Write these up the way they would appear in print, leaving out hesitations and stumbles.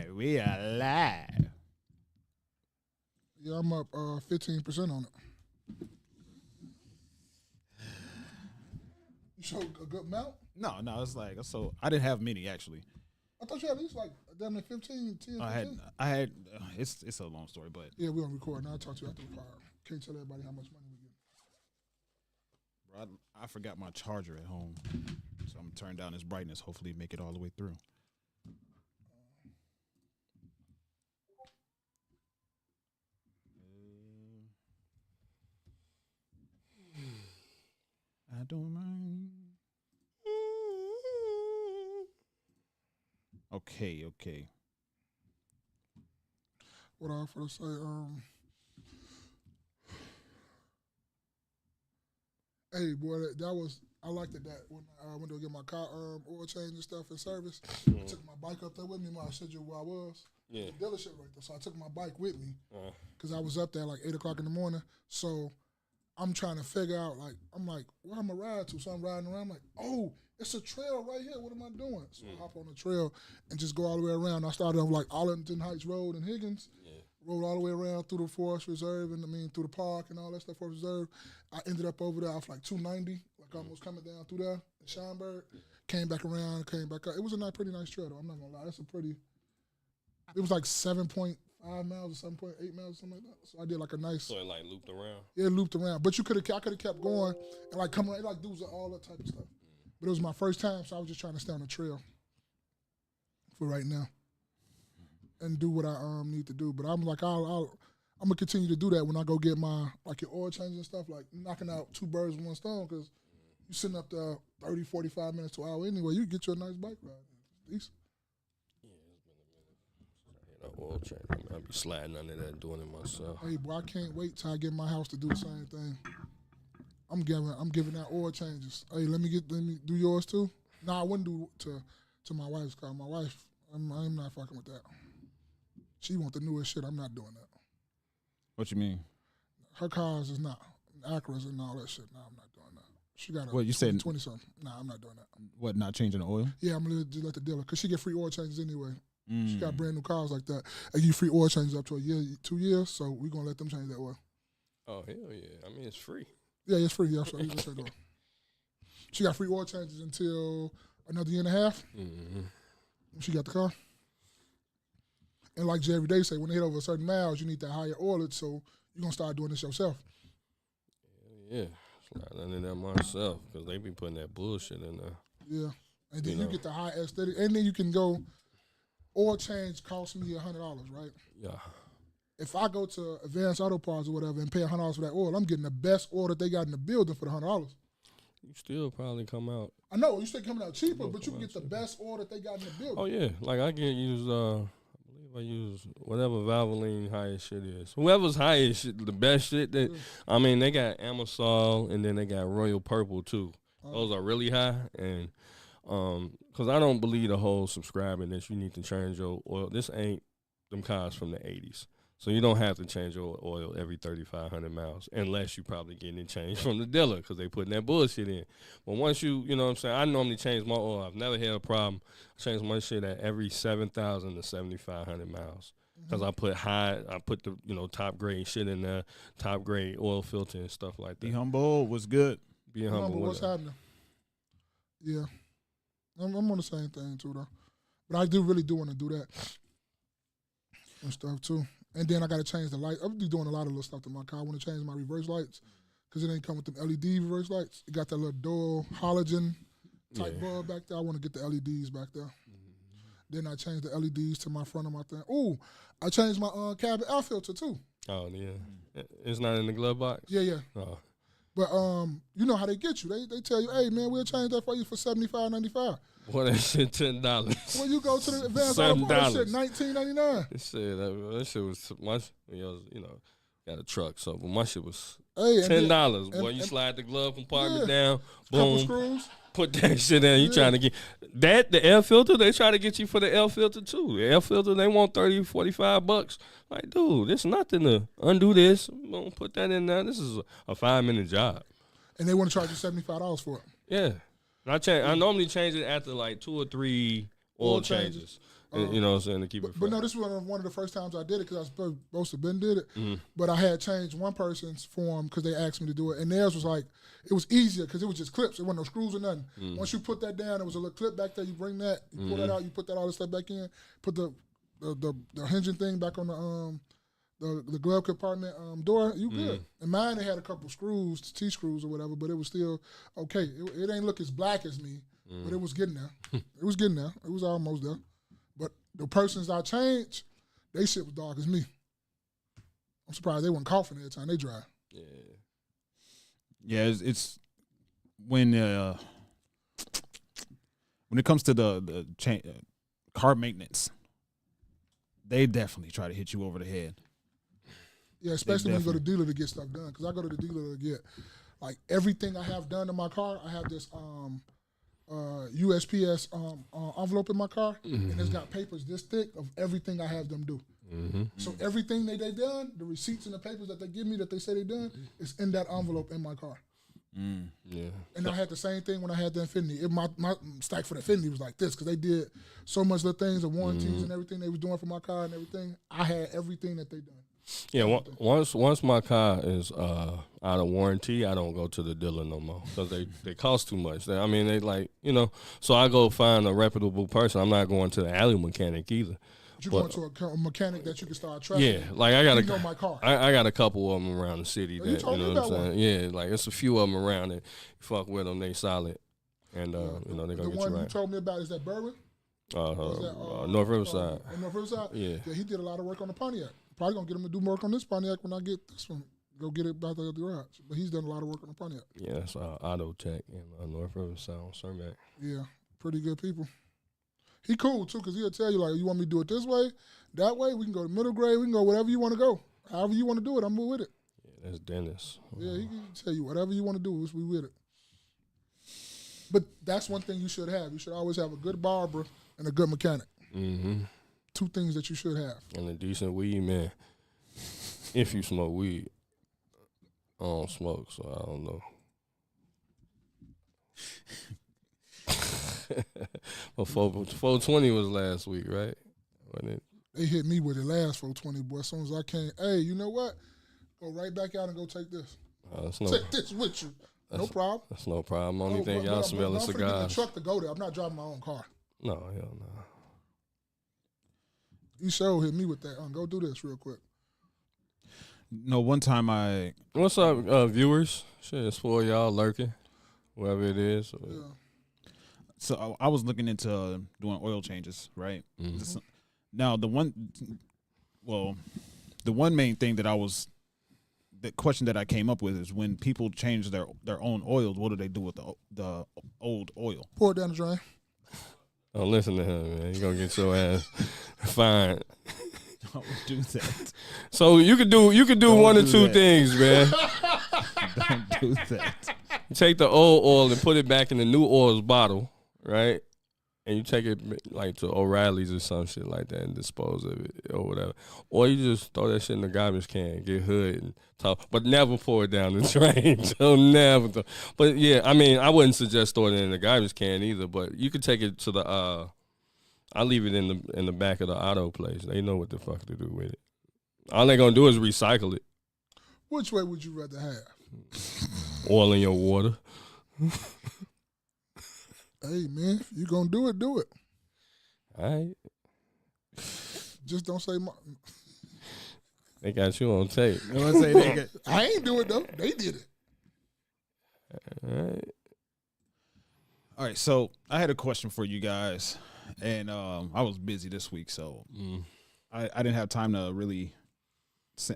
right, we are live. Yeah, I'm up 15% on it. You showed a good amount? No, it's like so. I didn't have many actually. I thought you had at least like damn near 15, 10, 15. I had. It's a long story, but Yeah, we're on record now. I'll talk to you after the pod. Can't tell everybody how much money we get. bro, I forgot my charger at home, so I'm gonna turn down this brightness. Hopefully, make it all the way through. I don't mind. Okay. What I was gonna say, hey boy, that was I liked it that when I went to get my car oil change and stuff in service. I took my bike up there with me. I showed you where I was. Yeah. The dealership right there. So I took my bike with me because I was up there like 8 o'clock in the morning. So I'm trying to figure out, like, I'm like, where am I ride to? So I'm riding around, I'm like, oh, it's a trail right here. What am I doing? So I hop on the trail and just go all the way around. I started on like Arlington Heights Road in Higgins, rode all the way around through the Forest Reserve and through the park and all that stuff, Forest Reserve. I ended up over there off like 290, like almost coming down through there in Scheinberg. Came back around, came back up. It was a pretty nice trail though. I'm not gonna lie. It was like 7.5 miles or 7.8 miles or something like that. So I did like a nice. So it like looped around? Yeah, it looped around. But I could have kept going and like come around, like do all that type of stuff. But it was my first time, so I was just trying to stay on the trail for right now and do what I need to do. But I'm like, I'm gonna continue to do that when I go get my like your oil change and stuff, like knocking out 2 birds with 1 stone, because you sitting up there 30, 45 minutes to an hour anyway. You get you a nice bike ride. It's decent. Oil change. I'll be sliding under that, doing it myself. Hey, boy, I can't wait till I get my house to do the same thing. I'm giving out oil changes. Hey, let me do yours too. No, I wouldn't do to my wife's car. My wife, I'm not fucking with that. She want the newest shit. I'm not doing that. What you mean? Her cars is not Acuras and all that shit. No, I'm not doing that. She got a What you said? 20 something. Nah, I'm not doing that. What? Not changing the oil? Yeah, I'm gonna just let the dealer, because she get free oil changes anyway. She got brand new cars like that. And you free oil changes up to a year, 2 years, so we're going to let them change that oil. Oh, hell yeah. I mean, it's free. Yeah, it's free. Yeah, so she got free oil changes until another year and a half. When she got the car. And like Jay every day say, when they hit over a certain miles, you need that higher oilage, so you're going to start doing this yourself. Yeah. Sliding under that myself, because they be putting that bullshit in there. Yeah. And then you get the high aesthetic, and then you can go, oil change costs me $100, right? Yeah. If I go to Advanced Auto Parts or whatever and pay $100 for that oil, I'm getting the best oil that they got in the building for the $100. You still probably come out. I know, you still coming out cheaper, but you can get the best oil that they got in the building. Oh, yeah. Like, I can use, I believe I use whatever Valvoline highest shit is. Whoever's highest shit, the best shit that, I mean, they got Amasol and then they got Royal Purple, too. Those are really high, and because I don't believe the whole subscribing that you need to change your oil. This ain't them cars from the 80s. So you don't have to change your oil every 3,500 miles unless you probably getting it changed from the dealer because they putting that bullshit in. But once you know what I'm saying, I normally change my oil. I've never had a problem. I change my shit at every 7,000 to 7,500 miles because I put the, top grade shit in there, top grade oil filter and stuff like that. Be humble. What's good? Be humble. What's happening? Yeah. I'm on the same thing too, though. But I do want to do that and stuff too. And then I got to change the light. I'm doing a lot of little stuff to my car. I want to change my reverse lights because it ain't come with them LED reverse lights. It got that little dual halogen type bulb back there. I want to get the LEDs back there. Then I changed the LEDs to my front of my thing. Ooh, I changed my cabin air filter too. Oh, yeah. It's not in the glove box? Yeah. Oh. But you know how they get you. They tell you, hey, man, we'll change that for you for $75.95. Boy, that shit $10. When you go to the advanced auto parts, that shit $19.99. That shit was much. Got a truck, so my shit was $10. Boy, you slide the glove compartment down, boom, couple screws. Put that shit in. You trying to get that the air filter? They try to get you for the air filter too. The air filter they want $30, $45. Like, dude, it's nothing to undo this. Boom, put that in there. This is a 5-minute job. And they want to charge you $75 for it. Yeah. And I normally change it after like 2 or 3 oil changes. You know what I'm saying, to keep it fresh. But no, this was one of the first times I did it because I was supposed to have been did it. But I had changed one person's form because they asked me to do it. And theirs was like, it was easier because it was just clips. It wasn't no screws or nothing. Once you put that down, there was a little clip back there. You bring that, you pull that out, you put that all this stuff back in, put the hinging thing back on the glove compartment door, you good. And mine, they had a couple screws, T-screws or whatever, but it was still okay. It ain't look as black as me, but it was getting there. It was getting there. It was almost there. But the persons I changed, they shit was dark as me. I'm surprised they weren't coughing every time they drive. Yeah, it's when it comes to the car maintenance, they definitely try to hit you over the head. Yeah, especially when you go to the dealer to get stuff done. Because I go to the dealer to get, like, everything I have done to my car. I have this USPS envelope in my car, and it's got papers this thick of everything I have them do. So everything they done, the receipts and the papers that they give me that they say they done, is in that envelope in my car. Yeah. And I had the same thing when I had the Infinity. My stack for the Infinity was like this because they did so much little things, the warranties and everything they was doing for my car and everything. I had everything that they done. Yeah, once my car is out of warranty, I don't go to the dealer no more because they cost too much. They like, so I go find a reputable person. I'm not going to the alley mechanic either. But you're going to a mechanic that you can start trusting. Yeah, like I got my car. I got a couple of them around the city. You told me about one. Yeah, like it's a few of them around that you fuck with them, they solid, and they're gonna get you right. The one you told me about is that Berwin? North Riverside. North Riverside? Yeah, he did a lot of work on the Pontiac. Probably gonna get him to do more work on this Pontiac when I get this one. Go get it back to the garage. But he's done a lot of work on the Pontiac. Yeah, it's Auto Tech in North Riverside on Cermak. Yeah, pretty good people. He cool too, cause he'll tell you like, you want me to do it this way, that way. We can go to middle grade. We can go whatever you want to go. However you want to do it, I'm with it. Yeah, that's Dennis. Yeah, he can tell you whatever you want to do. We with it. But that's one thing you should have. You should always have a good barber and a good mechanic. Two things that you should have. And a decent weed man. If you smoke weed. I don't smoke, so I don't know. Well, 420 was last week, right? Wasn't it? They hit me with it last 420, boy. As soon as I came, hey, you know what? Go right back out and go take this. Take this with you. No problem. That's no problem. Only thing y'all smell is cigars. I'm get the truck to go there. I'm not driving my own car. No, hell no. You sure hit me with that. Go do this real quick. No, one time What's up, viewers? Shit, it's for y'all lurking, whoever it is. Yeah. So I was looking into doing oil changes, right? Now the one main thing that the question that I came up with is when people change their own oils, what do they do with the old oil? Pour it down the drain. Don't listen to him, man. You're gonna get your ass fined. Don't do that. So you could do one of two things, man. Don't do that. You take the old oil and put it back in the new oil's bottle, right? And you take it like to O'Reilly's or some shit like that and dispose of it or whatever. Or you just throw that shit in the garbage can, get hood and talk, but never pour it down the drain. So never. But yeah, I wouldn't suggest throwing it in the garbage can either. But you could take it to the. I leave it in the back of the auto place. They know what the fuck to do with it. All they gonna do is recycle it. Which way would you rather have? Oil in your water. Hey, man, if you gonna do it, do it. All right. Just don't say They got you on tape. You know what I'm saying? I ain't do it, though. They did it. All right, so I had a question for you guys, and I was busy this week, so I didn't have time to really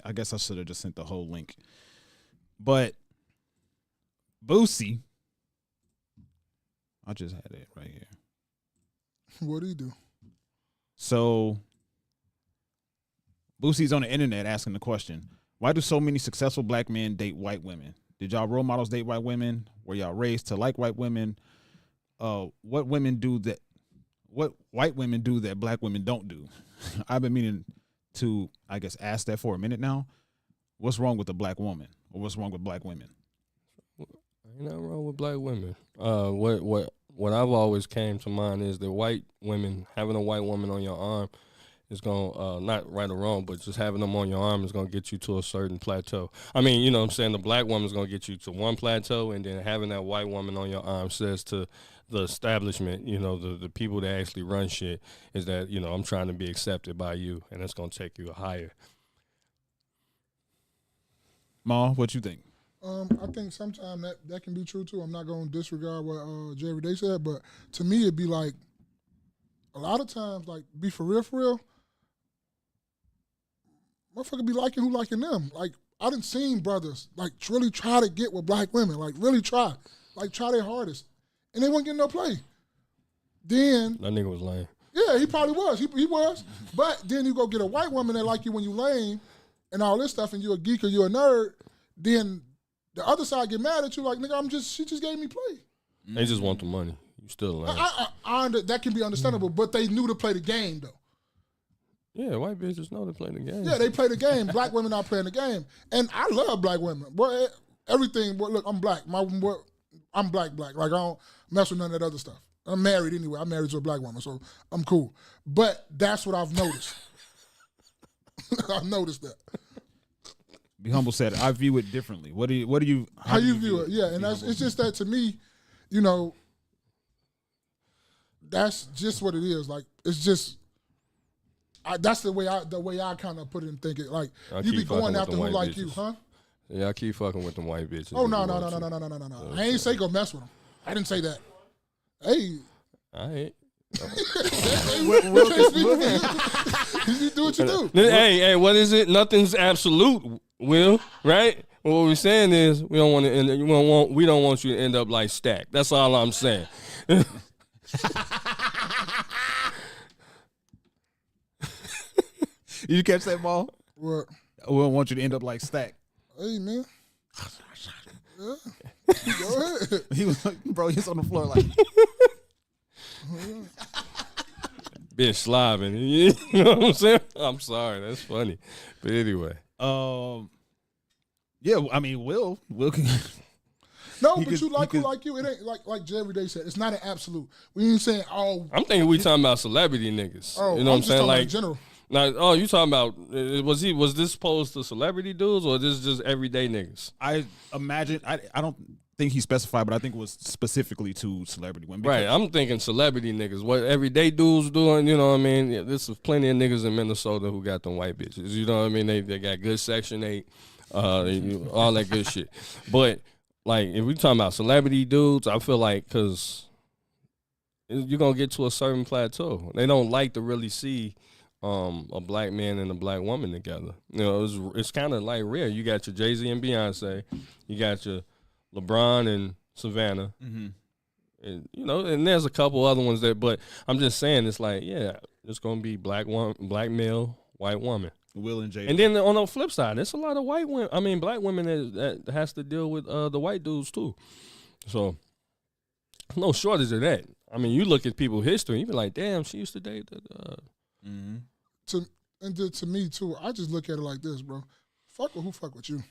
I guess I should have just sent the whole link. But Boosie, I just had it right here. What do you do? So Boosie's on the internet asking the question, why do so many successful black men date white women? Did y'all role models date white women? Were y'all raised to like white women? What white women do that black women don't do? I've been meaning to, I guess, ask that for a minute now. What's wrong with a black woman? Or what's wrong with black women? Ain't nothing wrong with black women. What what I've always came to mind is that white women, having a white woman on your arm is going to, not right or wrong, but just having them on your arm is going to get you to a certain plateau. I mean, you know what I'm saying? The black woman is going to get you to one plateau, and then having that white woman on your arm says to the establishment, you know, the people that actually run shit, is that, you know, I'm trying to be accepted by you, and it's going to take you higher. Ma, what you think? I think sometimes that can be true too. I'm not going to disregard what Jerry Day said, but to me it'd be like a lot of times, like, be for real. Motherfucker be liking who liking them. Like, I done seen brothers like really try to get with black women, like really try their hardest, and they wouldn't get no play. Then That nigga was lame. yeah, he probably was. He was. But then you go get a white woman that like you when you lame and all this stuff, and you a geek or you a nerd. Then the other side get mad at you, like, nigga, she just gave me play. They just want the money. You still lame. That can be understandable, but they knew to play the game though. Yeah, white bitches know to play the game. Yeah, they play the game. Black women not playing the game, and I love black women. Boy, everything. Boy, look, I'm black. I'm black. Like, I don't mess with none of that other stuff. I'm married anyway. I'm married to a black woman, so I'm cool. But that's what I've noticed. I've noticed that. Be Humble said, I view it differently. How do you view it? Yeah, and it's just that to me, you know, that's just what it is. Like, it's just, that's the way I kind of put it and think it. Like, you be going after who like you, huh? Yeah, I keep fucking with them white bitches. Oh, no. I ain't say go mess with them. I didn't say that. Hey. All right. You do what you do. Hey, what is it? Nothing's absolute, Will, right? Well, what we're saying is we don't want you to end up like Stack. That's all I'm saying. You catch that ball? What? We don't want you to end up like Stack. Hey, man. Yeah. Go ahead. He was like, bro, he's on the floor like. Bitch slobbing. You know what I'm saying? I'm sorry. That's funny. But anyway. Yeah, I mean, Will can. No, but you like who like you. It ain't like Jerry Day said. It's not an absolute. We ain't saying I'm thinking we talking about celebrity niggas. Oh, you know what I'm saying? Like in general. Now, you talking about was this posed to celebrity dudes or this just everyday niggas? I imagine I don't think he specified, but I think it was specifically to celebrity women. Right, I'm thinking celebrity niggas. What everyday dudes doing, you know what I mean? Yeah, there's plenty of niggas in Minnesota who got them white bitches. You know what I mean? They got good Section 8, all that good shit. But like if we talking about celebrity dudes, I feel like because you're gonna get to a certain plateau. They don't like to really see a black man and a black woman together. You know, it's kind of like rare. You got your Jay-Z and Beyonce, you got your LeBron and Savannah, and you know, and there's a couple other ones that. But I'm just saying, it's like, yeah, it's gonna be black male, white woman. Will and Jay. And then on the flip side, there's a lot of white women. I mean, black women that has to deal with the white dudes too. So no shortage of that. I mean, you look at people's history, you be like, damn, she used to date that. To me too, I just look at it like this, bro. Fuck with who fuck with you.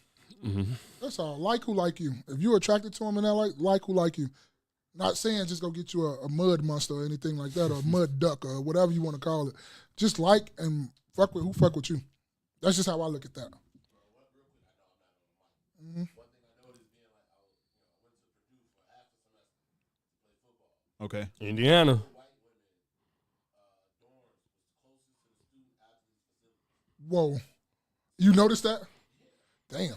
Mm-hmm. That's all. Like who like you. If you're attracted to him and that like who like you. Not saying just go get you a mud monster or anything like that, or a mud duck or whatever you want to call it. Just like and fuck with who fuck with you. That's just how I look at that. Mm-hmm. Okay. Indiana. Whoa. You noticed that? Damn.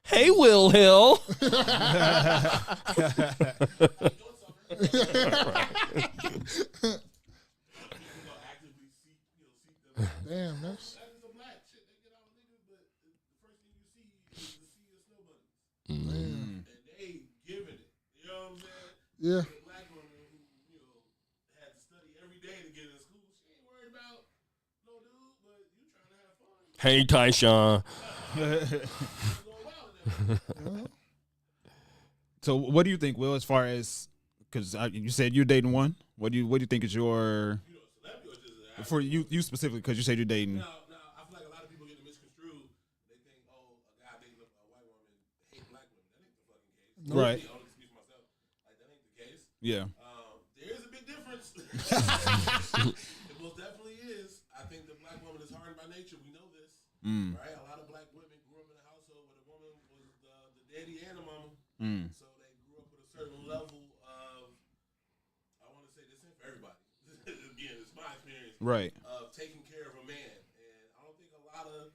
Hey, Will Hill. Damn, that's. Mm-hmm. Man. And they giving it. You know what I'm saying? Yeah. The black woman who, had to study every day to get in school, she ain't worried about no dude, but you trying to have fun. Hey, Tyshawn. So what do you think, Will? As far as because you said you're dating one. What do you think is your Celebrity or just for you specifically? Because you said you're dating. Now, I feel like a lot of people get it misconstrued. They think, oh, a guy dating a white woman hate black women. That ain't the fucking case. Nope. Right. I'll excuse myself. Like that ain't the case. Yeah. There is a big difference. It most definitely is. I think the black woman is hardened by nature. We know this, right? A lot of black women grew up in a household where the woman was the daddy and the mama, so they grew up with a certain level of. I want to say this ain't for everybody. Again, it's my experience. Right. Of taking care of a man, and I don't think a lot of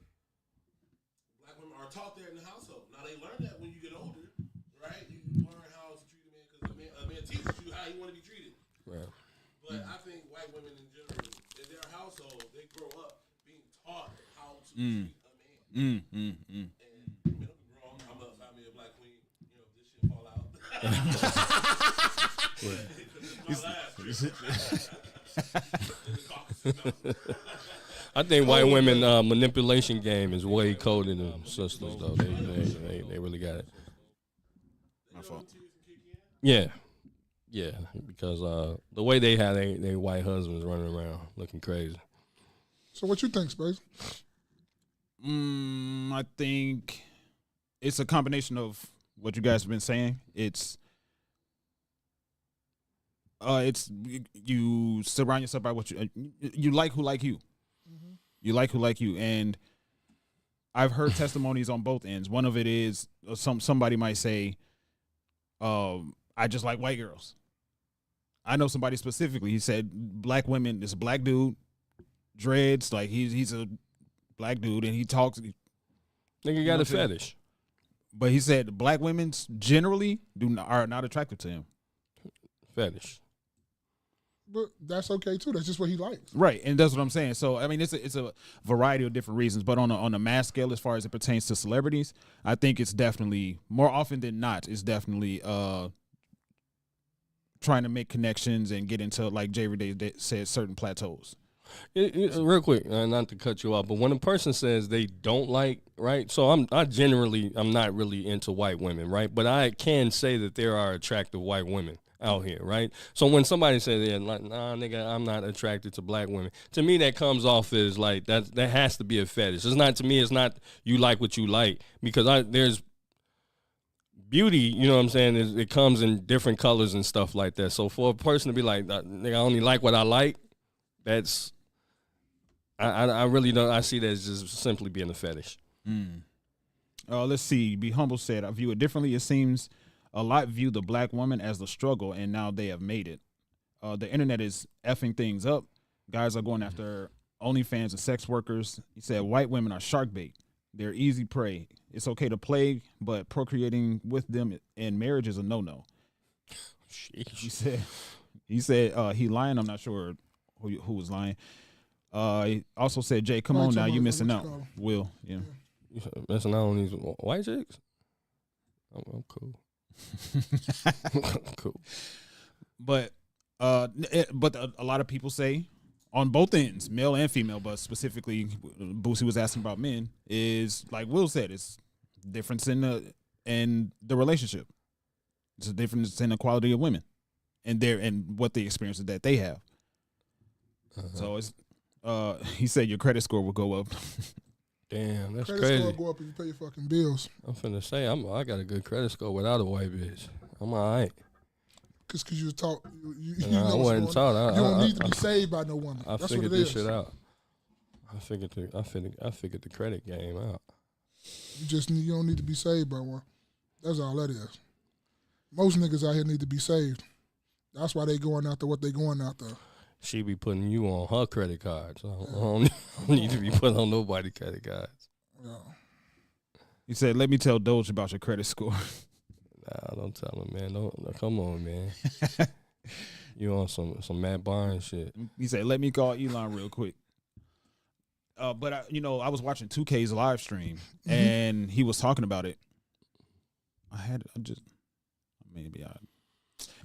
black women are taught that in the household. Now they learn that when you get older, right? You learn how to treat a man because a man teaches you how you want to be treated. Right. But I think white women in general, in their household, they grow up being taught how to treat a man. And don't get me wrong, I'm a family of black queen. You know, if this shit fall out. This is my last trip. I think white women manipulation game is way colder than sisters though. They really got it. My fault. Yeah. Yeah, because the way they had they white husbands running around looking crazy. So what you think, Space? I think it's a combination of what you guys have been saying. It's you surround yourself by what you like who like you. You like who like you, and I've heard testimonies on both ends. One of it is somebody might say, I just like white girls. I know somebody specifically. He said black women. This black dude, dreads. Like he's a black dude, and he talks. Nigga got a fetish. But he said black women generally are not attractive to him. Fetish. But that's okay too. That's just what he likes. Right, and that's what I'm saying. So I mean, it's a variety of different reasons. But on a mass scale, as far as it pertains to celebrities, I think it's definitely more often than not. It's definitely trying to make connections and get into, like Jay Day said, certain plateaus. Real quick, not to cut you off, but when a person says they don't like, right? So I'm not really into white women, right? But I can say that there are attractive white women out here, right? So when somebody says they're like, nah, nigga, I'm not attracted to black women, to me that comes off as like that has to be a fetish. It's not, to me, it's not you like what you like, because there's beauty, you know what I'm saying? It comes in different colors and stuff like that. So for a person to be like, nigga, I only like what I like, that's, I really don't, I see that as just simply being a fetish. Let's see. Be Humble said, I view it differently. It seems a lot view the black woman as the struggle, and now they have made it. The internet is effing things up. Guys are going after OnlyFans and sex workers. He said white women are shark bait. They're easy prey. It's okay to play, but procreating with them in marriage is a no-no. Sheesh. He said he lying. I'm not sure who was lying. He also said, Jay, come on now, you missing out. Will, yeah. You missing out on these white chicks? I'm cool. Cool. But a lot of people say on both ends, male and female, but specifically Boosie was asking about men, is like Will said, it's difference in the relationship. It's a difference in the quality of women and what the experiences that they have. So it's he said your credit score will go up. Damn, that's Credit crazy. score go up if you pay your fucking bills. I'm finna say I got a good credit score without a white bitch. I'm all right. Cause you was taught. You I know wasn't taught. You don't need to be saved by no woman. I That's figured what it this is. shit out. I figured the credit game out. You don't need to be saved by one. That's all that is. Most niggas out here need to be saved. That's why they going after what they going after. She be putting you on her credit card, so I don't need to be put on nobody's credit cards. Yeah. He said, let me tell Doge about your credit score. Nah, don't tell him, man. Don't come on, man. You on some Matt Barnes shit. He said, let me call Elon real quick. But I was watching 2K's live stream, and he was talking about it.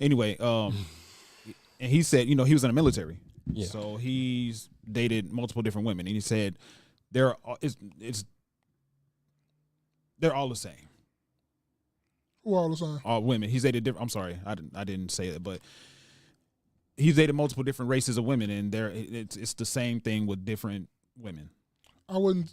Anyway, and he said, he was in the military. Yeah. So he's dated multiple different women, and he said they're all the same. Who all the time? All women. He's dated different. I'm sorry, I didn't say that, but he's dated multiple different races of women, and it's the same thing with different women. I wouldn't.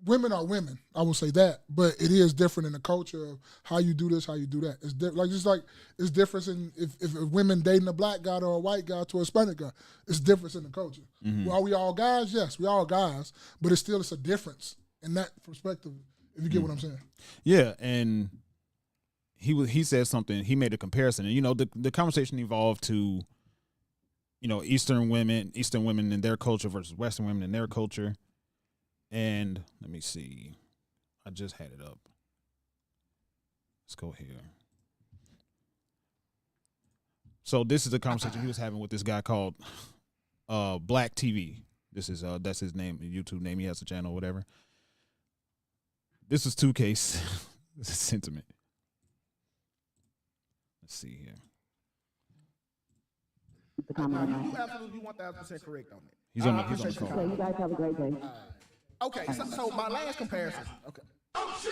Women are women. I would say that, but it is different in the culture of how you do this, how you do that. It's like it's difference in if a women dating a black guy or a white guy to a Hispanic guy. It's difference in the culture. Mm-hmm. Are we all guys? Yes, we all guys, but it's a difference in that perspective. If you get what I'm saying. Yeah, and he said something. He made a comparison, and the conversation evolved to, Eastern women in their culture versus Western women in their culture. And let me see. I just had it up. Let's go here. So this is a conversation he was having with this guy called Black TV. That's his name, YouTube name. He has a channel, whatever. This is 2K's sentiment. Let's see here. You absolutely 1,000% correct on it. He's on the appreciate call. you. You guys have a great day. Okay, so my last comparison. Okay.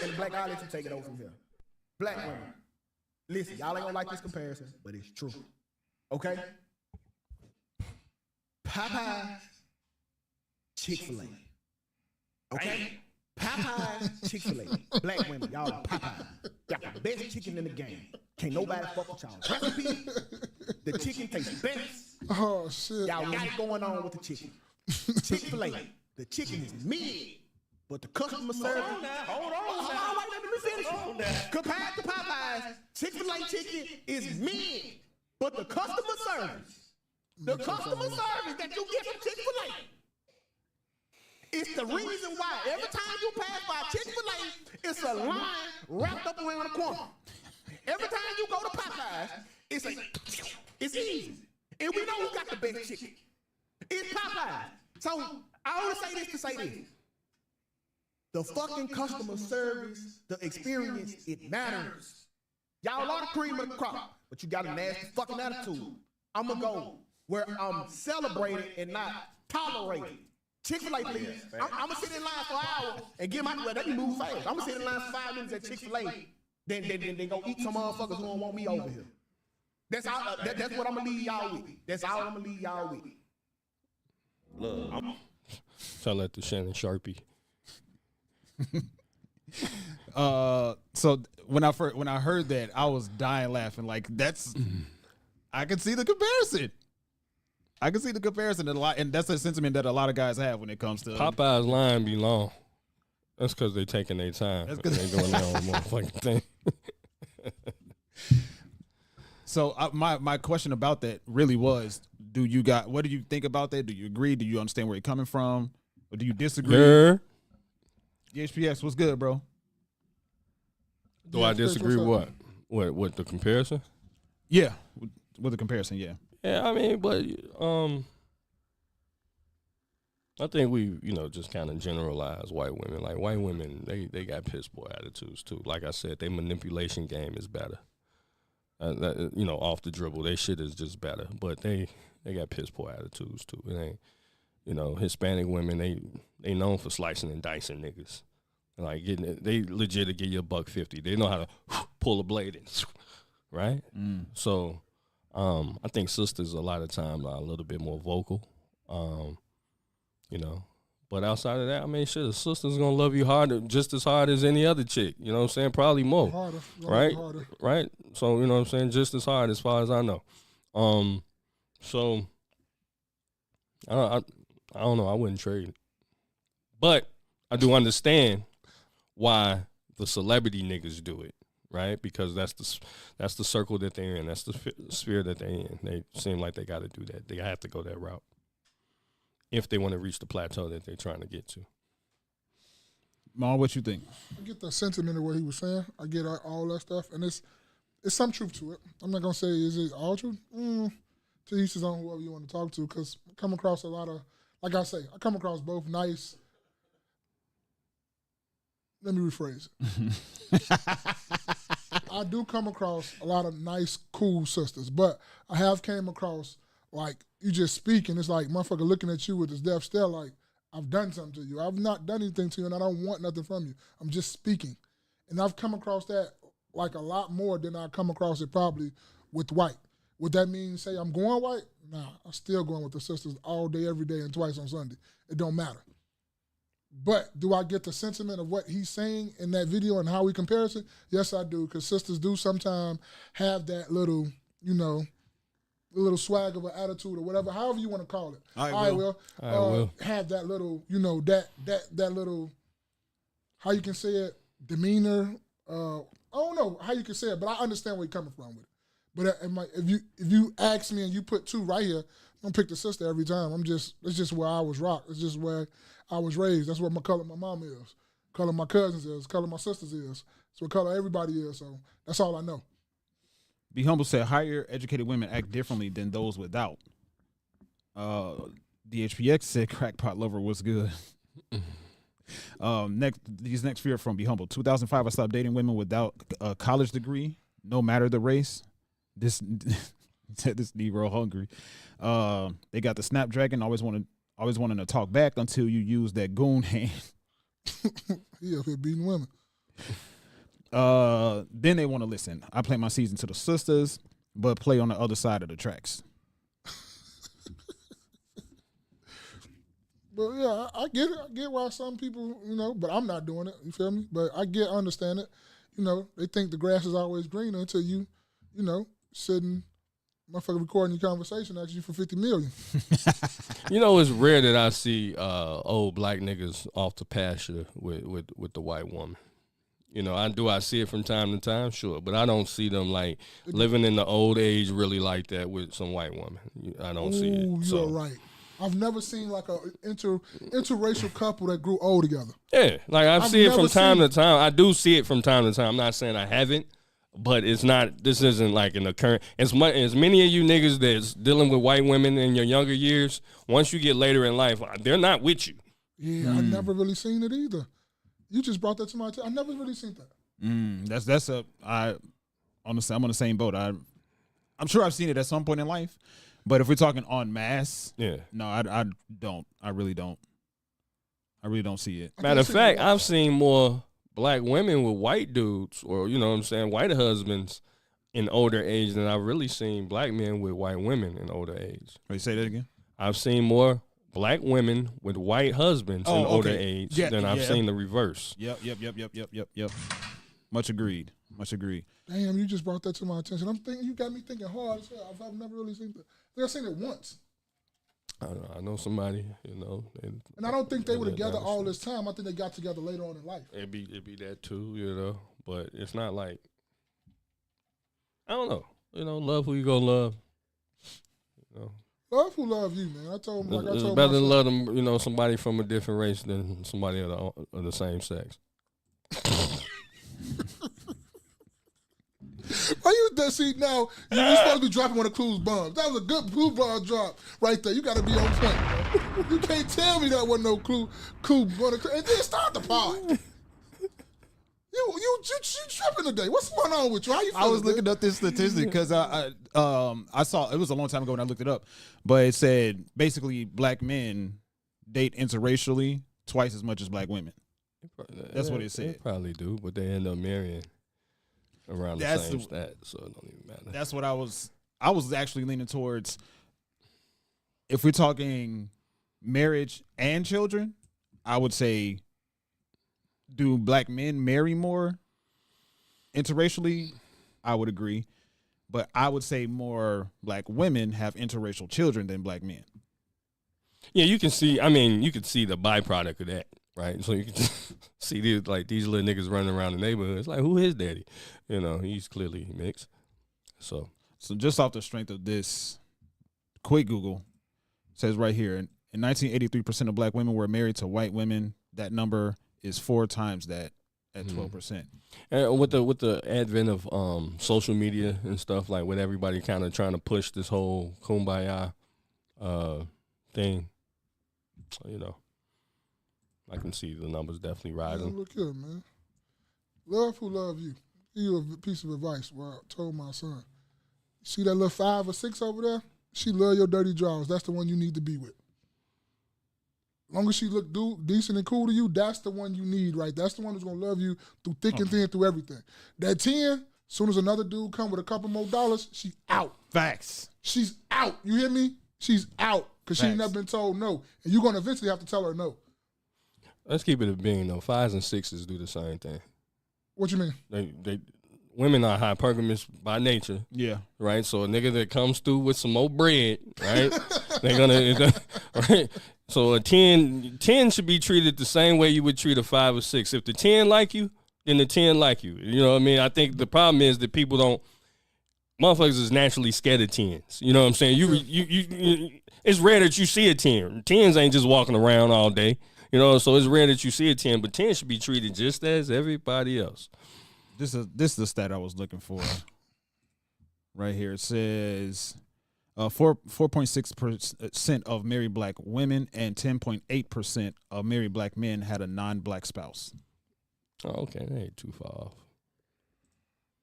And Black, I'll let you take it over from here. Black women. Listen, y'all ain't gonna like this comparison, but it's true. Okay? Popeyes, Chick-fil-A. Okay? Popeyes, Chick-fil-A. Black women, y'all are Popeyes. Got the best chicken in the game. Can't nobody fuck with y'all recipe. The chicken tastes best. Oh shit! Y'all got it going on with the chicken. Chick-fil-A. The chicken is mid, but the customer service. Hold on, wait, let me finish. Compared to Popeyes, Chick-fil-A chicken is mid, but the customer service, that you get from Chick-fil-A, it's the reason why every time you pass by Chick-fil-A, it's a line wrapped up around the corner. Every time you go to Popeyes, it's easy, and we know who got the best chicken. It's Popeyes. So I want to say this to say this. The fucking customer service, the experience, it matters. Y'all are the cream of the crop, but you got a nasty fucking attitude. I'm going to go where I'm celebrated and not tolerated. Chick-fil-A, please. I'm going to sit in line for an hour and get my, well, they can move fast. I'm going to sit in line for 5 minutes at Chick-fil-A, then go eat some motherfuckers who don't want me over here. That's what I'm going to leave y'all with. That's all I'm going to leave y'all with. Look, sound like the Shannon Sharpie. So when I heard that, I was dying laughing. Like I can see the comparison. A lot, and that's a sentiment that a lot of guys have when it comes to Popeye's line be long. That's because they taking their time. That's because they doing their own motherfucking thing. So my question about that really was, what do you think about that? Do you agree? Do you understand where you're coming from? Or do you disagree? Yeah. HPX, what's good, bro? Do I disagree with what? What the comparison? Yeah, with the comparison, yeah. Yeah, I mean, but I think we, just kind of generalize white women. Like white women, they got piss poor attitudes too. Like I said, their manipulation game is better. Off the dribble, their shit is just better. But they got piss poor attitudes too. It ain't, Hispanic women, they known for slicing and dicing niggas. Like getting it, they legit to give you $150. They know how to pull a blade in, right? Mm. So, I think sisters a lot of times are a little bit more vocal, But outside of that, I mean, shit, a sister's gonna love you harder, just as hard as any other chick. You know what I'm saying? Probably more, harder, right? Harder. Right. So you know what I'm saying? Just as hard, as far as I know. So I don't know. I wouldn't trade it, but I do understand why the celebrity niggas do it, right? Because that's the circle that they're in. That's the sphere that they're in. They seem like they got to do that. They have to go that route if they want to reach the plateau that they're trying to get to. Ma, what you think? I get the sentiment of what he was saying. I get all that stuff, and it's some truth to it. I'm not gonna say is it all truth. To each his own, whoever you want to talk to, because I come across a lot of, like I say, I come across both nice. Let me rephrase it. I do come across a lot of nice, cool sisters, but I have came across, like, you just speak, and it's like, motherfucker looking at you with this death stare like, I've done something to you. I've not done anything to you, and I don't want nothing from you. I'm just speaking. And I've come across that, like a lot more than I come across it probably with white. Would that mean say I'm going white? Nah, I'm still going with the sisters all day, every day, and twice on Sunday. It don't matter. But do I get the sentiment of what he's saying in that video and how he compares it? Yes, I do, because sisters do sometimes have that little, you know, little swag of an attitude or whatever, however you want to call it. I will have that little, you know, that little, how you can say it, demeanor. I don't know how you can say it, but I understand where you're coming from with it. But if you ask me and you put two right here, I'm gonna pick the sister every time. It's just where I was rocked. It's just where I was raised. That's what my color my mom is. Color my cousins is. Color my sisters is. That's what color everybody is. So that's all I know. Be Humble said higher educated women act differently than those without. DHPX said crackpot lover was good. Next fear from Be Humble. 2005, I stopped dating women without a college degree, no matter the race. This Negro hungry. They got the Snapdragon, always wanting to talk back until you use that goon hand. He up here beating women. Then they want to listen. I play my season to the sisters, but play on the other side of the tracks. But yeah, I get it. I get why some people, you know, but I'm not doing it. You feel me? But I understand it. You know, they think the grass is always greener until you know, sitting, motherfucker recording your conversation asking you for $50 million. You know, it's rare that I see old black niggas off the pasture with the white woman. You know, I see it from time to time, sure, but I don't see them like living in the old age really like that with some white woman. I don't see it. You're right. I've never seen like a interracial couple that grew old together. Yeah, like I've see it from time to time. I do see it from time to time. I'm not saying I haven't, but it's not. This isn't like an occurrence. As many of you niggas that's dealing with white women in your younger years, once you get later in life, they're not with you. Yeah, I never really seen it either. You just brought that to my attention. I never really seen that. I'm on the same boat. I'm sure I've seen it at some point in life. But if we're talking en masse, no, I don't. I really don't. I really don't see it. Matter of fact, I've seen more black women with white dudes, or you know what I'm saying, white husbands in older age than I've really seen black men with white women in older age. Wait, say that again? I've seen more black women with white husbands in older age than I've seen the reverse. Yep. Much agreed. Damn, you just brought that to my attention. I'm thinking, you got me thinking hard as hell. I've never really seen that. I've seen it once. I know somebody, you know. And I don't think they were together all this time. I think they got together later on in life. It'd be that too, you know. But it's not like, I don't know. You know, love who you gonna love. You know. Love who love you, man. It's better to love them, you know, somebody from a different race than somebody of the same sex. Why you see now? You're supposed to be dropping one of Clue's bombs. That was a good Clue bomb drop right there. You got to be on point, bro. You can't tell me that wasn't no Clue. And then start the pod. You tripping today? What's going on with you? How you feeling? I was looking up this statistic because I saw it was a long time ago when I looked it up, but it said basically black men date interracially twice as much as black women. That's what it said. They probably do, but they end up marrying around the same stat, so it don't even matter. That's what I was actually leaning towards. If we're talking marriage and children, I would say, do black men marry more interracially? I would agree. But I would say more black women have interracial children than black men. Yeah, you can see the byproduct of that, right? So you can see these little niggas running around the neighborhood. It's like, who his daddy? You know, he's clearly mixed. So just off the strength of this, quick Google says right here, in 1983, 3% of black women were married to white women. That number is 4 times that at 12%. And with the advent of social media and stuff, like with everybody kind of trying to push this whole kumbaya thing, you know, I can see the numbers definitely rising. Man, look here, man. Love who love you. Give you a piece of advice. Well, I told my son, see that little 5 or 6 over there? She love your dirty drawers. That's the one you need to be with. As long as she look decent and cool to you, that's the one you need, right? That's the one who's going to love you through thick and thin, through everything. That 10, Soon as another dude come with a couple more dollars, she out. Facts. She's out. You hear me? She's out because she ain't never been told no, and you're gonna eventually have to tell her no. Let's keep it a being though. 5s and 6s do the same thing. What you mean? They women are hypergamous by nature. Yeah. Right. So a nigga that comes through with some more bread, right? They're gonna right. So a 10 should be treated the same way you would treat a 5 or 6. If the 10 like you, then the 10 like you. You know what I mean? I think the problem is that people don't. Motherfuckers is naturally scared of 10s. You know what I'm saying? You it's rare that you see a 10. 10s ain't just walking around all day. You know, so it's rare that you see a 10, but 10 should be treated just as everybody else. This is the stat I was looking for. Right here. It says 4.6% of married black women and 10.8% of married black men had a non-black spouse. Oh, okay. That ain't too far off.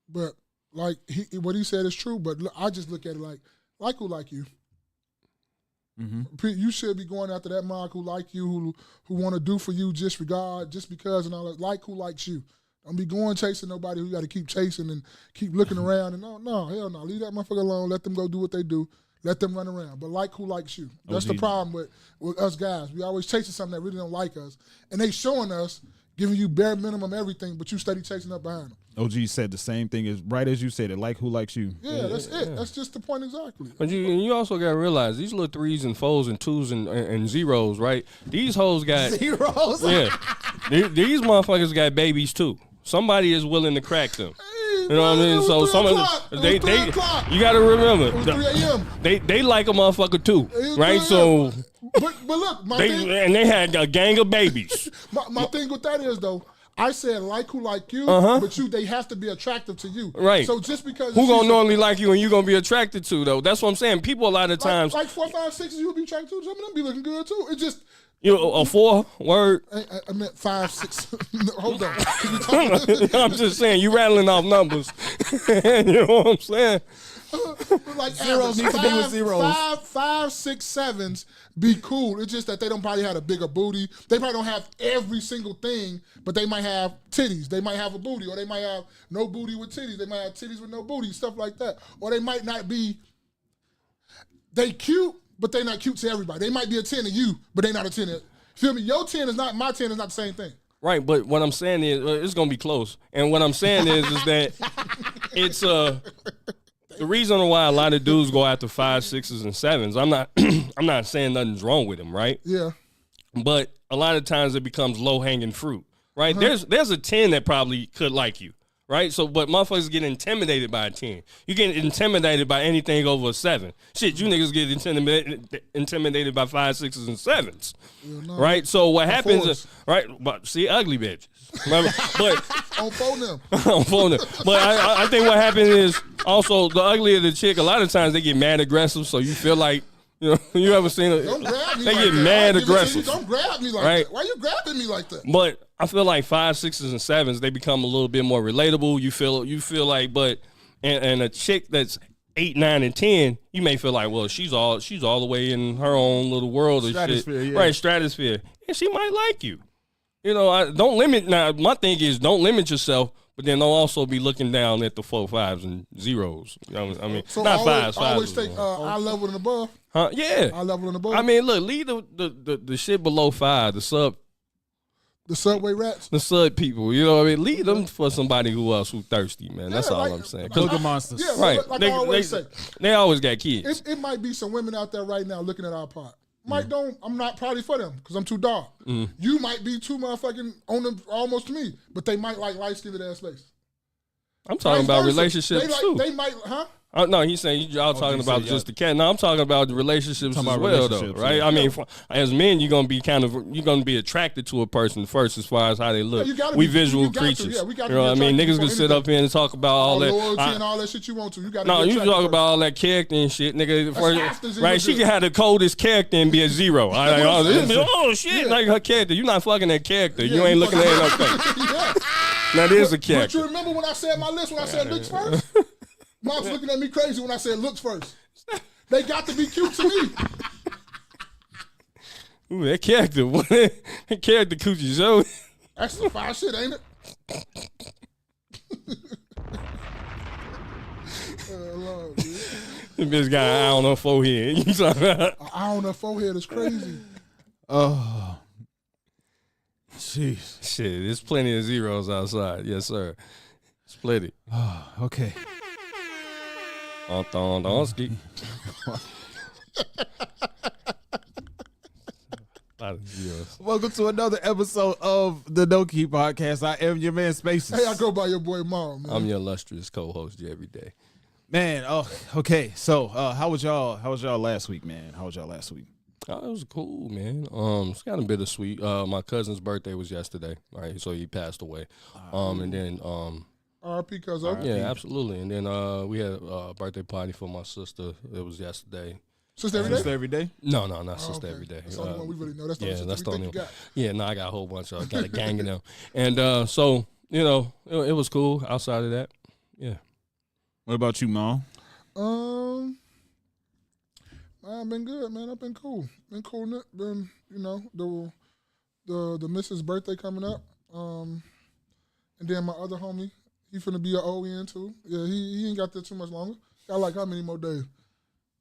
But like what he said is true, but I just look at it like who like you. Mm-hmm. You should be going after that mark who like you, who want to do for you just because and all that. Like who likes you. Don't be going chasing nobody who got to keep chasing and keep looking around and no, hell no. Leave that motherfucker alone. Let them go do what they do. Let them run around. But like who likes you. That's the problem with us guys. We always chasing something that really don't like us. And they showing us, giving you bare minimum everything, but you steady chasing up behind them. OG said the same thing as right as you said it. Like who likes you. Yeah, that's it. That's just the point exactly. But you also got to realize these little 3s and 4s and 2s and 0s, right? These hoes got zeros. Yeah, these motherfuckers got babies too. Somebody is willing to crack them. You know what I mean? So some of they you got to remember 3 a.m. They like a motherfucker too, right? So but look, they had a gang of babies. my thing with that is though, I said like who like you, but they have to be attractive to you. Right. So just because who gonna normally like you and you gonna be attracted to though? That's what I'm saying. People a lot of times like 4, 5, 6, you would be attracted to. Some of them be looking good too. It just a 4 word. I meant 5, 6. No, hold on. I'm just saying you rattling off numbers. You know what I'm saying? Like zeros need to be with zeros. 5, 6, 7s be cool. It's just that they don't probably have a bigger booty. They probably don't have every single thing, but they might have titties. They might have a booty, or they might have no booty with titties. They might have titties with no booty, stuff like that. Or they might not be. They cute, but they not cute to everybody. They might be a 10 to you, but they not a 10 to. Feel me? Your 10 is not my 10 is not the same thing. Right, but what I'm saying is it's gonna be close. And what I'm saying is that it's the reason why a lot of dudes go after 5, 6s, and 7s. I'm not saying nothing's wrong with them, right? Yeah. But a lot of times it becomes low hanging fruit, right? There's a 10 that probably could like you, right? So, but motherfuckers get intimidated by a 10. You get intimidated by anything over a 7. Shit, you niggas get intimidated by 5, 6s, and 7s, right? So what happens is, right? But see, ugly bitches. But on phone them. on phone them. But I think what happens is also the uglier the chick. A lot of times they get mad aggressive, so you feel like. You know, you ever seen it? Don't grab me they like get that. mad aggressive. Don't grab me like right? that. Why you grabbing me like that? But I feel like 5, 6s, and 7s, they become a little bit more relatable. You feel like, but and a chick that's 8, 9, and 10, you may feel like, well, she's all the way in her own little world of shit, yeah. right? Stratosphere, and she might like you. You know, don't limit. Now, my thing is, don't limit yourself. But then they'll also be looking down at the 4, 5s, and 0s. You know, I mean, so not always, 5s. Always take eye level and above. Huh? Yeah. Eye level and above. I mean, look, leave the shit below 5, the subway rats. The sub people. You know what I mean? Leave them for somebody who thirsty, man. That's all I'm saying. Cookie monsters. Yeah, right. Like I always say. They always got kids. It might be some women out there right now looking at our pod. I'm not probably for them because I'm too dark. You might be too motherfucking on them almost to me, but they might like light skinned ass face. I'm talking about relationships too. They might, huh? No, he's saying y'all talking about just the cat. No, I'm talking about the relationships as well, though, right? I mean, as men, you're gonna be attracted to a person first, as far as how they look. We visual creatures. You know what I mean? Niggas can sit up here and talk about all that loyalty and all that shit you want to. You gotta. No, you talk about all that character and shit, nigga. Right? She can have the coldest character and be a 0. Oh shit, like her character. You're not fucking that character. You ain't looking at her face. That is a character. But you remember when I said my list? When I said looks first. Mom's looking at me crazy when I said looks first. They got to be cute to me. Ooh, that character, that character coochie show. That's the fire shit, ain't it? Lord, dude. This bitch got an eye on her forehead. You talking about? An eye on her forehead is crazy. Oh, jeez. Shit, there's plenty of zeros outside. Yes, sir. It's plenty. Oh, okay. Donski. A lot of zeros. Welcome to another episode of the KNoWKi podcast. I am your man, Spaces. Hey, I go by your boy Mom, man. I'm your illustrious co-host every day. Man, oh, okay. So, how was y'all last week, man? How was y'all last week? Oh, it was cool, man. It's kind of bittersweet. My cousin's birthday was yesterday, right? So he passed away. And then R.P. Cuzzo. yeah, absolutely. And then we had a birthday party for my sister. It was yesterday. Sister every day? Sister every day? No, not sister Okay. every day. That's the only one we really know. That's the yeah, only that's sister the we only think one. you got. Yeah, no, I got a whole bunch of. I got a gang of them. And so you know, it was cool. Outside of that, yeah. What about you, Mom? I've been good, man. I've been cool. Been, you know, the missus' birthday coming up. And then my other homie, he finna be an ON too. Yeah, he ain't got that too much longer. Got like how many more days?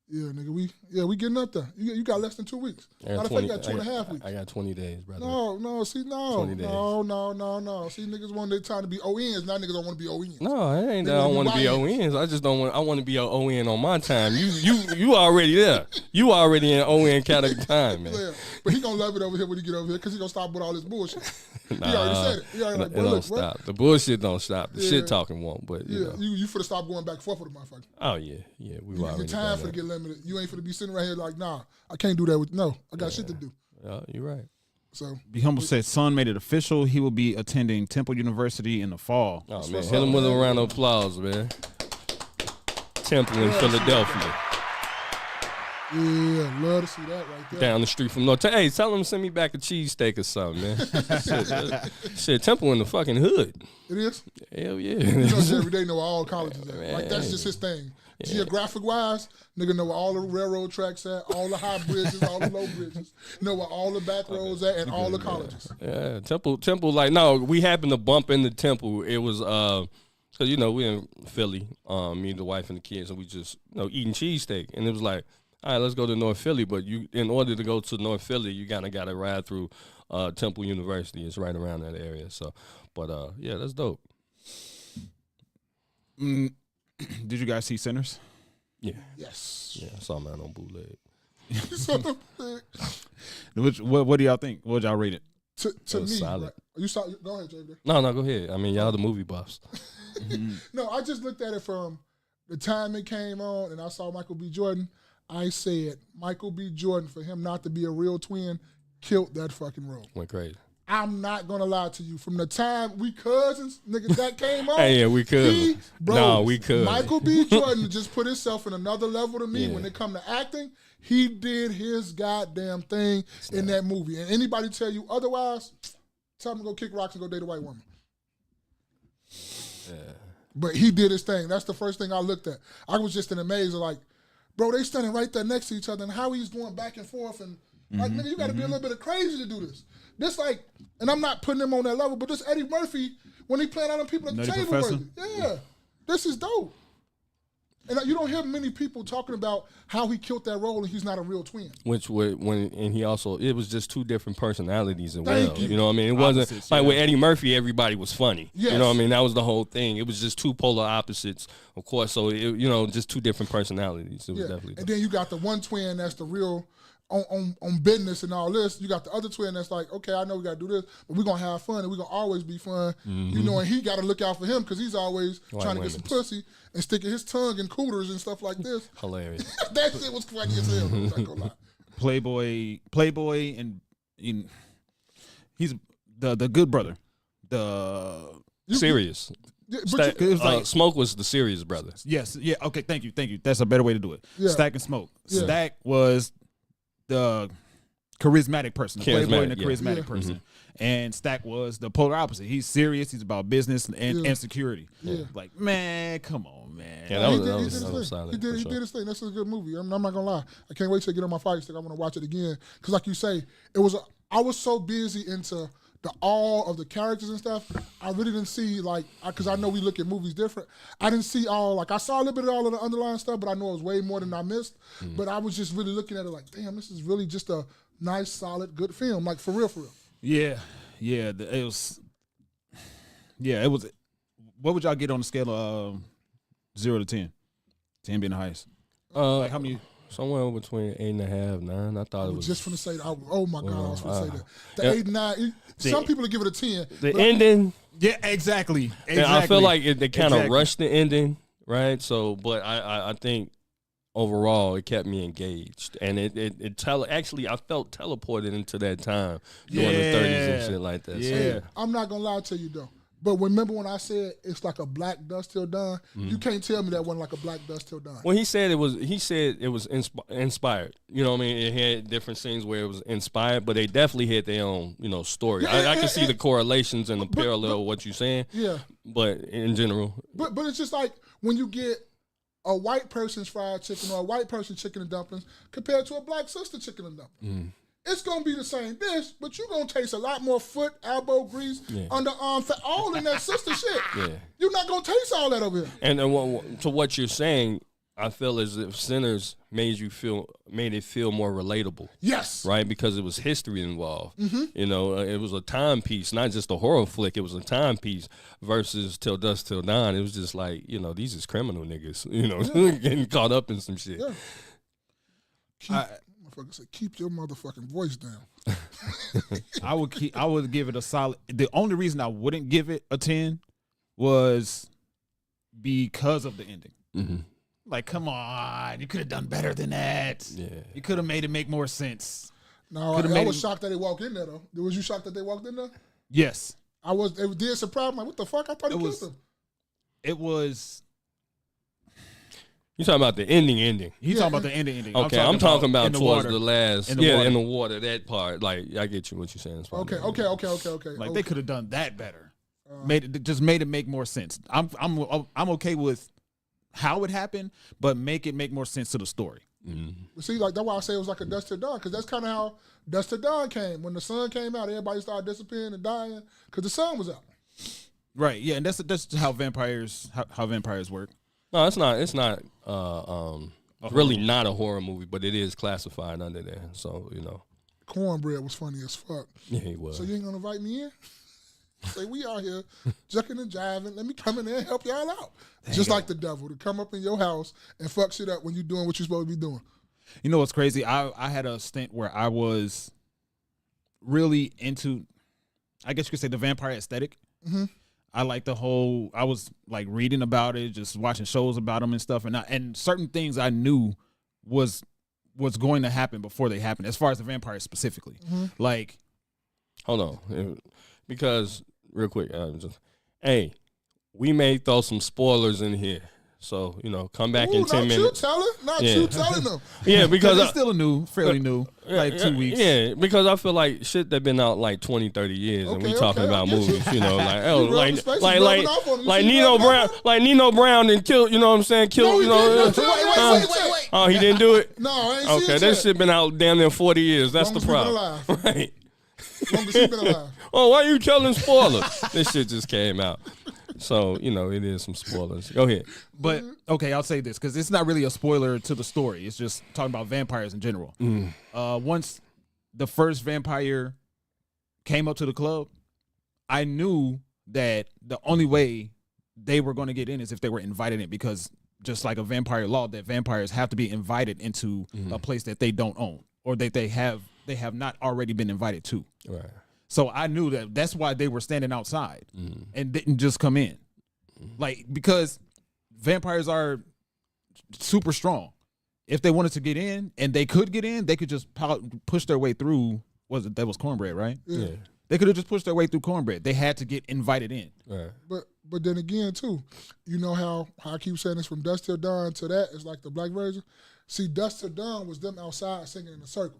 Yeah, nigga, we getting up there. You got less than 2 weeks. Matter of fact, you got 2.5 weeks. I got 20 days, brother. No. 20 days. No. See, niggas want their time to be ONs. Now niggas don't want to be ONs. No, it ain't They that I don't wanna want to be be ONs. I just don't want. I want to be an ON on my time. You already there. You already in ON category time, man. Yeah, but he gonna love it over here when he get over here because he gonna stop with all this bullshit. Nah, He already said it. He already like, it bro, don't look, bro. stop. The bullshit don't stop. The Yeah. shit talking won't. But you Yeah, know. you finna stop going back and forth with the motherfucker. Oh yeah. We've Your already time done finna that. get limited. You ain't finna be sitting right here like, nah, I can't do that with. No, I got shit to do. Yeah, you're right. So Be Humble said, son made it official. He will be attending Temple University in the fall. Oh man, what's hit him up, with a man. round of applause, man. Temple in Philadelphia, yeah, love to see that right there. down the street from North. Hey, tell him to send me back a cheesesteak or something, man. shit, Temple in the fucking hood. It is. Hell yeah. You know, every day know where all colleges at. Like that's Man. just his thing. Geographic wise, nigga know where all the railroad tracks at, all the high bridges, all the low bridges, know where all the back roads at, and all the colleges. Yeah, Temple. Like, no, we happened to bump into Temple. It was cause you know we in Philly, me, the wife, and the kids, and we just eating cheesesteak, and it was like, all right, let's go to North Philly, but in order to go to North Philly, you gotta ride through Temple University. It's right around that area. So, but yeah, that's dope. Did you guys see Sinners? Yeah, Yes. yeah, I saw man on bootleg. What do y'all think? What would y'all rate it? To It was me, solid. right, you saw. Go ahead, JB. No, go ahead. I mean, y'all the movie buffs. No, I just looked at it from the time it came on, and I saw Michael B. Jordan. I said Michael B. Jordan, for him not to be a real twin, killed that fucking role. Went crazy. I'm not gonna lie to you. From the time we cousins, nigga, that came on. Hey, yeah, we could. He, bro, No, we could. Michael B. Jordan just put himself in another level to me Yeah. when it come to acting. He did his goddamn thing in that movie. And anybody tell you otherwise, tell him to go kick rocks and go date a white woman. Yeah. But he did his thing. That's the first thing I looked at. I was just in amaze of like, bro, they standing right there next to each other and how he's going back and forth and like, nigga, you got to be a little bit of crazy to do this. This like, and I'm not putting him on that level, but this Eddie Murphy, when he playing out on people at the Nutty table, Professor? worthy. Yeah, this is dope. And you don't hear many people talking about how he killed that role and he's not a real twin. Which would he also, it was just two different personalities as Thank well. you. You know what I mean? It wasn't Opposites, like yeah. with Eddie Murphy, everybody was funny. Yes. You know what I mean? That was the whole thing. It was just two polar opposites, of course. So just two different personalities. It was Yeah. definitely. And then you got the one twin that's the real on business and all this. You got the other twin that's like, okay, I know we got to do this, but we're going to have fun and we're going to always be fun. You know, and he got to look out for him because he's always trying to get some pussy and sticking his tongue in cooters and stuff like this. Hilarious. That shit was funny as hell. I'm not gonna lie. Playboy, and he's the good brother. Serious. Yeah, but Stack, you- it was like- Smoke was the serious brother. Yes, yeah, okay, thank you. That's a better way to do it. Yeah. Stack and Smoke. Yeah. Stack was the charismatic person, the playboy and the Charismatic, yeah. charismatic person. And Stack was the polar opposite. He's serious. He's about business and security. Yeah. Like, man, come on, man. Yeah, that he was, did, that he was, did that his was thing. solid. He did, for he sure. did his thing. That's a good movie. I'm not gonna lie. I can't wait to get on my fire stick. I want to watch it again because, like you say, I was so busy into the all of the characters and stuff, I really didn't see like, because I know we look at movies different. I didn't see all, like I saw a little bit of all of the underlying stuff, but I know it was way more than I missed. But I was just really looking at it like, damn, this is really just a nice, solid, good film, like for real, for real. Yeah, it was. Yeah, it was. What would y'all get on the scale of 0 to 10? 10 being the highest. Like how many? Somewhere between 8.5, 9. I thought it was just finna say that. Oh my God, I was finna say that. The yeah. 8, 9. Some people will give it a 10. The ending. Yeah, exactly. I feel like they kind of rushed the ending, right? So, but I think overall it kept me engaged, and actually I felt teleported into that time during the 30s and shit like that. Yeah, so, yeah. I'm not gonna lie to you though. But remember when I said it's like a Black Dust Till Dawn? You can't tell me that wasn't like a Black Dust Till Dawn. Well, he said it was inspired. You know what I mean? It had different scenes where it was inspired, but they definitely had their own, story. I can see the correlations and the parallel of what you're saying. Yeah. But in general. But it's just like when you get a white person's fried chicken or a white person's chicken and dumplings compared to a black sister chicken and dumplings. It's going to be the same dish, but you're going to taste a lot more foot, elbow grease, underarm fat, all in that sister shit. Yeah. You're not going to taste all that over here. And to what you're saying, I feel as if Sinners made it feel more relatable. Yes. Right? Because it was history involved. It was a timepiece, not just a horror flick. It was a timepiece versus Till Dusk Till Dawn. It was just like, these is criminal niggas, getting caught up in some shit. Yeah. Keep your motherfucking voice down. I would give it a solid. The only reason I wouldn't give it a 10 was because of the ending. Like, come on, you could have done better than that. Yeah, you could have made it make more sense. No, I was shocked that they walked in there though. Was you shocked that they walked in there? Yes, I was. It did surprise me. Like, what the fuck? I thought he killed them. It was. You talking about the ending? He's talking about the ending. Okay, I'm talking about towards the last. In the water, that part. Like, I get you what you're saying. Okay. Like they could have done that better. Made it make more sense. I'm okay with how it happened, but make it make more sense to the story. See, like that's why I say it was like a Dust Till Dawn, because that's kind of how Dust Till Dawn came. When the sun came out, everybody started disappearing and dying because the sun was out. Right. Yeah, and that's how vampires work. No, it's not. It's not. Really not a horror movie, but it is classified under there. So Cornbread was funny as fuck. Yeah, he was. So you ain't gonna invite me in? Say we out here jucking and jiving. Let me come in there and help y'all out. Just like the devil to come up in your house and fuck shit up when you're doing what you're supposed to be doing. You know what's crazy? I had a stint where I was really into, I guess you could say, the vampire aesthetic. I like the whole. I was like reading about it, just watching shows about them and stuff, and certain things I knew was going to happen before they happened. As far as the vampires specifically, like, hold on, because real quick, we may throw some spoilers in here. So, come back in 10 minutes. Not you telling them. Yeah, because it's still fairly new, like 2 weeks. Yeah, because I feel like shit that been out like 20, 30 years, and we talking about movies, like Nino Brown and killed, you know what I'm saying? Killed, wait. Oh, he didn't do it? No, I ain't seen that yet. shit been out damn near 40 years. That's the problem. Right. Long as he been alive. Oh, why you telling spoilers? This shit just came out. So, it is some spoilers. Go ahead. But, okay, I'll say this, because it's not really a spoiler to the story. It's just talking about vampires in general. Once the first vampire came up to the club, I knew that the only way they were going to get in is if they were invited in, because just like a vampire law, that vampires have to be invited into a place that they don't own or that they have not already been invited to. Right. So I knew that's why they were standing outside and didn't just come in. Like, because vampires are super strong. If they wanted to get in, and they could get in, they could just push their way through. That was cornbread, right? Yeah. They could have just pushed their way through cornbread. They had to get invited in. Right. But then again, too, you know how I keep saying this, from Dust Till Dawn to that, it's like the black version. See, Dust Till Dawn was them outside singing in a circle.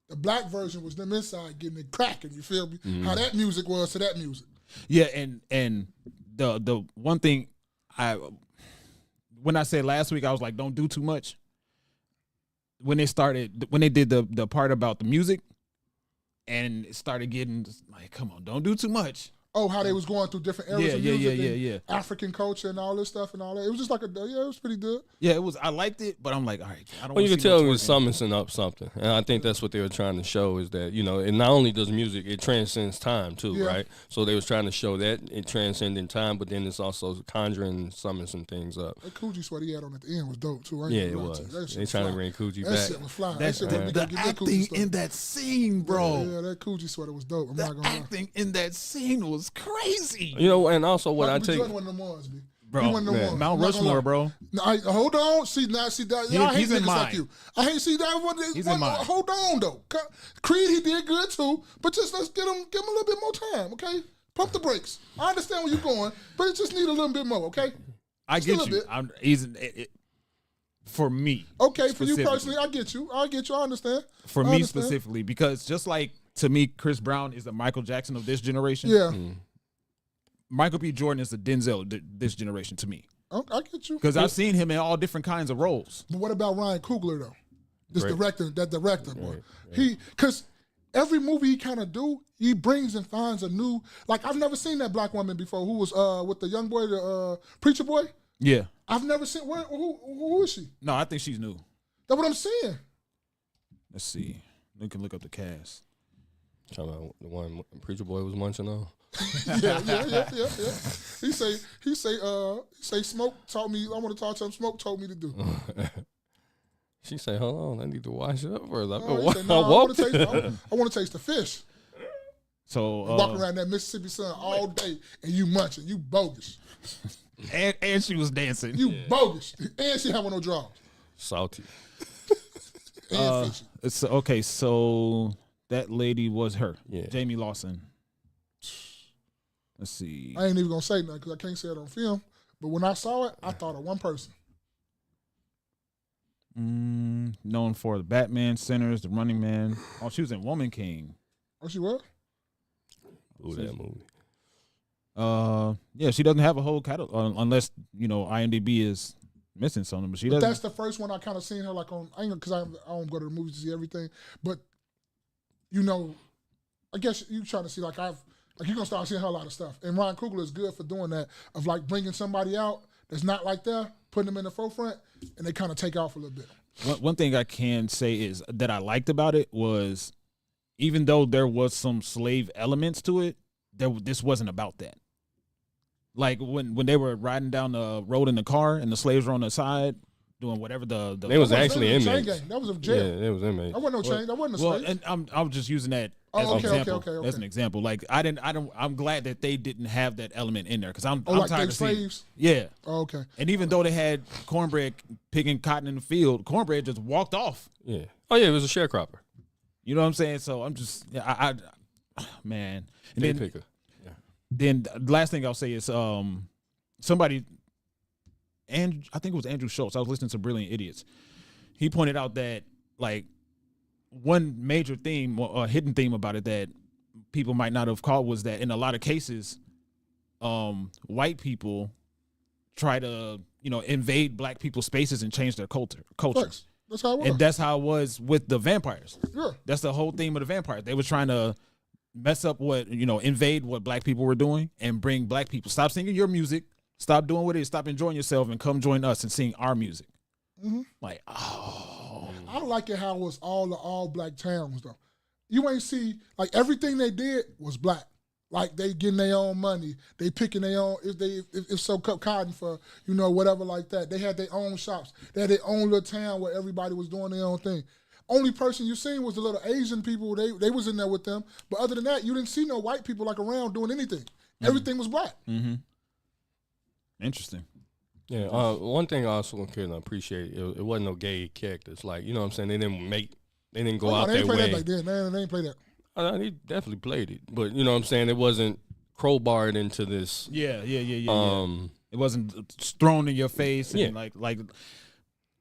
The black version was them inside getting it cracking. You feel me? How that music was to that music. Yeah, and the one thing when I said last week, I was like, don't do too much. When they did the part about the music, and it started getting like, come on, don't do too much. Oh, how they was going through different eras of Yeah, music yeah. and African culture and all this stuff and all that. It was just like it was pretty good. Yeah, it was. I liked it, but I'm like, all right, I don't. Well, you wanna can see tell no it was twerking. summing up something, and I think that's what they were trying to show is that it not only does music, it transcends time too, Yeah. right? So they was trying to show that it transcending time, but then it's also conjuring and summing some things up. That Coogee sweat he had on at the end was dope too. I ain't Yeah, gonna it lie was. to you. That shit They was trying to fly. bring Coogee That back. shit was fly. That That, shit made me go the get that Coogee acting stuff. in that scene, bro. Yeah, that Coogee sweater was dope. I'm The not gonna lie. acting in that scene was crazy. And also what I Michael B. take. Jordan one of them ones, B. Bro, He one of them man. ones. Mount I'm not gonna Rushmore, lie. bro. No, hold on. See that. He- I hate he's in niggas like mine. you. I hate see that one. He's in mine. Hold on though. Creed he did good too, but just let's give him a little bit more time, okay? Pump the brakes. I understand where you're going, but it just need a little bit more, okay? I Just a get little you. bit. For me. Okay, for you specifically. personally, I get you. I understand. For I me understand. specifically, because just like to me, Chris Brown is the Michael Jackson of this generation. Yeah, Michael B. Jordan is the Denzel of this generation to me. I get you. Because I've seen him in all different kinds of roles. But what about Ryan Coogler though? This Right. director boy. Because every movie he kind of do, he brings and finds a new. Like I've never seen that black woman before who was with the young boy, the preacher boy. Yeah. I've never seen. Who is she? No, I think she's new. That's what I'm saying. Let's see. We can look up the cast. Talking about the one Preacher Boy was munching on. Yeah. He say Smoke told me. I want to talk to him. Smoke told me to do. She said, "Hold on, I need to wash it up first." He said, "Nah, I want to taste the fish. So Walking around that Mississippi sun all day and you munching. You bogus. and she was dancing. You bogus. And she having no drawers. Salty. And fishy. It's okay, so that lady was her. Yeah. Jamie Lawson. Let's see. I ain't even gonna say nothing because I can't say it on film. But when I saw it, I thought of one person. Known for the Batman, Sinners, The Running Man. Oh, she was in Woman King. Oh, she was? Ooh, that movie. Yeah, she doesn't have a whole catalog unless IMDb is missing something. But she But doesn't. that's the first one I kind of seen her like on. I ain't because I don't go to the movies to see everything. But I guess you trying to see like you're gonna start seeing her a lot of stuff. And Ryan Coogler is good for doing that of like bringing somebody out that's not like that, putting them in the forefront, and they kind of take off a little bit. One thing I can say is that I liked about it was, even though there was some slave elements to it, this wasn't about that. Like when they were riding down the road in the car and the slaves were on the side doing whatever They was actually That was a chain inmates. gang. That was a Yeah, jail. it was inmates. That wasn't no chain. That wasn't a Well, slave. and I was just using that Oh, as an okay, example. okay. As an example, like I'm glad that they didn't have that element in there because I'm like tired they of seeing. slaves? Yeah, Oh, okay. and even though they had Cornbread picking cotton in the field, Cornbread just walked off. Yeah. Oh yeah, it was a sharecropper. You know what I'm saying? So I'm just, I man. And Day then, picker. then the last thing I'll say is somebody, and I think it was Andrew Schultz. I was listening to Brilliant Idiots. He pointed out that like one major theme or hidden theme about it that people might not have caught was that in a lot of cases, white people try to invade black people's spaces and change their culture. Facts. That's how it was. And that's how it was with the vampires. Yeah. That's the whole theme of the vampires. They were trying to mess up invade what black people were doing and bring black people. Stop singing your music. Stop doing what it is. Stop enjoying yourself and come join us and sing our music. Mm-hmm. Like, oh. I like it how it was all black towns though. You ain't see like everything they did was black. Like they getting their own money, they picking their own. If so cut cotton for whatever like that. They had their own shops. They had their own little town where everybody was doing their own thing. Only person you seen was the little Asian people. They was in there with them. But other than that, you didn't see no white people like around doing anything. Everything was black. Mm-hmm. Interesting. Yeah. One thing I also can appreciate it wasn't no gay characters. Like you know what I'm saying. They didn't go out they their ain't play way. that back then. They ain't play that. He definitely played it, but you know what I'm saying. It wasn't crowbarred into this. Yeah. It wasn't thrown in your face and like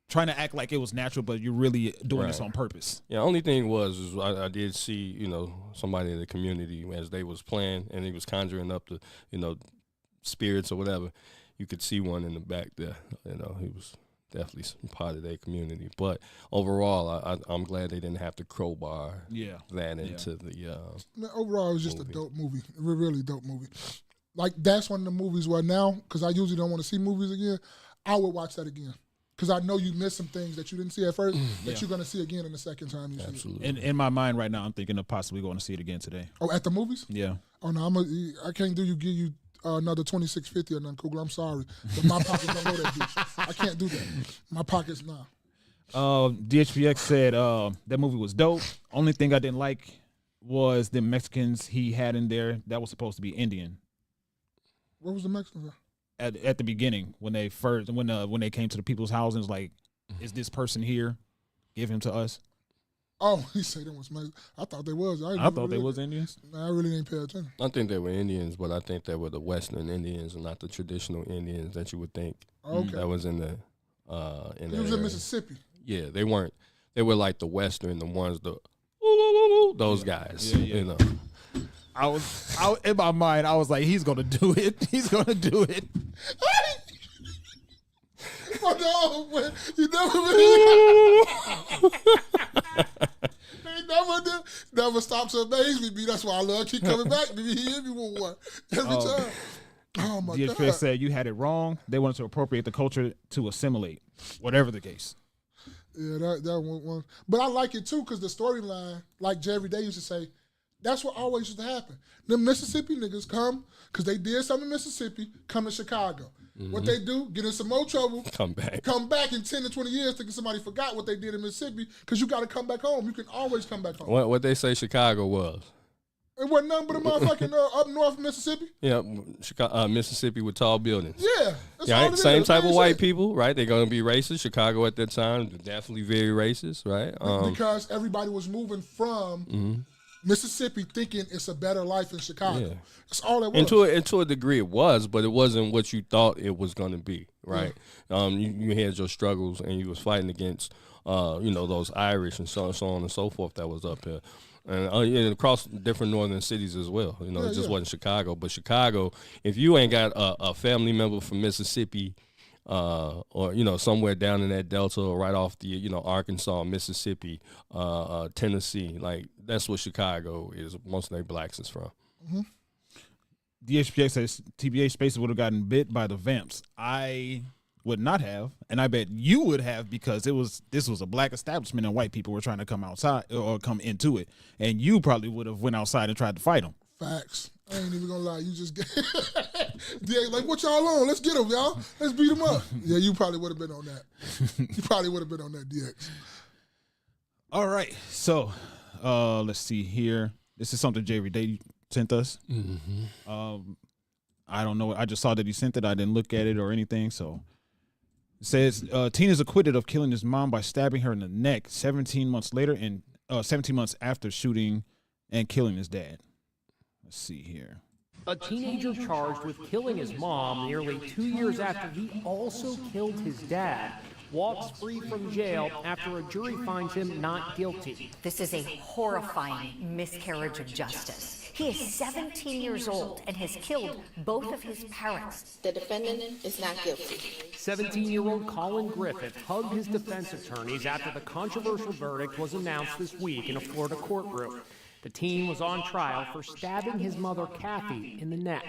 trying to act like it was natural, but you're really doing this on purpose. Yeah, only thing is I did see, somebody in the community as they was playing and he was conjuring up the, spirits or whatever. You could see one in the back there. He was definitely part of their community. But overall, I'm glad they didn't have to crowbar that into the. Man, overall, it was just a dope movie. A really dope movie. Like, that's one of the movies where now, because I usually don't want to see movies again, I would watch that again. Because I know you missed some things that you didn't see at first that you're going to see again in the second time you see it. In my mind right now, I'm thinking of possibly going to see it again today. Oh, at the movies? Yeah. Oh, no, I can't give you another $26.50 or nothing, Cougar. I'm sorry. But my pockets don't go that deep. I can't do that. My pockets, nah. DHPX said that movie was dope. Only thing I didn't like was the Mexicans he had in there that was supposed to be Indian. What was the Mexicans? At the beginning when they came to the people's houses, like, is this person here? Give him to us. Oh, he said it was Mexican. I thought they was. I thought they was Indians. I really didn't pay attention. I think they were Indians, but I think they were the Western Indians and not the traditional Indians that you would think. Okay. That was in the He was in Mississippi. Yeah, they weren't. They were like the Western, the ones those guys. You know. I was in my mind. I was like, he's gonna do it. He's gonna do it. Oh no, man. You never stops to amaze me, B. That's why I love keep coming back. He hit me with one every time. Oh my DHPX God. said you had it wrong. They wanted to appropriate the culture to assimilate, whatever the case. Yeah, that one. But I like it too because the storyline, like Jerry Day used to say, that's what always used to happen. Them Mississippi niggas come because they did something in Mississippi, come to Chicago. What they do, get in some more trouble, come back in 10 to 20 years thinking somebody forgot what they did in Mississippi because you got to come back home. You can always come back home. What they say Chicago was? It wasn't nothing but a motherfucking up north Mississippi. Yeah, Mississippi with tall buildings. Yeah. That's same type of white people, right? They're going to be racist. Chicago at that time, definitely very racist, right? Because everybody was moving from Mississippi thinking it's a better life in Chicago. Yeah. That's all it was. And to a degree it was, but it wasn't what you thought it was going to be, right? Yeah. You had your struggles and you was fighting against, those Irish and so on and so forth that was up here. And across different northern cities as well. It just wasn't Chicago. But Chicago, if you ain't got a family member from Mississippi or, somewhere down in that Delta or right off the, Arkansas, Mississippi, Tennessee, like that's what Chicago is. Most of their blacks is from. Mm-hmm. DHPX says TBA Spaces would have gotten bit by the vamps. I would not have, and I bet you would have because this was a black establishment and white people were trying to come outside or come into it, and you probably would have went outside and tried to fight them. Facts. I ain't even gonna lie. You just get like, what y'all on? Let's get them, y'all. Let's beat them up. Yeah, you probably would have been on that. You probably would have been on that, DX. All right, so let's see here. This is something Jerry Day sent us. Mm-hmm. I don't know. I just saw that he sent it. I didn't look at it or anything. So it says teen is acquitted of killing his mom by stabbing her in the neck 17 months later and 17 months after shooting and killing his dad. Let's see here. A teenager charged with killing his mom nearly 2 years after he also killed his dad walks free from jail after a jury finds him not guilty. This is a horrifying miscarriage of justice. He is 17 years old and has killed both of his parents. The defendant is not guilty. 17-year-old Colin Griffith hugged his defense attorneys after the controversial verdict was announced this week in a Florida courtroom. The teen was on trial for stabbing his mother, Kathy, in the neck.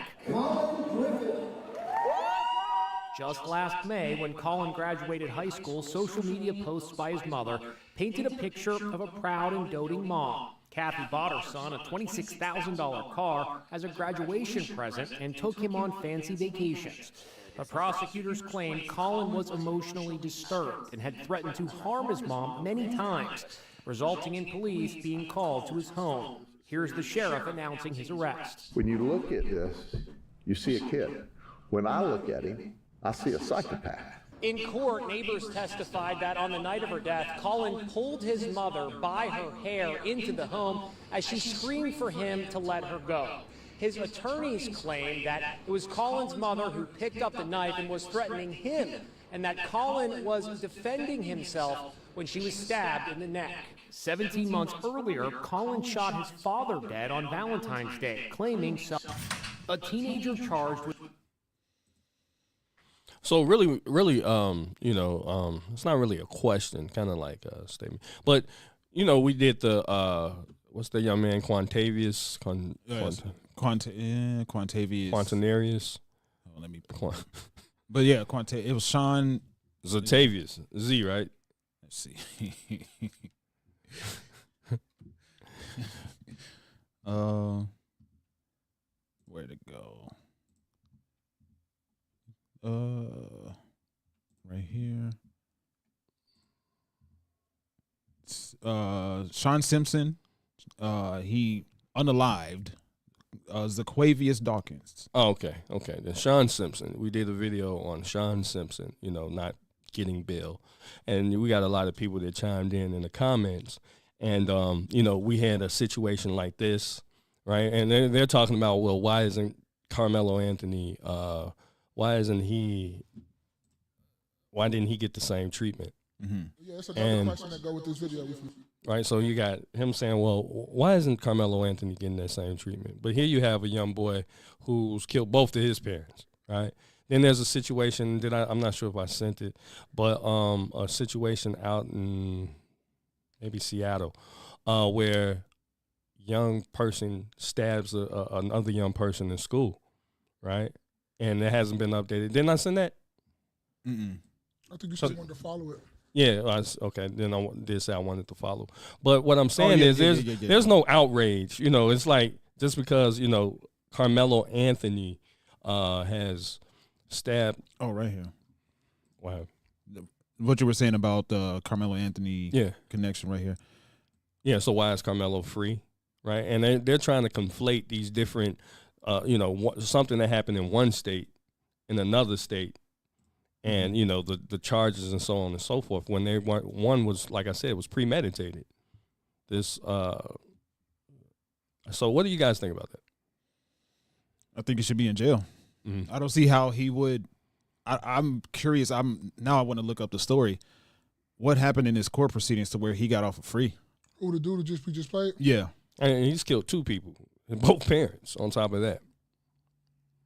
Just last May, when Colin graduated high school, social media posts by his mother painted a picture of a proud and doting mom. Kathy bought her son a $26,000 car as a graduation present and took him on fancy vacations. But prosecutors claimed Colin was emotionally disturbed and had threatened to harm his mom many times, resulting in police being called to his home. Here's the sheriff announcing his arrest. When you look at this, you see a kid. When I look at him, I see a psychopath. In court, neighbors testified that on the night of her death, Colin pulled his mother by her hair into the home as she screamed for him to let her go. His attorneys claim that it was Colin's mother who picked up the knife and was threatening him, and that Colin was defending himself when she was stabbed in the neck. 17 months earlier, Colin shot his father dead on Valentine's Day, claiming a teenager charged with... So really, it's not really a question, kind of like a statement. But we did the what's the young man Quantavious? Quantavious. Quantanarius. Oh, let me. But yeah, it was Sean Zatavius. Z, right? Let's see. Where'd it go? Right here. Sean Simpson. He unalived. Zaquavius Dawkins. Oh, okay. Then Sean Simpson. We did a video on Sean Simpson, not getting bail. And we got a lot of people that chimed in the comments. And, we had a situation like this, right? And they're talking about, well, why isn't Carmelo Anthony, why didn't he get the same treatment? Mm-hmm. Yeah, it's another question that go with this video. Right, so you got him saying, well, why isn't Carmelo Anthony getting that same treatment? But here you have a young boy who's killed both of his parents, right? Then there's a situation that I'm not sure if I sent it, but a situation out in maybe Seattle where young person stabs another young person in school, right? And it hasn't been updated. Didn't I send that? I think you just wanted to follow it. Yeah, okay. Then I did say I wanted to follow, but what I'm saying is there's no outrage. It's like just because Carmelo Anthony has stabbed. Oh, right here. Wow. What you were saying about the Carmelo Anthony connection right here. Yeah. So why is Carmelo free, right? And they're trying to conflate these different, something that happened in one state, in another state. And the charges and so on and so forth. When one was, like I said, was premeditated. So what do you guys think about that? I think he should be in jail. Mm-hmm. I don't see how he would. I'm curious. I want to look up the story. What happened in his court proceedings to where he got off for free? Who the dude we just played? Yeah, and he's killed 2 people, both parents. On top of that.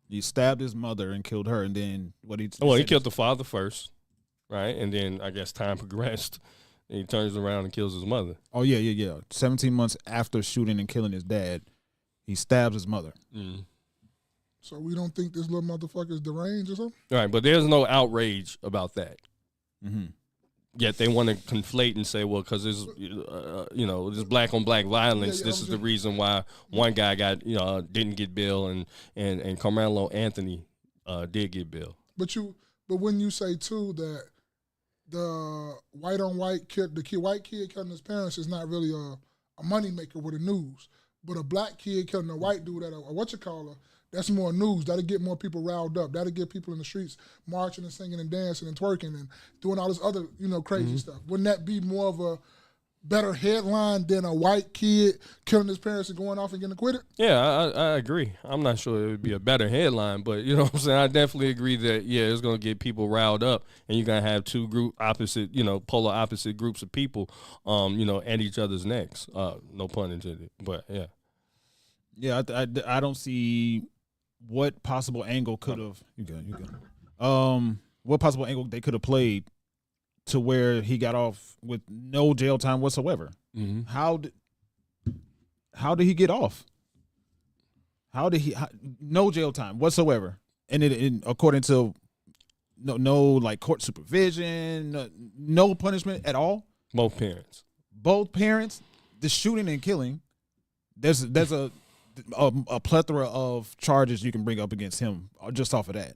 He stabbed his mother and killed her, and then he killed the father first, right? And then I guess time progressed, and he turns around and kills his mother. Oh, yeah. 17 months after shooting and killing his dad, he stabs his mother. Mm. So we don't think this little motherfucker is deranged or something? Right, but there's no outrage about that. Mm-hmm. Yet they want to conflate and say, well, because there's, this black on black violence. This is the reason why one guy didn't get bail, and Carmelo Anthony did get bail. But when you say too that the white on white kid, white kid killing his parents is not really a moneymaker with the news, but a black kid killing a white dude at that's more news. That'll get more people riled up. That'll get people in the streets marching and singing and dancing and twerking and doing all this other, crazy stuff. Wouldn't that be more of a better headline than a white kid killing his parents and going off and getting acquitted? Yeah, I agree. I'm not sure it would be a better headline, but you know what I'm saying? I definitely agree that, it's going to get people riled up, and you're going to have 2 polar opposite groups of people, at each other's necks. No pun intended, but yeah. Yeah, I don't see what possible angle could have what possible angle they could have played to where he got off with no jail time whatsoever. Mm-hmm. How did he get off? No jail time whatsoever, and according to no like court supervision, no punishment at all. Both parents. The shooting and killing. There's a plethora of charges you can bring up against him just off of that.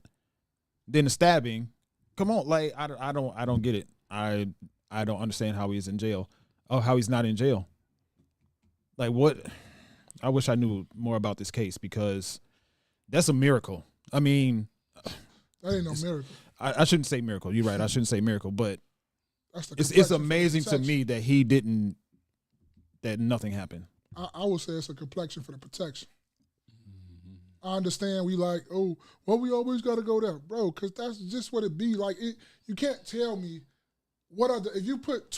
Then the stabbing, come on, like I don't get it. I don't understand how he's in jail. Oh, how he's not in jail. Like what? I wish I knew more about this case because that's a miracle. I mean, that ain't no miracle. I shouldn't say miracle. You're right. I shouldn't say miracle, but it's amazing to me that nothing happened. I would say it's a complexion for the protection. I understand we like, we always got to go there, bro, because that's just what it be. Like, you can't tell me if you put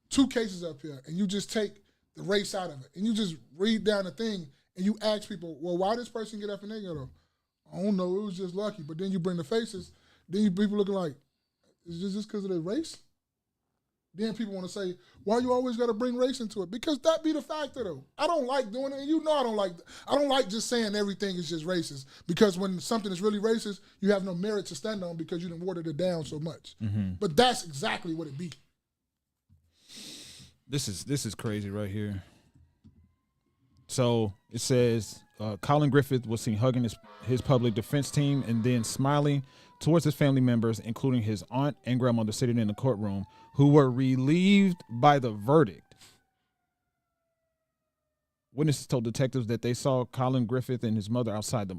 2 cases up here and you just take the race out of it and you just read down the thing and you ask people, well, why this person get up and they go, I don't know. It was just lucky. But then you bring the faces. Then you people looking like, is this just because of their race? Then people want to say, why you always got to bring race into it? Because that be the factor, though. I don't like doing it, and you know I don't like just saying everything is just racist. Because when something is really racist, you have no merit to stand on because you done watered it down so much. But that's exactly what it be. This is crazy right here. So it says Colin Griffith was seen hugging his public defense team and then smiling towards his family members, including his aunt and grandmother sitting in the courtroom, who were relieved by the verdict. Witnesses told detectives that they saw Colin Griffith and his mother outside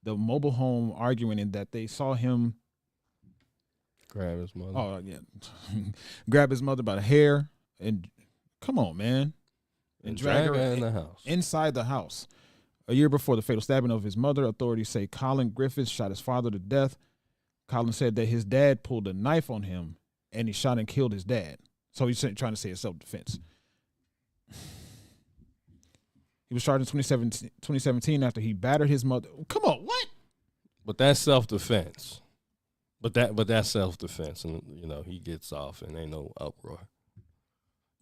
the mobile home arguing, and that they saw him grab his mother. Oh yeah, grab his mother by the hair and come on, man, and drag her in the house. Inside the house. A year before the fatal stabbing of his mother, authorities say Colin Griffith shot his father to death. Colin said that his dad pulled a knife on him and he shot and killed his dad. So he's trying to say it's self-defense. He was charged in 2017 after he battered his mother. Come on, what? But that's self-defense. But that's self-defense, and he gets off and ain't no uproar.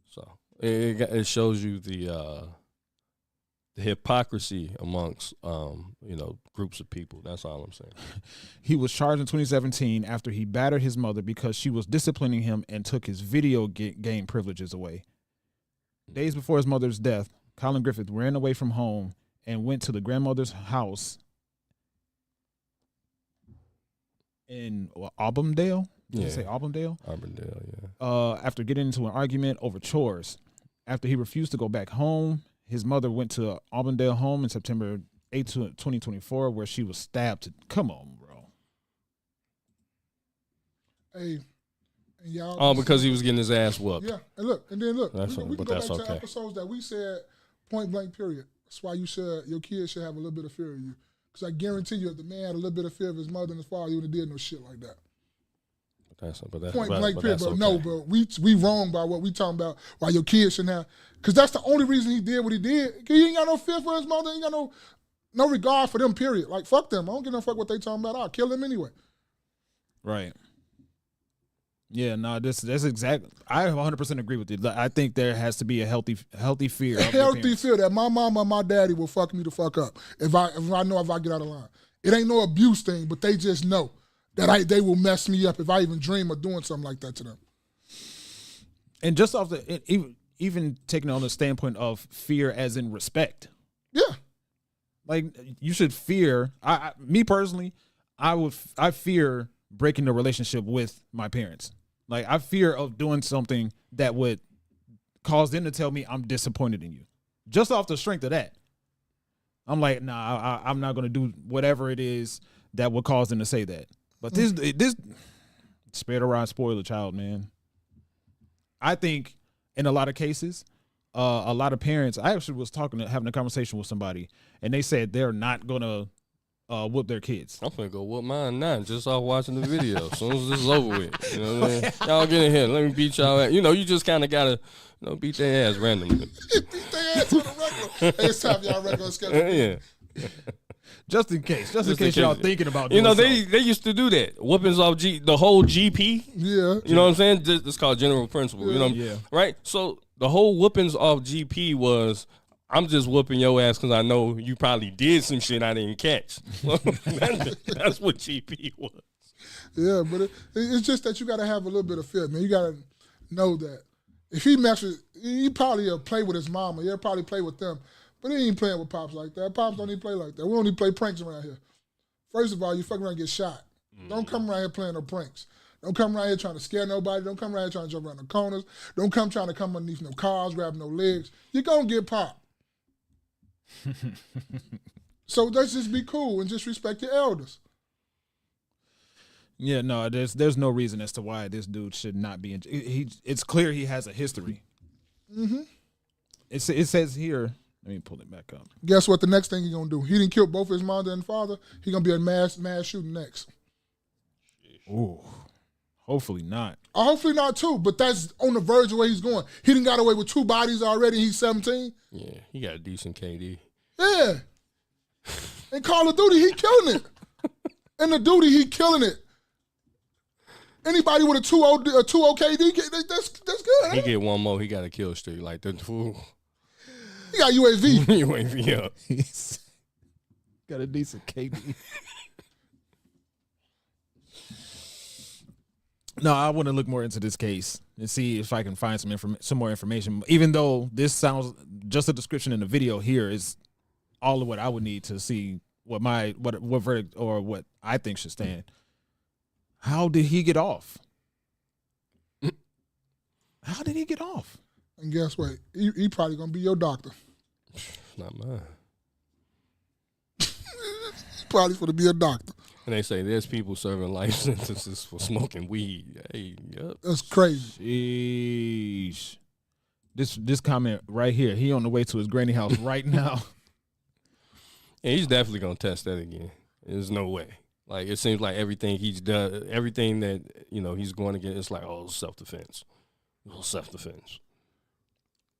So it shows you the hypocrisy amongst groups of people. That's all I'm saying. He was charged in 2017 after he battered his mother because she was disciplining him and took his video game privileges away. Days before his mother's death, Colin Griffith ran away from home and went to the grandmother's house in Auburndale. Did you say Auburndale? Auburndale, yeah. After getting into an argument over chores. After he refused to go back home, his mother went to Auburndale home in September 8, 2024, where she was stabbed. Come on, bro. Hey, and y'all. Oh, because he was getting his ass whooped. Yeah, and look, we can that's go back to okay. episodes that we said point blank period. That's why your kids should have a little bit of fear of you. Because I guarantee you, if the man had a little bit of fear of his mother and his father, he would have did no shit like that. Point blank period, bro. Okay. No, bro. We wrong by what we talking about. Why your kids shouldn't have? Because that's the only reason he did what he did. He ain't got no fear for his mother. He ain't got no regard for them. Period. Like fuck them. I don't give no fuck what they talking about. I'll kill them anyway. Right. Yeah. No. That's exactly. I 100% agree with you. I think there has to be a healthy fear. A healthy fear that my mama and my daddy will fuck me the fuck up if I know if I get out of line. It ain't no abuse thing, but they just know that they will mess me up if I even dream of doing something like that to them. And just off even taking on the standpoint of fear as in respect. Yeah. Like you should fear. Me personally, I fear breaking the relationship with my parents. Like I fear of doing something that would cause them to tell me I'm disappointed in you. Just off the strength of that. I'm like, nah, I'm not going to do whatever it is that would cause them to say that. But this spare the rod, spoil the child, man. I think in a lot of cases, a lot of parents, I actually was having a conversation with somebody, and they said they're not going to whoop their kids. I'm finna go whoop mine now, just off watching the video. As soon as this is over with, you know what I mean? Y'all get in here, let me beat y'all ass. You just kind of got to, beat their ass randomly. Beat their ass on a regular. Hey, it's time y'all regular schedule. Yeah. Just in case y'all thinking about doing they used to do that. Whoopings off the whole GP. Yeah. You know what I'm saying? It's called general principle. Yeah. Yeah. Right? So the whole whoopings off GP was, I'm just whooping your ass because I know you probably did some shit I didn't catch. That's what GP was. Yeah, but it's just that you got to have a little bit of fear, man. You got to know that if he messes, he probably play with his mama. He'll probably play with them. But he ain't playing with Pops like that. Pops don't even play like that. We don't even play pranks around here. First of all, you fuck around and get shot. Don't come around here playing no pranks. Don't come around here trying to scare nobody. Don't come around here trying to jump around the corners. Don't come trying to come underneath no cars, grab no legs. You're going to get popped. So let's just be cool and just respect your elders. Yeah, no, there's no reason as to why this dude should not be in. It's clear he has a history. Mm-hmm. It says here. Let me pull it back up. Guess what? The next thing he's gonna do? He didn't kill both his mother and father. He's gonna be a mass shooting next. Ooh, hopefully not. Hopefully not too. But that's on the verge of where he's going. He done got away with 2 bodies already. He's 17. Yeah, he got a decent KD. Yeah. In Call of Duty, he killing it. And the duty, he killing it. Anybody with a 2-0 KD, that's good. He get one more, he got a kill streak. Like the fool. He got UAV. UAV up. He's got a decent KD. No, I want to look more into this case and see if I can find some more information. Even though this sounds just a description in the video here is all of what I would need to see what verdict or what I think should stand. How did he get off? How did he get off? And guess what? He probably gonna be your doctor. Not mine. He's probably gonna be a doctor. And they say there's people serving life sentences for smoking weed. Hey, yep. That's crazy. Sheesh. This comment right here. He on the way to his granny house right now. And he's definitely gonna test that again. There's no way. Like it seems like everything he's done, everything that he's going to get, it's like self-defense. Self-defense.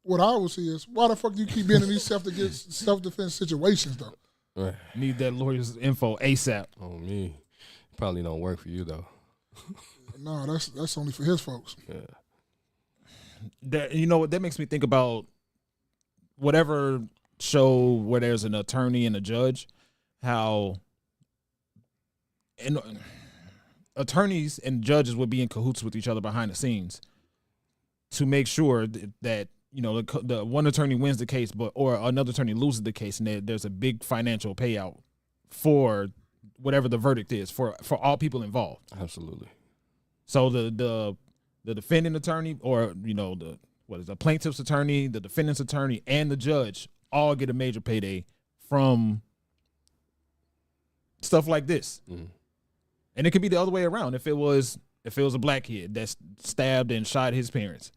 What I would see is why the fuck do you keep being in these self-defense situations though? Right. Need that lawyer's info ASAP. Oh me, probably don't work for you though. No, that's only for his folks. Yeah. That that makes me think about whatever show where there's an attorney and a judge, how attorneys and judges would be in cahoots with each other behind the scenes to make sure that the one attorney wins the case, or another attorney loses the case, and there's a big financial payout for whatever the verdict is for all people involved. Absolutely. So the defendant attorney, or the plaintiff's attorney, the defendant's attorney, and the judge all get a major payday from stuff like this. Mm-hmm. And it could be the other way around. If it was a black kid that stabbed and shot his parents,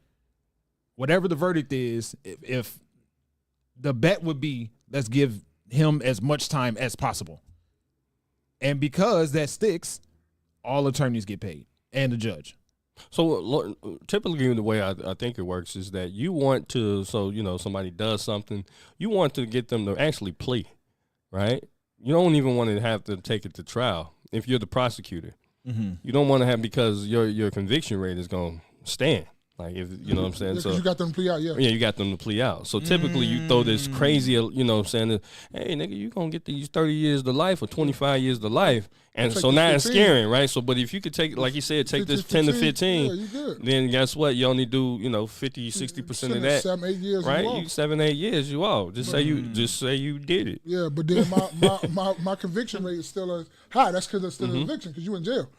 whatever the verdict is, if the bet would be, let's give him as much time as possible. And because that sticks, all attorneys get paid and the judge. So typically the way I think it works is that you want to, somebody does something, you want to get them to actually plea, right? You don't even want to have to take it to trial if you're the prosecutor. Mm-hmm. You don't want to have, because your conviction rate is going to stand. Like, if you know what I'm saying? Yeah, so you got them to plea out, yeah. Yeah, you got them to plea out. So typically you throw this crazy, saying, hey, nigga, you going to get these 30 years to life or 25 years to life. And so now 15. It's scaring, right? So, but if you could take, like you said, take 15, this 10 to 15, yeah, then guess what? You only do, 50, 60% of that. 7, 8 years, right? You 7, 8 years, you off. Just say you did it. Yeah, but then my conviction rate is still high. That's because it's still an eviction, because you in jail.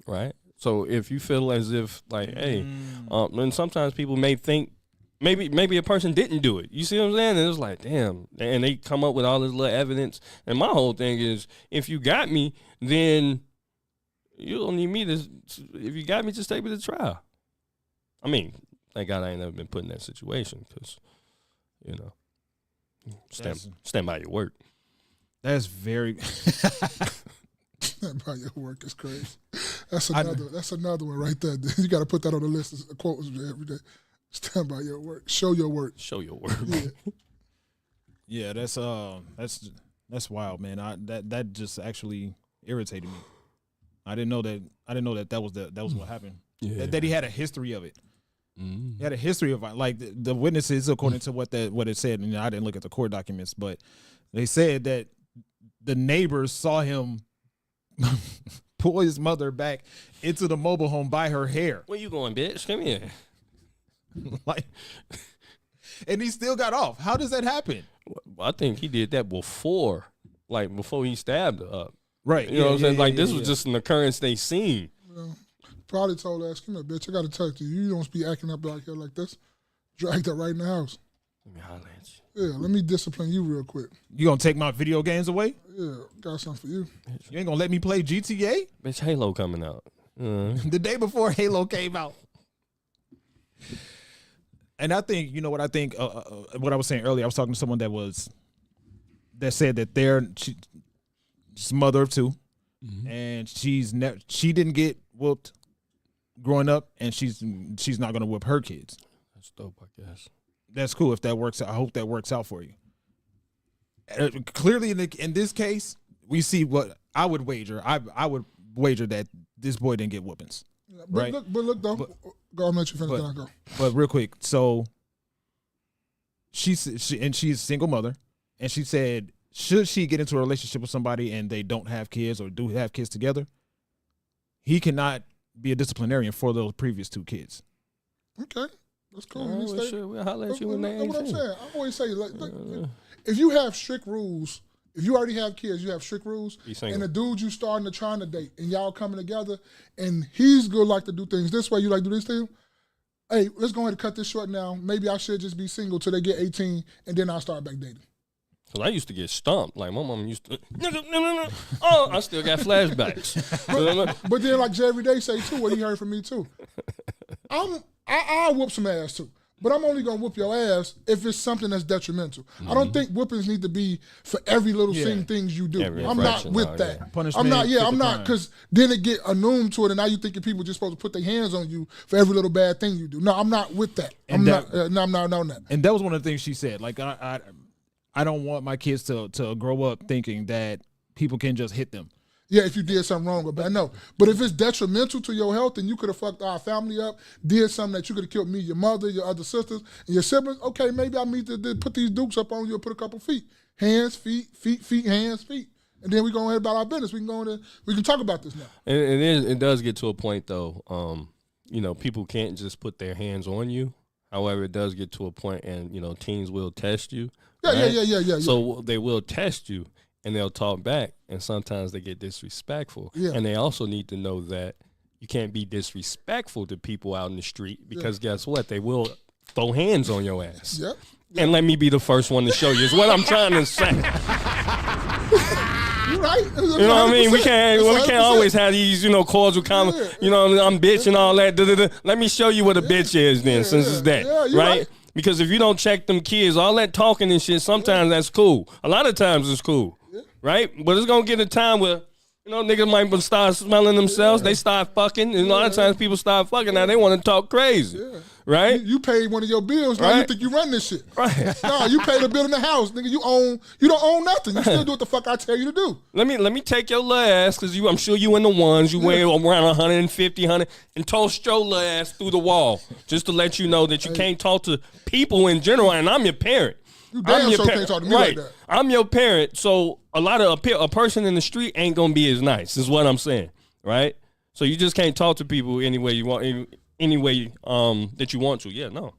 Right. So if you feel as if, like, hey, and sometimes people may think maybe a person didn't do it. You see what I'm saying? And it's like, damn. And they come up with all this little evidence. And my whole thing is, if you got me, then you don't need me to. If you got me, just take me to trial. I mean, thank God I ain't never been put in that situation, because, stand by your word. That's very. Stand by your work is crazy. That's another one right there. You got to put that on the list of quotes every day. Stand by your work. Show your work. Show your work. Yeah, that's wild, man. That just actually irritated me. I didn't know that was what happened. Yeah. That he had a history of it. Mm. He had a history of, like, the witnesses, according to what it said. And I didn't look at the court documents, but they said that the neighbors saw him pull his mother back into the mobile home by her hair. Where you going, bitch? Come here. Like, and he still got off. How does that happen? I think he did that before he stabbed her up. Right. You know what I'm saying? Like, this was just an occurrence they seen. Well, probably told her, come here, bitch, I got to talk to you. You don't be acting up like here like this. Dragged her right in the house. Let me holler at you. Yeah, let me discipline you real quick. You gonna take my video games away? Yeah, got something for you. You ain't gonna let me play GTA? Bitch, Halo coming out. The day before Halo came out. And I think, what I think, what I was saying earlier, I was talking to someone that said that she's a mother of two, and she didn't get whooped growing up, and she's not gonna whoop her kids. That's dope, I guess. That's cool if that works out. I hope that works out for you. Clearly, in this case, we see what I would wager that this boy didn't get whoopings. But right? look though. Go, I'm let you finish. Then I go. But real quick, so she's a single mother, and she said, should she get into a relationship with somebody and they don't have kids or do have kids together, he cannot be a disciplinarian for those previous 2 kids. Okay, that's cool. We'll holler at you when they 18. What I'm saying, I always say, like, if you have strict rules, if you already have kids, you have strict rules, and the dude you starting to trying to date, and y'all coming together, and he's good like to do things this way, you like to do this thing. Hey, let's go ahead and cut this short now. Maybe I should just be single till they get 18, and then I'll start back dating. Cause I used to get stumped. Like my mom used to. No. Oh, I still got flashbacks. But then, like Jerry Day say too, what he heard from me too. I'll whoop some ass too, but I'm only gonna whoop your ass if it's something that's detrimental. I don't think whoopings need to be for every little things you do. I'm not with that. I'm not, because then it get annoying to it, and now you thinking people just supposed to put their hands on you for every little bad thing you do. No, I'm not with that. I'm not on that. And that was one of the things she said. Like I don't want my kids to grow up thinking that people can just hit them. Yeah, if you did something wrong or bad, no. But if it's detrimental to your health and you could have fucked our family up, did something that you could have killed me, your mother, your other sisters, and your siblings, okay, maybe I need to put these dukes up on you and put a couple feet. Hands, feet, hands, feet. And then we go ahead about our business. We can talk about this now. It does get to a point though, people can't just put their hands on you. However, it does get to a point, and teens will test you. Yeah. So they will test you, and they'll talk back, and sometimes they get disrespectful. Yeah. And they also need to know that you can't be disrespectful to people out in the street, because guess what? They will throw hands on your ass. Yep. And let me be the first one to show you is what I'm trying to say. You're right. You know what I mean? We can't always have these, cordial comments. I'm bitch and all that. Let me show you what a bitch is then, since it's that, right? Because if you don't check them kids, all that talking and shit, sometimes that's cool. A lot of times it's cool, right? But it's gonna get a time where niggas might start smelling themselves. They start fucking, and a lot of times people start fucking. Now they want to talk crazy, right? You paid one of your bills. Now you think you run this shit, right? No, you paid a bill in the house, nigga. You don't own nothing. You still do what the fuck I tell you to do. Let me take your little ass, because I'm sure you in the ones. You weigh around 150, 100, and toast your little ass through the wall, just to let you know that you can't talk to people in general. And I'm your parent. You damn sure can't talk to me like that. I'm your parent, so a person in the street ain't gonna be as nice, is what I'm saying, right? So you just can't talk to people any way you want, that you want to. Yeah, no.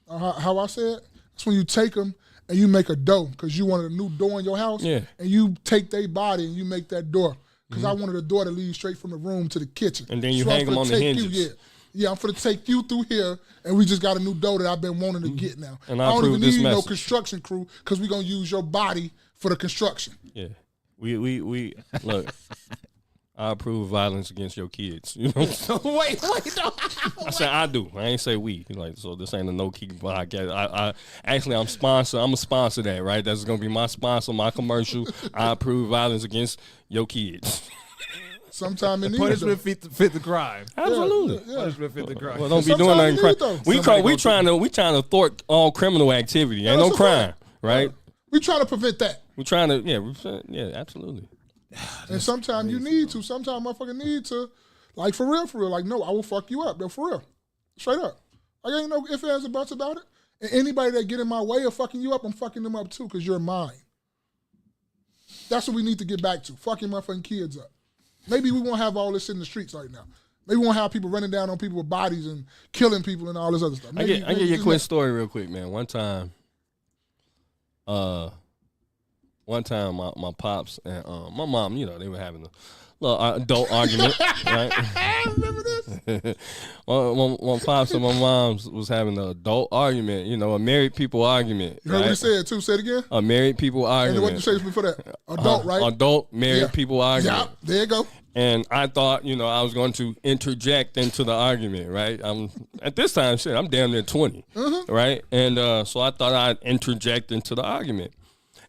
How I said, it's when you take them and you make a door, because you wanted a new door in your house, and you take their body and you make that door, because I wanted a door to lead straight from the room to the kitchen. And then you hang them on the hinges. Yeah, I'm finna take you through here, and we just got a new door that I've been wanting to get now. And I don't even need no construction crew, because we're going to use your body for the construction. Yeah. We look, I approve violence against your kids. You know? Wait. No. I said I do. I ain't say we. Like, so this ain't a KNoWKi podcast. I'm sponsor. I'm a sponsor that, right? That's going to be my sponsor, my commercial. I approve violence against your kids. Sometime in punishment fit the crime. Absolutely. Yeah. Punishment fit the crime. Well, don't be doing nothing crime. We trying to thwart all criminal activity. Ain't no crime, right? We trying to prevent that. We trying to absolutely. And sometimes you need to. Sometimes motherfucker need to, like for real. Like, no, I will fuck you up. No, for real. Straight up. Like, ain't no ifs, ands, or buts about it. And anybody that get in my way of fucking you up, I'm fucking them up too, because you're mine. That's what we need to get back to. Fucking motherfucking kids up. Maybe we won't have all this in the streets right now. Maybe we won't have people running down on people with bodies and killing people and all this other stuff. I give you a quick story real quick, man. One time my pops and my mom, they were having a little adult argument, right? I remember this. My pops and my mom was having an adult argument, a married people argument. You heard what he said too? Say it again. A married people argument. And what you say before that? Adult, right? Adult married people argument. Yeah, there you go. And I thought, I was going to interject into the argument, right? At this time, I'm damn near 20, right? And so I thought I'd interject into the argument.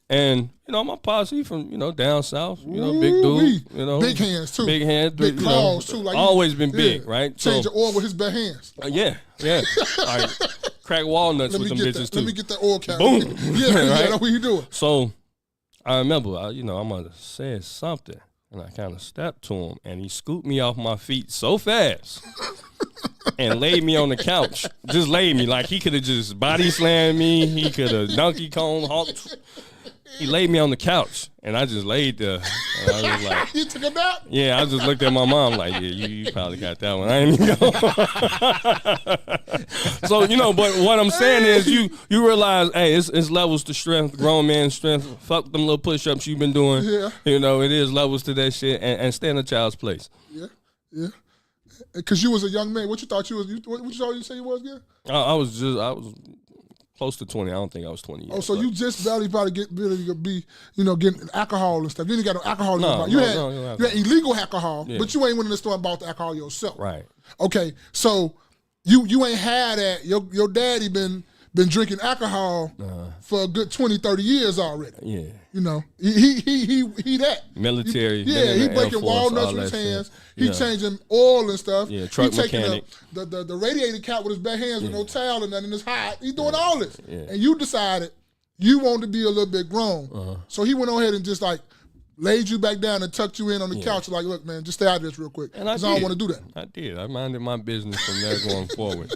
And, my pops, he from, down south, big dude, Big hands, too. Big hands. Big claws, too. Like always been big, right? Change the oil with his bare hands. Yeah. All right. Crack walnuts with them bitches, too. Let me get that oil count. Boom. Yeah, that's what you doing. So I remember, I might have said something. And I kind of stepped to him, and he scooped me off my feet so fast and laid me on the couch. Just laid me. Like, he could have just body slammed me. He could have Donkey Kong Hulk. He laid me on the couch, and I just laid there. And I was like, You took a nap? yeah, I just looked at my mom like, yeah, you probably got that one. I ain't even go. So, you know, but what I'm saying is you realize, hey, it's levels to strength, grown man strength. Fuck them little push-ups you've been doing. Yeah. You know, it is levels to that shit, and stay in a child's place. Yeah. Because you was a young man. What you thought you was? What you thought you say you was again? I was close to 20. I don't think I was 20 yet. Oh, so you just barely getting alcohol and stuff. You didn't got no alcohol in your body. You had illegal alcohol, but you ain't went in the store and bought the alcohol yourself. Right. Okay, so you ain't had that. Your daddy been drinking alcohol for a good 20, 30 years already. Yeah. You know, he that. Military. He breaking walnuts with his hands. He changing oil and stuff. Yeah, truck he taking mechanic. The radiator cap with his bare hands with no towel and nothing. It's hot. He's doing all this. Yeah. And you decided you wanted to be a little bit grown. So he went on ahead and just like laid you back down and tucked you in on the couch. Like, look, man, just stay out of this real quick. Because I don't want to do that. I did. I minded my business from there going forward.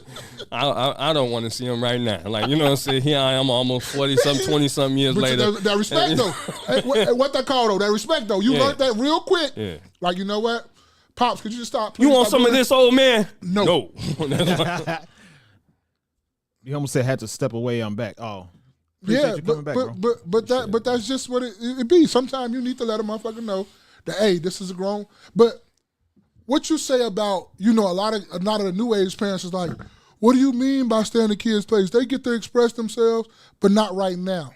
I don't want to see him right now. Like, you know what I'm saying? Here I am almost 40-something, 20-something years later. That respect, though. What that called, though? That respect, though. You learned that real quick. Yeah. Like, you know what? Pops, could you just stop? You want some of this, old man? No. You almost said had to step away. I'm back. Oh. Yeah, but that's just what it be. Sometimes you need to let a motherfucker know that, hey, this is a grown. But what you say about, you know, a lot of the new age parents is like, what do you mean by staying in the kids' place? They get to express themselves, but not right now.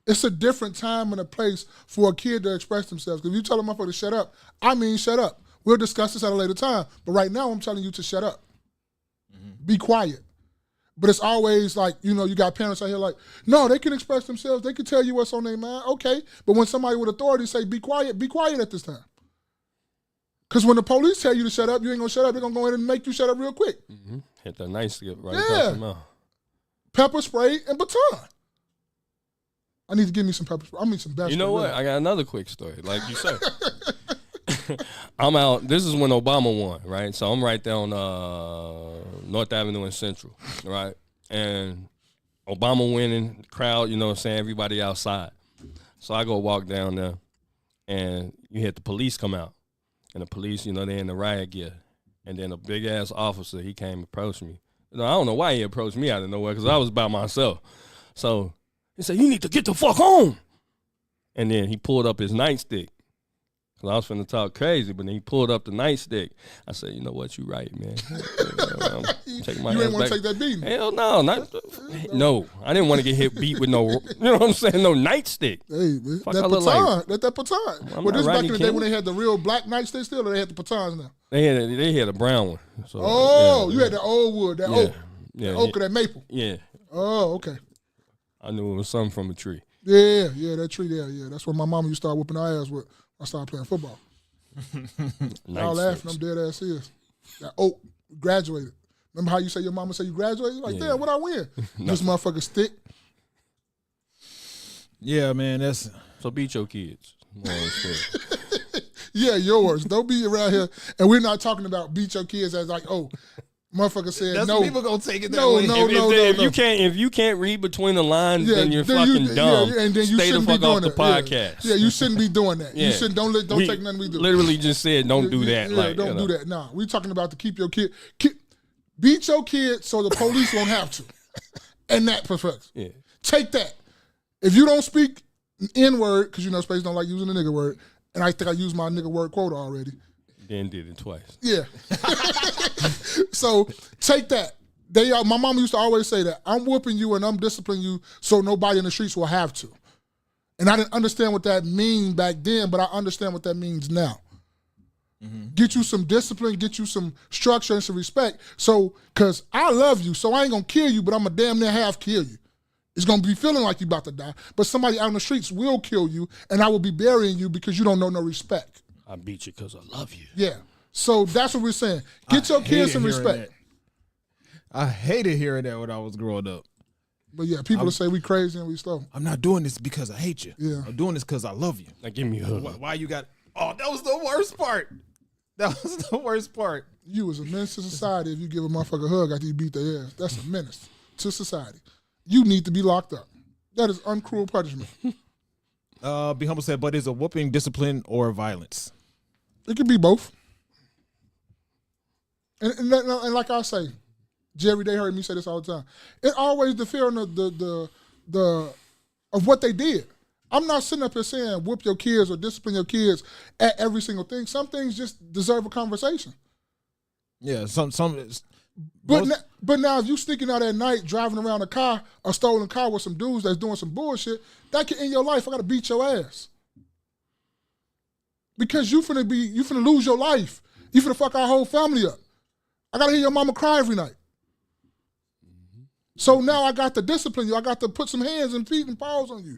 It's a different time and a place for a kid to express themselves. Because if you tell a motherfucker to shut up, I mean shut up. We'll discuss this at a later time. But right now I'm telling you to shut up. Be quiet. But it's always like, you know, you got parents out here like, no, they can express themselves. They can tell you what's on their mind. Okay. But when somebody with authority say, be quiet at this time. Because when the police tell you to shut up, you ain't going to shut up. They're going to go in and make you shut up real quick. Hit that nice skip right across the mouth. Pepper spray and baton. I need to give me some pepper spray. I mean some best. You know what? I got another quick story. Like you said. I'm out. This is when Obama won, right? So I'm right there on North Avenue and Central, right? And Obama winning, crowd, you know what I'm saying, everybody outside. So I go walk down there, and you hear the police come out. And the police, you know, they're in the riot gear. And then a big-ass officer, he came and approached me. You know, I don't know why he approached me out of nowhere, because I was by myself. So he said, you need to get the fuck home. And then he pulled up his nightstick. I was finna talk crazy, but then he pulled up the nightstick. I said, you know what, you right, man. You didn't want to take that beating. Hell no. No, I didn't want to get beat with no, you know what I'm saying, no nightstick. Hey, man, that baton. That baton. Well, this back in the day when they had the real black nightstick still, or they had the batons now? They had a brown one. So, you had the old wood, that oak. Yeah, oak or that maple. Yeah. Oh, okay. I knew it was something from a tree. Yeah, that tree there. Yeah, that's what my mama used to start whooping our ass with. I started playing football. Y'all laughing, I'm dead ass serious. That oak graduated. Remember how you say your mama say you graduated? Like, damn, what I win? This motherfucker stick. Yeah, man, that's so beat your kids. Yeah, yours. Don't be around here. And we're not talking about beat your kids as like, oh, motherfucker said that's no. People gonna take it that no, way. No, if you can't read between the lines, then you're fucking dumb. Yeah, and then you stay the fuck off the that. podcast. Yeah, you shouldn't be doing that. You shouldn't. Don't take nothing we do. Literally just said don't do that. Yeah, like, don't do that. Nah, we talking about to keep your kid. Beat your kid so the police won't have to. And that perspective. Yeah. Take that. If you don't speak N-word, because you know Space don't like using the nigga word, and I think I used my nigga word quota already. Then did it twice. Yeah. So take that. My mama used to always say that I'm whooping you and I'm disciplining you so nobody in the streets will have to. And I didn't understand what that mean back then, but I understand what that means now. Get you some discipline, get you some structure and some respect. So, because I love you, so I ain't going to kill you, but I'm going to damn near half kill you. It's going to be feeling like you about to die. But somebody out in the streets will kill you, and I will be burying you because you don't know no respect. I beat you because I love you. Yeah. So that's what we're saying. Get your kids some respect. I hated hearing that when I was growing up. But yeah, people will say we crazy and we slow. I'm not doing this because I hate you. Yeah. I'm doing this because I love you. Like, give me a hug. Why you got... Oh, that was the worst part. That was the worst part. You was a menace to society if you give a motherfucker a hug after you beat their ass. That's a menace to society. You need to be locked up. That is uncruel punishment. Be Humble said, but is a whooping discipline or violence? It could be both. And like I say, Jerry, they heard me say this all the time. It always the fear on the of what they did. I'm not sitting up here saying whoop your kids or discipline your kids at every single thing. Some things just deserve a conversation. Yeah, some. But now if you sneaking out at night driving around a car, a stolen car with some dudes that's doing some bullshit, that can end your life. I gotta beat your ass. Because you finna lose your life. You finna fuck our whole family up. I gotta hear your mama cry every night. So now I got to discipline you. I got to put some hands and feet and paws on you.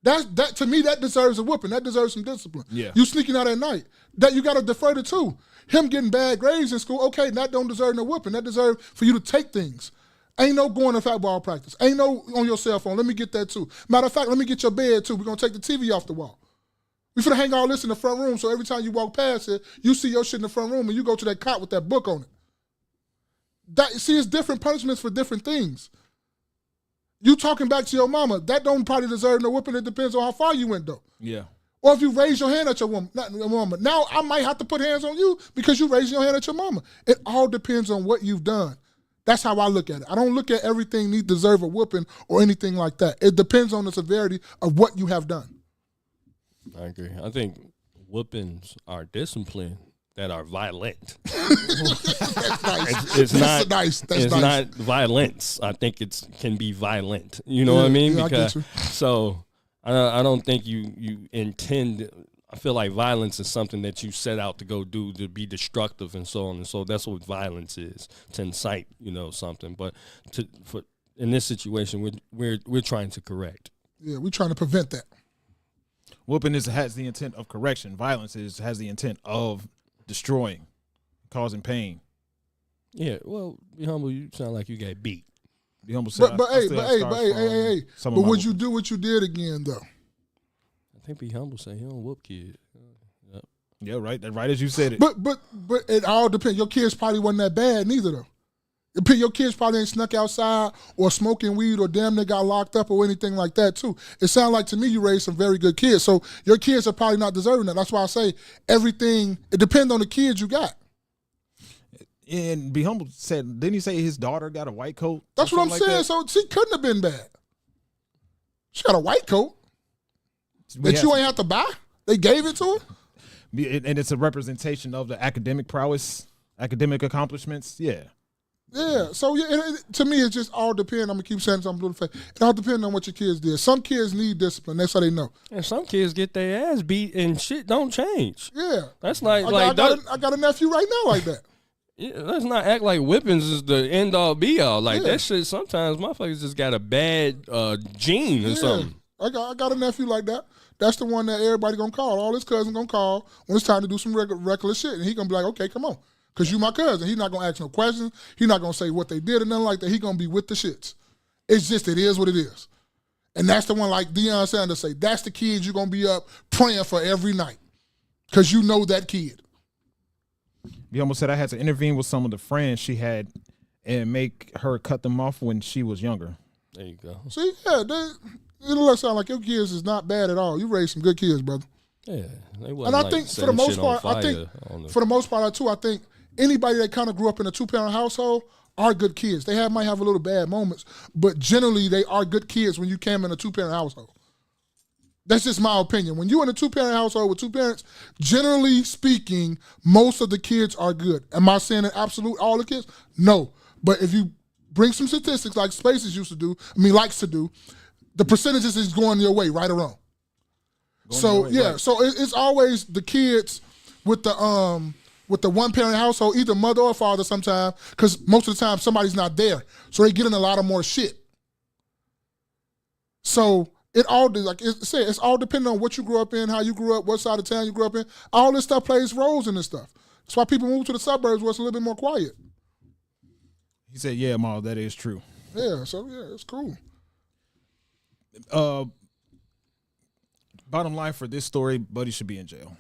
That to me, that deserves a whooping. That deserves some discipline. Yeah. You sneaking out at night. That you gotta defer to too. Him getting bad grades in school, okay, that don't deserve no whooping. That deserve for you to take things. Ain't no going to fat ball practice. Ain't no on your cell phone. Let me get that too. Matter of fact, let me get your bed too. We're gonna take the TV off the wall. We finna hang all this in the front room so every time you walk past it, you see your shit in the front room and you go to that cot with that book on it. See, it's different punishments for different things. You talking back to your mama, that don't probably deserve no whooping. It depends on how far you went though. Yeah. Or if you raise your hand at your woman, not your woman. Now I might have to put hands on you because you raised your hand at your mama. It all depends on what you've done. That's how I look at it. I don't look at everything need deserve a whooping or anything like that. It depends on the severity of what you have done. I agree. I think whoopings are discipline that are violent. That's nice. It's That's not nice. That's it's nice. not violence. I think it can be violent. You know what I mean? Yeah, I get Because you. so I don't think you intend. I feel like violence is something that you set out to go do to be destructive and so on and so. That's what violence is, to incite something. But in this situation, we're trying to correct. Yeah, we're trying to prevent that. Whooping has the intent of correction. Violence has the intent of destroying, causing pain. Yeah, well, Be Humble, you sound like you got beat. Be Humble said, But would you do what you did again though? I think Be Humble said he don't whoop kids. Yep. Yeah, right. Right as you said it. But it all depends. Your kids probably wasn't that bad neither though. Your kids probably ain't snuck outside or smoking weed or damn near got locked up or anything like that too. It sounds like to me you raised some very good kids. So your kids are probably not deserving that. That's why I say everything, it depends on the kids you got. And Be Humble said, didn't he say his daughter got a white coat? That's what I'm saying. That? So she couldn't have been bad. She got a white coat that you ain't have to buy. They gave it to her. And it's a representation of the academic prowess, academic accomplishments. Yeah. Yeah, so to me, it just all depends. I'm gonna keep saying something little fast. It all depends on what your kids did. Some kids need discipline. That's how they know. And some kids get their ass beat and shit don't change. Yeah, that's like I got a nephew right now like that. Yeah, let's not act like whippings is the end all be all. Like that shit. Sometimes motherfuckers just got a bad gene or something. I got a nephew like that. That's the one that everybody gonna call. All his cousins gonna call when it's time to do some reckless shit, and he gonna be like, "Okay, come on." Because you my cousin. He's not going to ask no questions. He's not going to say what they did or nothing like that. He's going to be with the shits. It's just, it is what it is. And that's the one like Deion Sanders say, that's the kid you're going to be up praying for every night. Because you know that kid. He almost said I had to intervene with some of the friends she had and make her cut them off when she was younger. There you go. See, yeah, it'll sound like your kids is not bad at all. You raised some good kids, brother. Yeah. They and I think for the most part, I think anybody that kind of grew up in a two-parent household are good kids. They might have a little bad moments, but generally they are good kids when you came in a two-parent household. That's just my opinion. When you're in a two-parent household with two parents, generally speaking, most of the kids are good. Am I saying in absolute all the kids? No. But if you bring some statistics like Spaces likes to do, the percentages is going your way, right or wrong. So it's always the kids with the one parent household, either mother or father sometimes, because most of the time somebody's not there. So they get in a lot of more shit. So it all, like it said, it's all depending on what you grew up in, how you grew up, what side of town you grew up in. All this stuff plays roles in this stuff. That's why people move to the suburbs where it's a little bit more quiet. He said, yeah, Ma, that is true. Yeah, so yeah, it's cool. Bottom line for this story, Buddy should be in jail.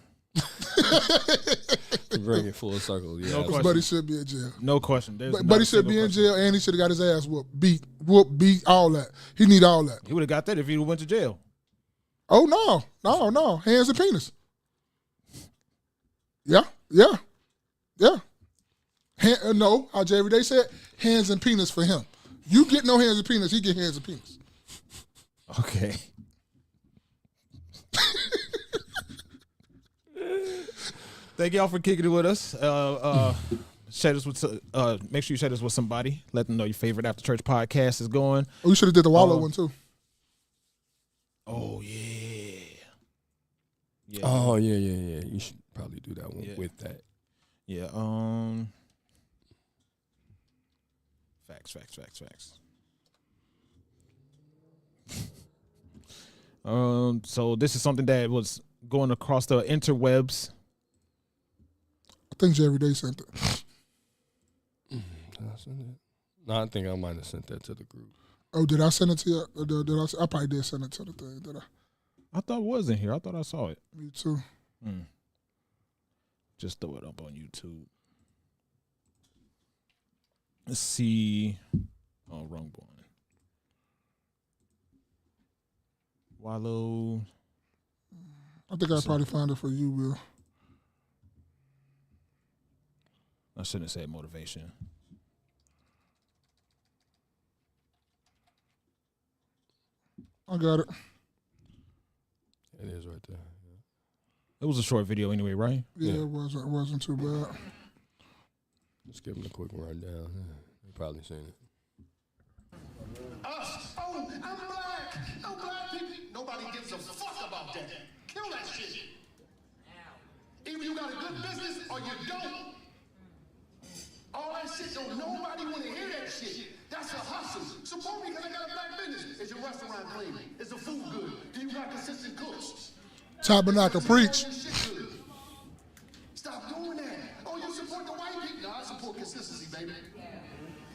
To bring it full circle, yeah. No question. Buddy should be in jail. No question. There's not Buddy a should be single in question. jail, and he should have got his ass whooped, beat, all that. He need all that. He would have got that if he went to jail. Oh no, hands and penis. Yeah. No, how Jay every day said, hands and penis for him. You get no hands and penis, he get hands and penis. Okay. Thank y'all for kicking it with us. Share this with make sure you share this with somebody. Let them know your favorite After Church podcast is going. Oh, you should have did the Wallow one too. Oh yeah. Yeah. Oh yeah. You should probably do that one with that. Yeah. Facts. So this is something that was going across the interwebs. I think Jay every day sent it. Did I send it? No, I think I might have sent that to the group. Oh, did I send it to you? I probably did send it to the thing, did I? I thought it was in here. I thought I saw it. Me too. Just throw it up on YouTube. Let's see. Oh, wrong one. Wallow. I think I probably found it for you, Will. I shouldn't have said motivation. I got it. It is right there. It was a short video anyway, right? Yeah. It wasn't too bad. Let's give them a quick rundown. They probably seen it. I'm black. No black people. Nobody gives a fuck about that. Kill that shit. Either you got a good business or you don't. All that shit don't nobody want to hear that shit. That's a hustle. Support me because I got a black business. Is your restaurant clean? Is the food good? Do you got consistent cooks? Tabernacle preach. Stop doing that. Oh, you support the white people? No, I support consistency, baby.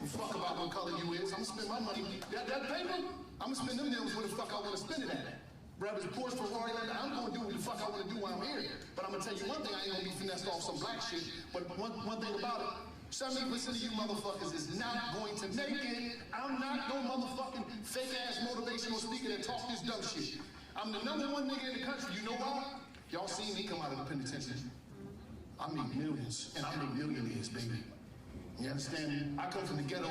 Fuck about what color you is. I'm gonna spend my money. That paper, I'm gonna spend them deals where the fuck I wanna spend it at. Grab his Porsche, Ferrari, I'm gonna do what the fuck I wanna do while I'm here. But I'm gonna tell you one thing, I ain't gonna be finessed off some black shit. But one thing about it, 70% of you motherfuckers is not going to make it. I'm not no motherfucking fake ass motivational speaker that talk this dumb shit. I'm the #1 nigga in the country. You know why? Y'all seen me come out of the penitentiary. I make millions, and I make millionaires, baby. You understand me? I come from the ghetto.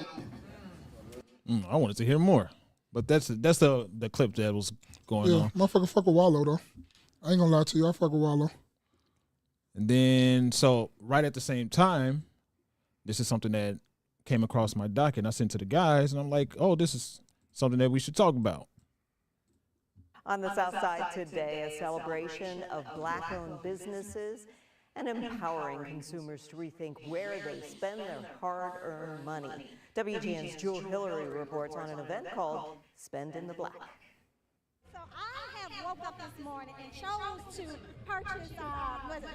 I wanted to hear more, but that's the clip that was going on. Motherfucker fuck with Wallow though. I ain't gonna lie to you. I fuck with Wallow. And then, so right at the same time, this is something that came across my docket, and I sent to the guys, and I'm like, oh, this is something that we should talk about. On the South Side today, a celebration of Black-owned businesses and empowering consumers to rethink where they spend their hard-earned money. WGN's Jewel Hillary reports on an event called Spend in the Black. So I have woke up this morning and chose to purchase,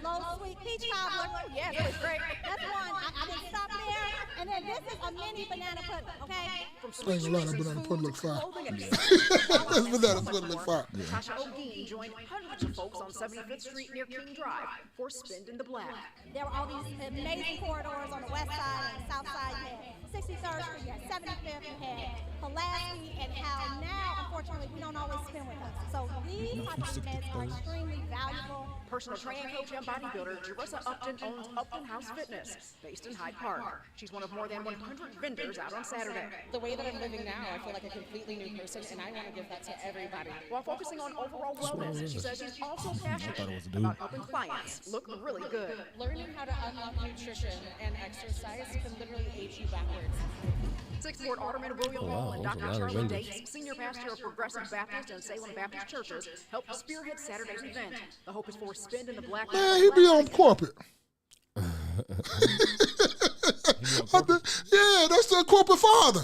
Low Sweet Peach Cobbler. Yeah, that was great. That's one. I didn't stop there. And then this is a mini banana pudding, okay? I ain't gonna lie, that banana pudding look fire. This banana pudding look fire. Natasha O'Gean joined hundreds of folks on 75th Street near King Drive for Spend in the Black. There were all these amazing corridors on the west side and the south side. You had 63rd Street, you had 75th, you had Pulaski, and how now, unfortunately, we don't always spend with us. So these type of events are extremely valuable. Personal training coach and bodybuilder Jerissa Upton owns Upton House Fitness, based in Hyde Park. She's one of more than 100 vendors out on Saturday. The way that I'm living now, I feel like a completely new person, and I want to give that to everybody. While focusing on overall wellness, she says she's also passionate about helping clients look really good. Learning how to unlock nutrition and exercise can literally age you backwards. Sixth Ward Alderman William Hall and Dr. Charlie Dates, senior pastor of Progressive Baptist and Salem Baptist churches, helped spearhead Saturday's event. The hope is for Spend in the Black. Man, he be on corporate. Yeah, that's the corporate father.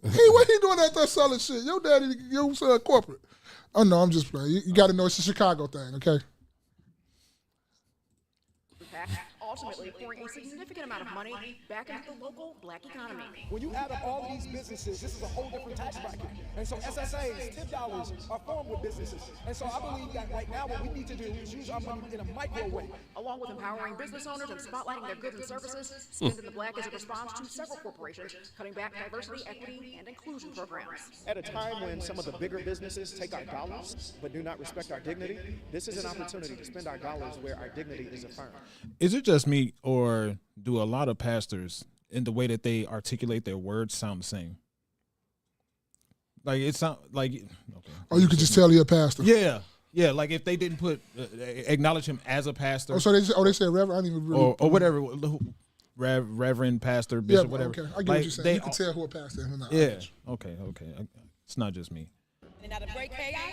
What he doing out there selling shit? Your daddy, your son, corporate. Oh no, I'm just playing. You got to know it's a Chicago thing, okay? ultimately pouring a significant amount of money back into the local black economy. When you add up all of these businesses, this is a whole different tax bracket. And so SSAs, $10 are formed with businesses. And so I believe that right now what we need to do is use our money in a micro way. Along with empowering business owners and spotlighting their goods and services, Spend in the Black is a response to several corporations cutting back diversity, equity, and inclusion programs. At a time when some of the bigger businesses take our dollars but do not respect our dignity, this is an opportunity to spend our dollars where our dignity is affirmed. Is it just me, or do a lot of pastors, in the way that they articulate their words, sound the same? Like it sound like okay. Or you could just tell you're a pastor. Yeah, yeah. Like if they didn't acknowledge him as a pastor. Oh, so they say Reverend. I didn't even really. Or whatever. Reverend, pastor, bishop, whatever. Okay, I get what you're saying. You can tell who a pastor is. Yeah. Okay. It's not just me. And now to break chaos,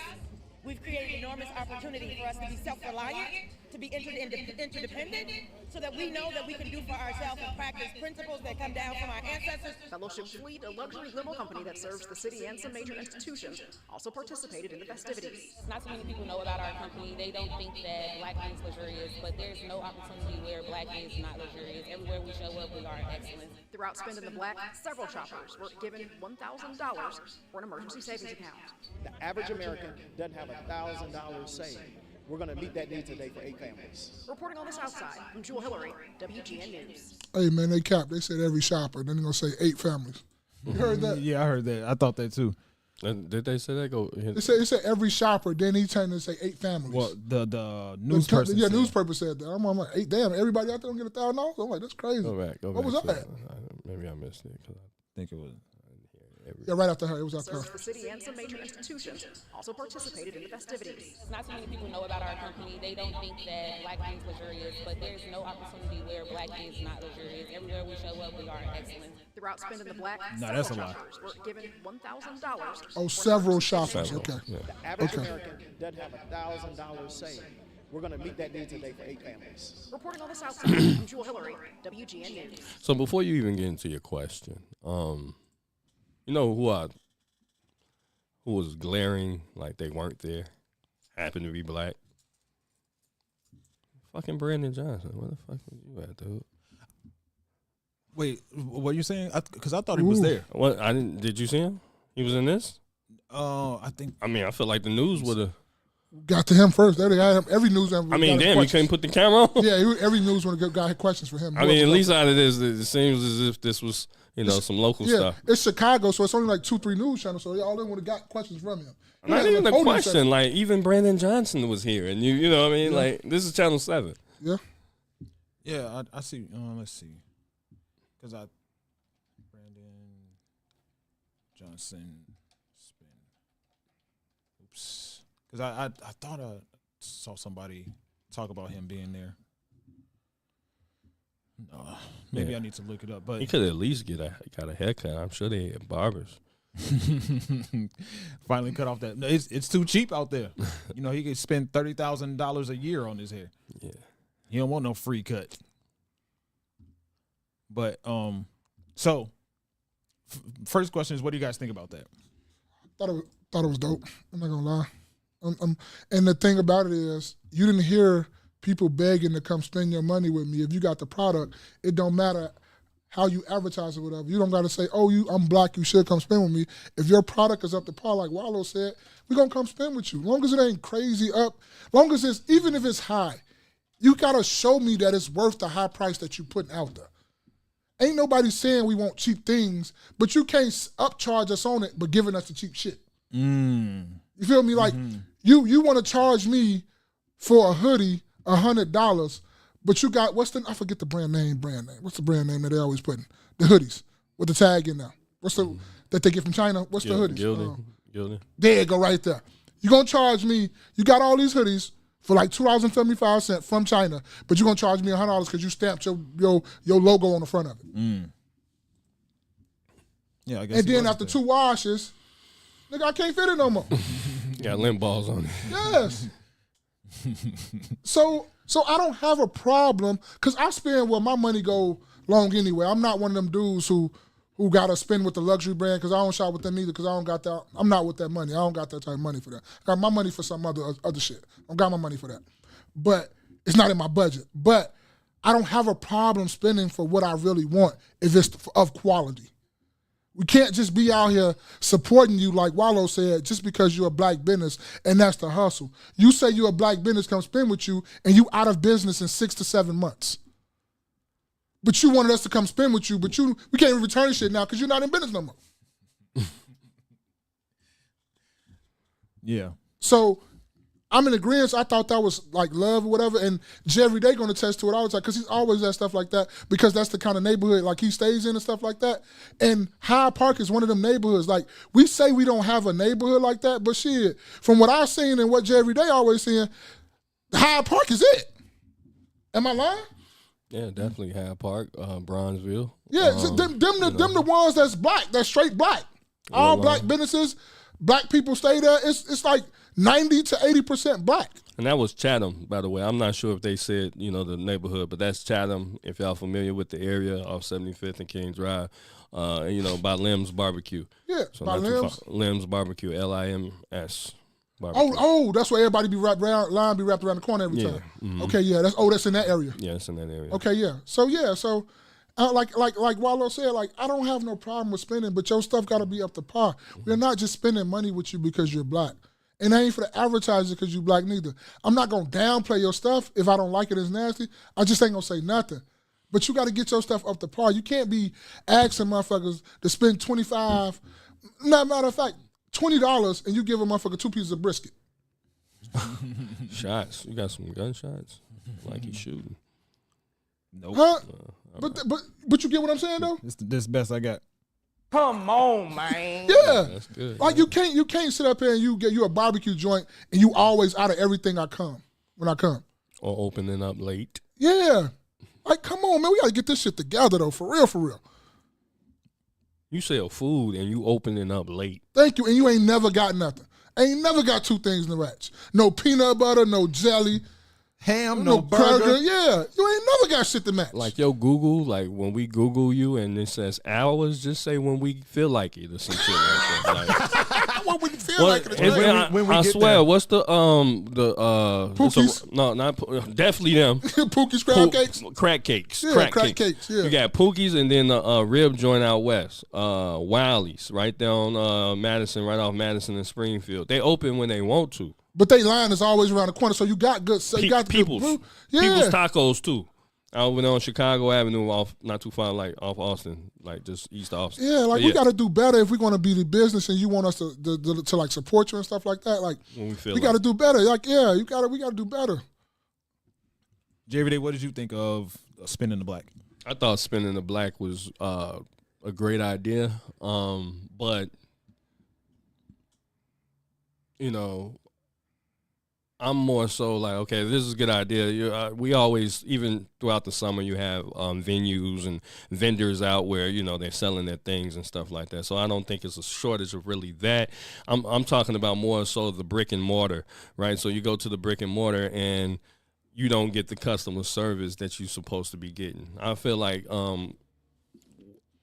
we've created enormous opportunity for us to be self-reliant, to be interdependent, so that we know that we can do for ourselves and practice principles that come down from our ancestors. Fellowship Fleet, a luxury limo company that serves the city and some major institutions, also participated in the festivities. Not so many people know about our company. They don't think that Black is luxurious, but there's no opportunity where Black is not luxurious. Everywhere we show up, we are excellent. Throughout Spend in the Black, several shoppers were given $1,000 for an emergency savings account. The average American doesn't have $1,000 saved. We're going to meet that need today for 8 families. Reporting on the South Side, I'm Jewel Hillary, WGN News. Hey, man, they capped. They said every shopper. Then they're going to say 8 families. You heard that? Yeah, I heard that. I thought that too. And did they say that? They said every shopper. Then he turned to say 8 families. Well, the news person. Yeah, said. news person said that. I'm like, 8. Damn, everybody out there don't get $1,000. I'm like, that's crazy. Go back. What was that? Maybe I missed it because I think it was. Yeah, right after her. It was after her. Serves the city and some major institutions also participated in the festivities. Not so many people know about our company. They don't think that Black is luxurious, but there's no opportunity where Black is not luxurious. Everywhere we show up, we are excellent. Throughout Spend in the Black, that's a several lot. shoppers were given $1,000. Oh, several shoppers. Okay. The average American doesn't have $1,000 saved. We're going to meet that need today for 8 families. Reporting on the South Side, I'm Jewel Hillary, WGN News. So before you even get into your question, you know who was glaring like they weren't there, happened to be black? Fucking Brandon Johnson. Where the fuck was you at, dude? Wait, what are you saying? Because I thought he was there. What? I didn't. Did you see him? He was in this. I think. I mean, I feel like the news would have got to him first. They got him. Every news. I mean, damn, you couldn't put the camera on. Yeah, every news when a guy had questions for him. I mean, at least out of this, it seems as if this was, some local stuff. It's Chicago, so it's only like 2-3 news channels. So all of them would have got questions from him. Not even a question. Like even Brandon Johnson was here, and you know what I mean. Yeah. Like this is Channel 7. Yeah. Yeah, I see. Let's see, because Brandon Johnson spin. Oops. Because I thought I saw somebody talk about him being there. Maybe I need to look it up. But he could at least got a haircut. I'm sure they had barbers. Finally cut off that. No, it's too cheap out there. He could spend $30,000 a year on his hair. Yeah, he don't want no free cut. But so first question is, what do you guys think about that? Thought it was dope. I'm not gonna lie. And the thing about it is, you didn't hear people begging to come spend your money with me. If you got the product, it don't matter how you advertise or whatever. You don't got to say, I'm black, you should come spend with me. If your product is up to par, like Wallow said, we're going to come spend with you. As long as it ain't crazy up, even if it's high, you got to show me that it's worth the high price that you putting out there. Ain't nobody saying we want cheap things, but you can't upcharge us on it, but giving us the cheap shit. You feel me? Like, you want to charge me for a hoodie $100, but you got, I forget the brand name. What's the brand name that they always put in? The hoodies with the tag in there. What's the, that they get from China? What's the hoodies? Gildan. There you go, right there. You're going to charge me, you got all these hoodies for like $2.75 from China, but you're going to charge me $100 because you stamped your logo on the front of it. Yeah, I guess. And then after 2 washes, nigga, I can't fit it no more. Got lint balls on it. Yes. So I don't have a problem because I spend where my money go long anyway. I'm not one of them dudes who got to spend with the luxury brand because I don't shop with them either because I don't got that. I'm not with that money. I don't got that type of money for that. I got my money for some other shit. I don't got my money for that. But it's not in my budget. But I don't have a problem spending for what I really want if it's of quality. We can't just be out here supporting you, like Wallow said, just because you're a black business and that's the hustle. You say you're a black business, come spend with you, and you out of business in 6 to 7 months. But you wanted us to come spend with you, but we can't even return shit now because you're not in business no more. Yeah. So I'm in agreement. I thought that was like love or whatever. And Jerry, they going to attest to it all the time because he's always at stuff like that because that's the kind of neighborhood like he stays in and stuff like that. And Hyde Park is one of them neighborhoods. Like we say we don't have a neighborhood like that, but shit, from what I've seen and what Jerry, they always saying, Hyde Park is it. Am I lying? Yeah, definitely Hyde Park, Bronzeville. Yeah, so them the ones that's black, that's straight black. All black businesses, black people stay there. It's like 90 to 80% black. And that was Chatham, by the way. I'm not sure if they said, the neighborhood, but that's Chatham, if y'all familiar with the area off 75th and King Drive, by Lim's Barbecue. Yeah, so by Lim's. Lim's Barbecue, LIMS. Barbecue. Oh, that's where everybody be wrapped around the corner every time. Mm-hmm. Okay, yeah, that's in that area. Yeah, it's in that area. Okay, yeah. So like Wallow said, like I don't have no problem with spending, but your stuff got to be up to par. We're not just spending money with you because you're black. And I ain't for the advertiser because you black neither. I'm not going to downplay your stuff if I don't like it as nasty. I just ain't going to say nothing. But you got to get your stuff up to par. You can't be asking motherfuckers to spend $25, matter of fact, $20 and you give a motherfucker 2 pieces of brisket. Shots. You got some gunshots? Like you shooting. Nope. Huh? But you get what I'm saying though? This the best I got. Come on, man. Yeah. That's good. Like you can't sit up here and you a barbecue joint and you always out of everything when I come. Or opening up late. Yeah. Like, come on, man. We gotta get this shit together though, for real. You sell food and you opening up late. Thank you. And you ain't never got nothing. Ain't never got 2 things in the ranch. No peanut butter, no jelly. Ham, no burger. Cracker. Yeah. You ain't never got shit to match. Like your Google, like when we Google you and it says hours, just say when we feel like it or some shit like that. Like, when we feel like it. I swear, there. What's the Pookies? No, not definitely them. Pookies, crab cakes? Crack cakes. Yeah, crack cakes. Yeah. You got Pookies and then the rib joint out west. Wiley's right there on Madison, right off Madison and Springfield. They open when they want to. But they line is always around the corner, so you got good. You got People's. Yeah. People's Tacos too. Over there on Chicago Avenue, off not too far, like off Austin, like just east of Austin. Yeah, like we got to do better if we're going to be the business, and you want us to like support you and stuff like that. Like we got to do better. Like we got to do better. JVD, what did you think of Spinning the Black? I thought Spinning the Black was a great idea, but I'm more so like, okay, this is a good idea. We always, even throughout the summer, you have venues and vendors out where, they're selling their things and stuff like that. So I don't think it's a shortage of really that. I'm talking about more so the brick and mortar, right? So you go to the brick and mortar and you don't get the customer service that you're supposed to be getting. I feel like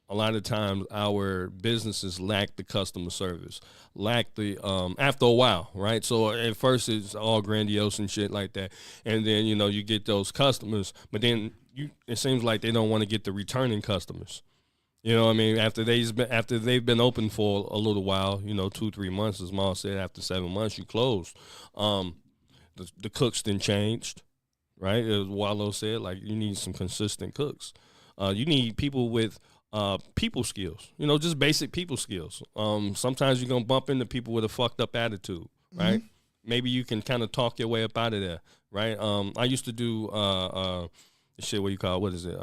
a lot of times our businesses lack the customer service, lack the after a while, right? So at first it's all grandiose and shit like that, and then you get those customers, but then it seems like they don't want to get the returning customers. You know what I mean? After they've been open for a little while, 2-3 months, as Maul said, after 7 months you close. The cooks then changed, right? As Wallow said, like you need some consistent cooks. You need people with people skills, just basic people skills. Sometimes you're going to bump into people with a fucked up attitude, right? Mm-hmm. Maybe you can kind of talk your way up out of there, right? I used to do shit, what is it?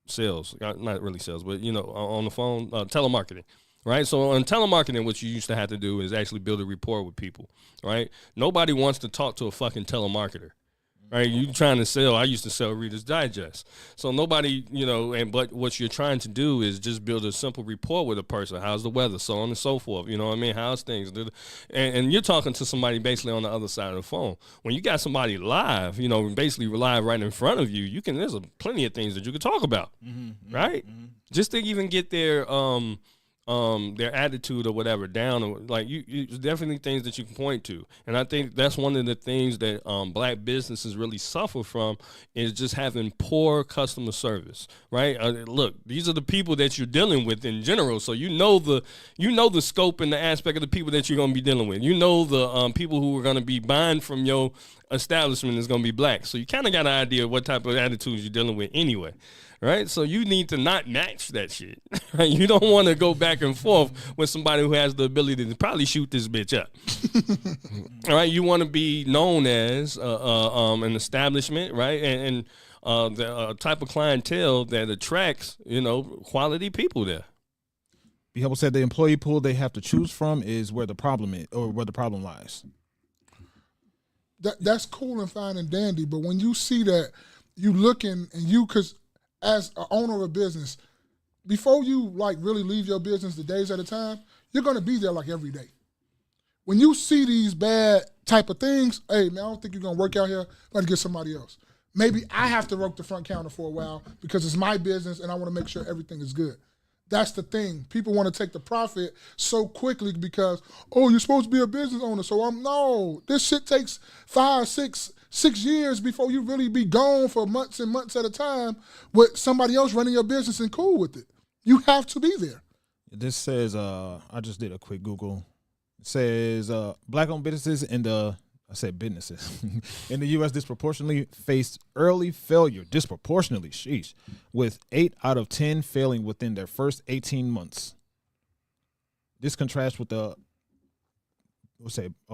Sales, not really sales, but, on the phone, telemarketing, right? So on telemarketing, what you used to have to do is actually build a rapport with people, right? Nobody wants to talk to a fucking telemarketer. Right, you trying to sell. I used to sell Reader's Digest, so nobody, but what you're trying to do is just build a simple rapport with a person. How's the weather, so on and so forth. You know what I mean? How's things? And you're talking to somebody basically on the other side of the phone. When you got somebody live, basically live right in front of you, there's plenty of things that you can talk about, right? Mm-hmm. Just to even get their their attitude or whatever down, or like you definitely things that you can point to. And I think that's one of the things that black businesses really suffer from is just having poor customer service, right? Look, these are the people that you're dealing with in general, so you know the scope and the aspect of the people that you're going to be dealing with. You know the people who are going to be buying from your establishment is going to be black, so you kind of got an idea of what type of attitudes you're dealing with anyway. Right, so you need to not match that shit. Right? You don't want to go back and forth with somebody who has the ability to probably shoot this bitch up. All right, you want to be known as an establishment, right, and the type of clientele that attracts quality people there. Behelble said the employee pool they have to choose from is where the problem is, or where the problem lies. That's cool and fine and dandy, but when you see that, you looking and you, because as an owner of a business, before you like really leave your business the days at a time, you're gonna be there like every day. When you see these bad type of things, hey man, I don't think you're gonna work out here. Let's get somebody else. Maybe I have to work the front counter for a while because it's my business and I want to make sure everything is good. That's the thing. People want to take the profit so quickly because, oh, you're supposed to be a business owner. So no, this shit takes 5, 6 years before you really be gone for months and months at a time with somebody else running your business and cool with it. You have to be there. This says, I just did a quick Google. It says black-owned businesses in the U.S. disproportionately faced early failure, with 8 out of 10 failing within their first 18 months. This contrasts with a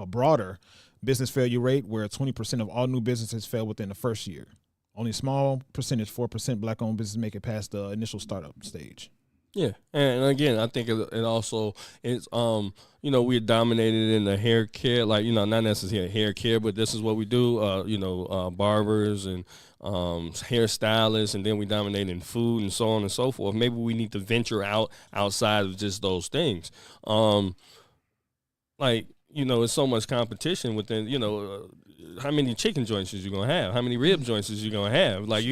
broader business failure rate where 20% of all new businesses fail within the first year. Only a small percentage, 4% black-owned businesses make it past the initial startup stage. Yeah, and again, I think it also is, we're dominated in the hair care, like, not necessarily hair care, but this is what we do, barbers and hairstylists, and then we dominate in food and so on and so forth. Maybe we need to venture outside of just those things. It's so much competition within, how many chicken joints is you going to have? How many rib joints is you going to have? Like,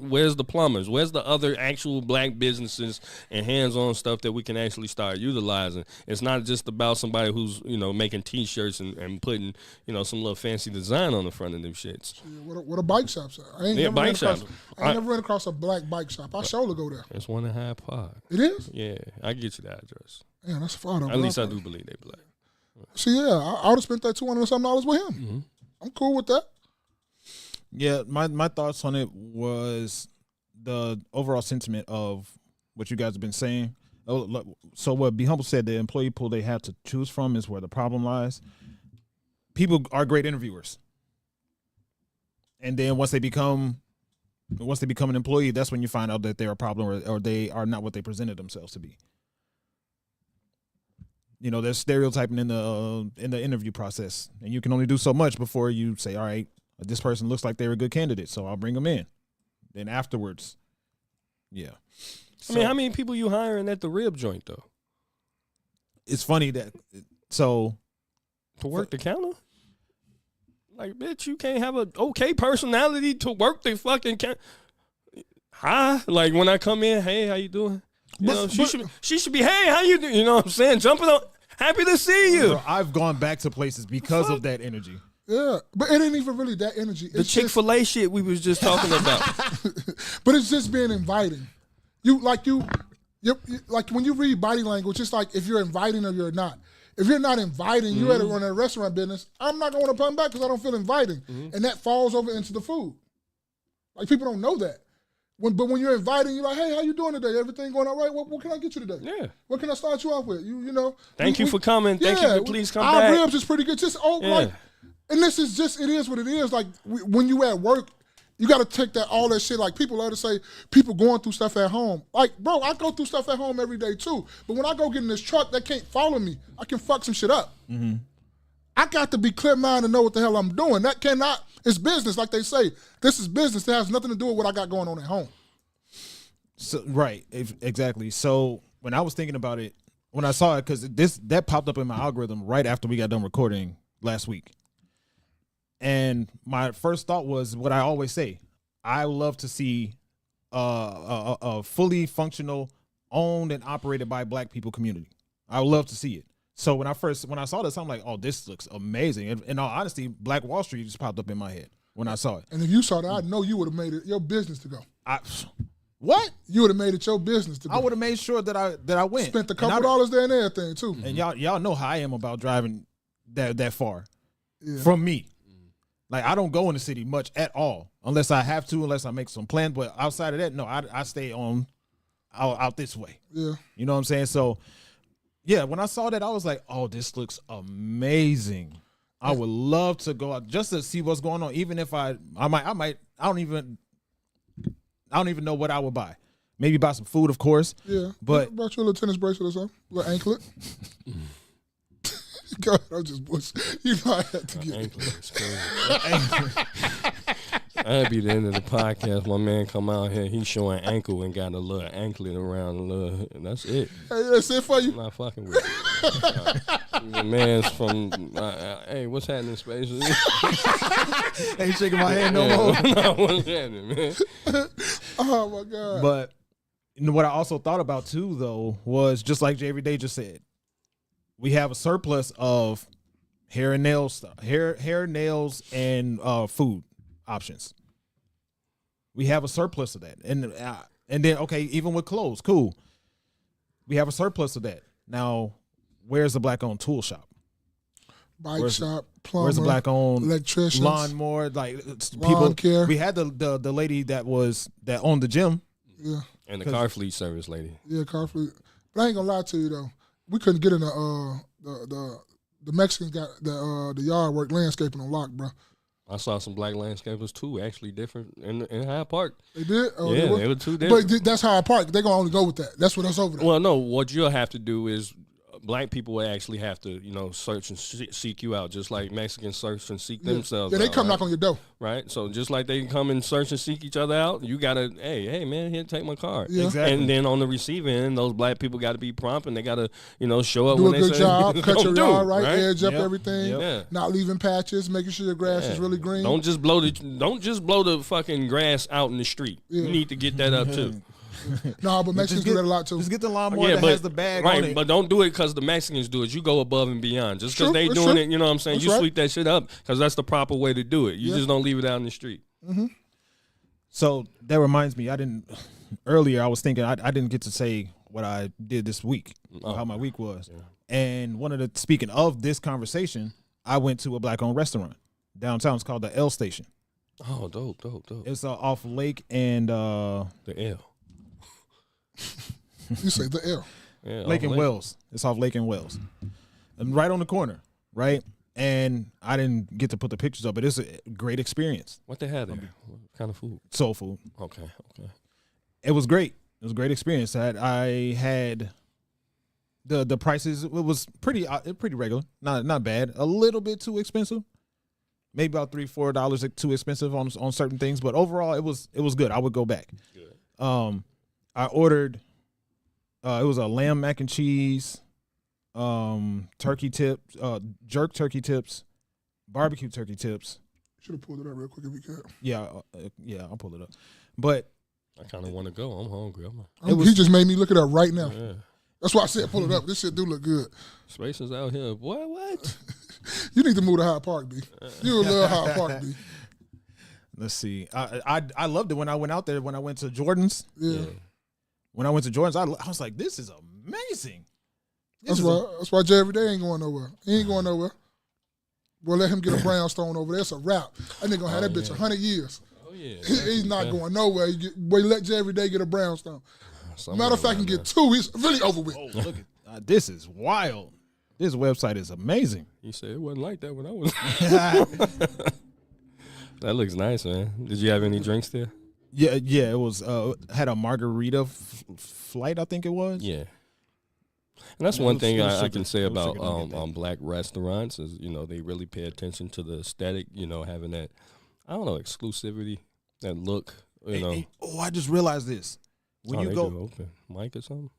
where's the plumbers? Where's the other actual black businesses and hands-on stuff that we can actually start utilizing? It's not just about somebody who's, making T-shirts and putting, some little fancy design on the front of them shits. What a bike shops are. I ain't never ran across a black bike shop. I sure go there. It's 1.5 pod. It is? Yeah, I get you the address. Yeah, that's far though. At least I do believe they black. See, yeah, I would have spent that $200 and something with him. Mm-hmm. I'm cool with that. Yeah, my thoughts on it was the overall sentiment of what you guys have been saying. So what Be Humble said, the employee pool they have to choose from is where the problem lies. People are great interviewers. And then once they become an employee, that's when you find out that they're a problem or they are not what they presented themselves to be. They're stereotyping in the interview process, and you can only do so much before you say, all right, this person looks like they're a good candidate, so I'll bring them in. Then afterwards, yeah. I mean, how many people you hiring at the rib joint, though? It's funny that, so. To work the counter? Like, bitch, you can't have an okay personality to work the fucking counter. Hi, like when I come in, hey, how you doing? She should be, hey, how you doing? You know what I'm saying? Jumping on, happy to see you. Bro, I've gone back to places because of that energy. Yeah, but it ain't even really that energy. The Chick-fil-A shit we was just talking about. But it's just being inviting. Like when you read body language, it's like if you're inviting or you're not. If you're not inviting, you at a restaurant business, I'm not going to want to come back because I don't feel inviting. Mm-hmm. And that falls over into the food. Like, people don't know that. But when you're inviting, you're like, hey, how you doing today? Everything going all right? What can I get you today? Yeah. What can I start you off with? Thank you for coming. Thank you for please come our back. Our ribs is pretty good. And this is just, it is what it is. Like, when you at work, you got to take all that shit. Like, people love to say, people going through stuff at home. Like, bro, I go through stuff at home every day too. But when I go get in this truck, that can't follow me. I can fuck some shit up. Mm-hmm. I got to be clear-minded and know what the hell I'm doing. That cannot, it's business, like they say. This is business. That has nothing to do with what I got going on at home. So right, exactly. So when I was thinking about it, when I saw it, because that popped up in my algorithm right after we got done recording last week. And my first thought was what I always say. I love to see a fully functional owned and operated by Black people community. I would love to see it. So when I saw this, I'm like, oh, this looks amazing. And in all honesty, Black Wall Street just popped up in my head when I saw it. And if you saw that, I know you would have made it your business to go. What? You would have made it your business to go. I would have made sure that I went. Spent a couple dollars there and everything too. And y'all know how I am about driving that far Yeah. from me. Like, I don't go in the city much at all unless I have to, unless I make some plans. But outside of that, no, I stay out this way. Yeah. You know what I'm saying? So, yeah, when I saw that, I was like, oh, this looks amazing. I would love to go out just to see what's going on. Even if I don't even know what I would buy. Maybe buy some food, of course. Yeah. But brought you a little tennis bracelet or something, a little anklet. Go ahead, I'm just bullshit. You know I had to get anklet is crazy. That'd be the end of the podcast. My man come out here, he's showing ankle and got a little anklet around a little, and that's it. Hey, that's it for you? I'm not fucking with you. The man's from, hey, what's happening, Space? Ain't shaking my hand no more. No, what's happening, man? Oh, my God. But what I also thought about, too, though, was just like J. Everyday just said, we have a surplus of hair and nails, and food options. We have a surplus of that, and then okay, even with clothes, cool. We have a surplus of that. Now, where's the Black-owned tool shop? Bike shop, plumber, where's the Black-owned electricians, lawnmower, like people? lawn care. We had the lady that owned the gym, Yeah. And the car fleet service lady. Yeah, car fleet. But I ain't gonna lie to you though. We couldn't get in the Mexicans got the yard work landscaping on lock, bro. I saw some Black landscapers too, actually different in Hyde Park. They did? Oh, yeah, they were two different. But that's Hyde Park. They're going to only go with that. That's what us over there. Well, no, what you'll have to do is Black people will actually have to, search and seek you out, just like Mexicans search and seek themselves out. Yeah, they come knock on your door. Right? So just like they come and search and seek each other out, you got to, hey, man, here, take my card. Yeah. Exactly. And then on the receiving end, those Black people got to be prompt and they got to, show up Do when a they good say job, cut your yard right, edge up Yep. everything, Yeah. not leaving patches, making sure your grass is really green. Don't just blow the fucking grass out in the street. Yeah. You need to get that up too. No, but Mexicans do that a lot too. Just get the lawnmower that has the bag right, on it. but don't do it because the Mexicans do it. You go above and beyond. Just because True, they that's doing true. it, you know what I'm saying? That's You right. sweep that shit up because that's the proper way to do it. You just don't leave it out in the street. Mm-hmm. So that reminds me, earlier I was thinking I didn't get to say what I did this week, or how my week was. Yeah. And speaking of this conversation, I went to a Black-owned restaurant downtown. It's called the L Station. Oh, dope. It's off Lake and the L. You say the L. Yeah, Lake and Wells. It's off Lake and Wells. And right on the corner, right? And I didn't get to put the pictures up, but it's a great experience. What they had there? What kind of food? Soul food. Okay. It was great. It was a great experience. I had the prices. It was pretty regular. Not bad. A little bit too expensive. Maybe about $3-4 too expensive on certain things, but overall it was good. I would go back. Good. I ordered. It was a lamb mac and cheese, turkey tips, jerk turkey tips, barbecue turkey tips. Should have pulled it up real quick if you could. Yeah, I'll pull it up. But I kind of want to go. I'm hungry. He just made me look it up right now. Yeah. That's why I said pull it up. This shit do look good. Spaces out here. Boy, what? You need to move to Hyde Park, B. You love Hyde Park, B. Let's see. I loved it when I went out there. When I went to Jordan's. Yeah. When I went to Jordan's, I was like, this is amazing. That's why Jay Everyday ain't going nowhere. He ain't going nowhere. Well, let him get a brownstone over there. It's a wrap. That nigga gonna have that bitch 100 years. Oh, yeah. He's not going nowhere. Boy, let Jay Everyday get a brownstone. Matter of fact, he can get two. He's really over with. Oh, look at this is wild. This website is amazing. He said it wasn't like that when I was. That looks nice, man. Did you have any drinks there? Yeah. It was had a margarita flight, I think it was. Yeah. And that's one thing I sugar. can say It was about sugar, didn't get that. Black restaurants is, they really pay attention to the aesthetic, having that, I don't know, exclusivity, that look, Hey, I just realized this. When you go open mic or something.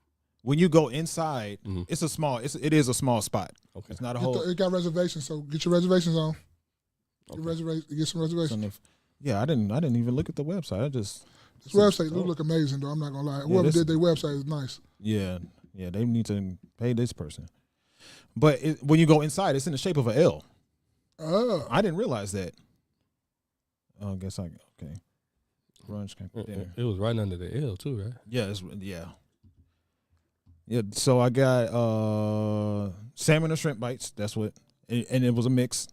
When you go inside, it's a small. It is a small spot. Okay. It's not a whole. It got reservations, so get your reservations on. Okay. Get some reservations. Yeah, I didn't even look at the website. I just. This website do look amazing, though. I'm not gonna lie. Whoever did their website is nice. Yeah, they need to pay this person. But when you go inside, it's in the shape of an L. Oh. I didn't realize that. Oh, I guess okay. Brunch, dinner. It was right under the L too, right? Yeah, Yeah, so I got salmon and shrimp bites. That's what, and it was a mix.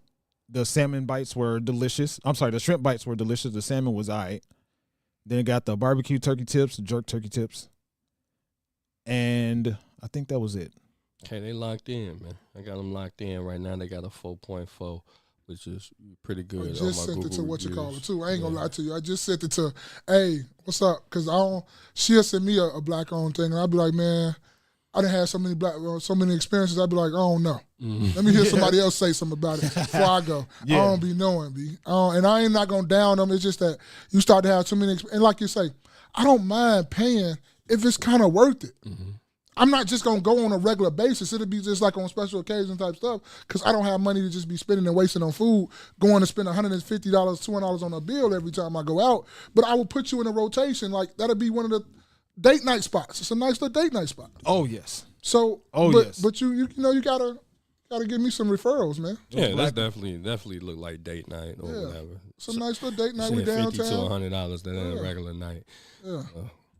The salmon bites were delicious. I'm sorry, the shrimp bites were delicious. The salmon was all right. Then it got the barbecue turkey tips, the jerk turkey tips, and I think that was it. Okay, they locked in, man. I got them locked in right now. They got a 4.4, which is pretty good. I just on my sent Google it to what you call reviews. it too. I ain't gonna lie to you. I just sent it to, hey, what's up? Because she'll send me a black-owned thing, and I'll be like, man, I done had so many experiences. I'd be like, I don't know. Mm-hmm. Let me hear somebody else say something about it before I go. Yeah. I don't be knowing, B. And I ain't not going to down them. It's just that you start to have too many, and like you say, I don't mind paying if it's kind of worth it. Mm-hmm. I'm not just going to go on a regular basis. It'll be just like on special occasion type stuff because I don't have money to just be spending and wasting on food, going to spend $150, $200 on a bill every time I go out. But I will put you in a rotation. Like, that'll be one of the date night spots. It's a nice little date night spot. Oh, yes. So, yes. But you gotta give me some referrals, man. Yeah, that's definitely look like date night or whatever. Some nice little date night. We $50 downtown. to $100 than a regular night. Yeah.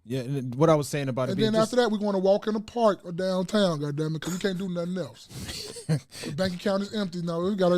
Yeah, and what I was saying about And it being then after that, we're going to walk in the park or downtown, goddammit, because we can't do nothing else. The bank account is empty now. We got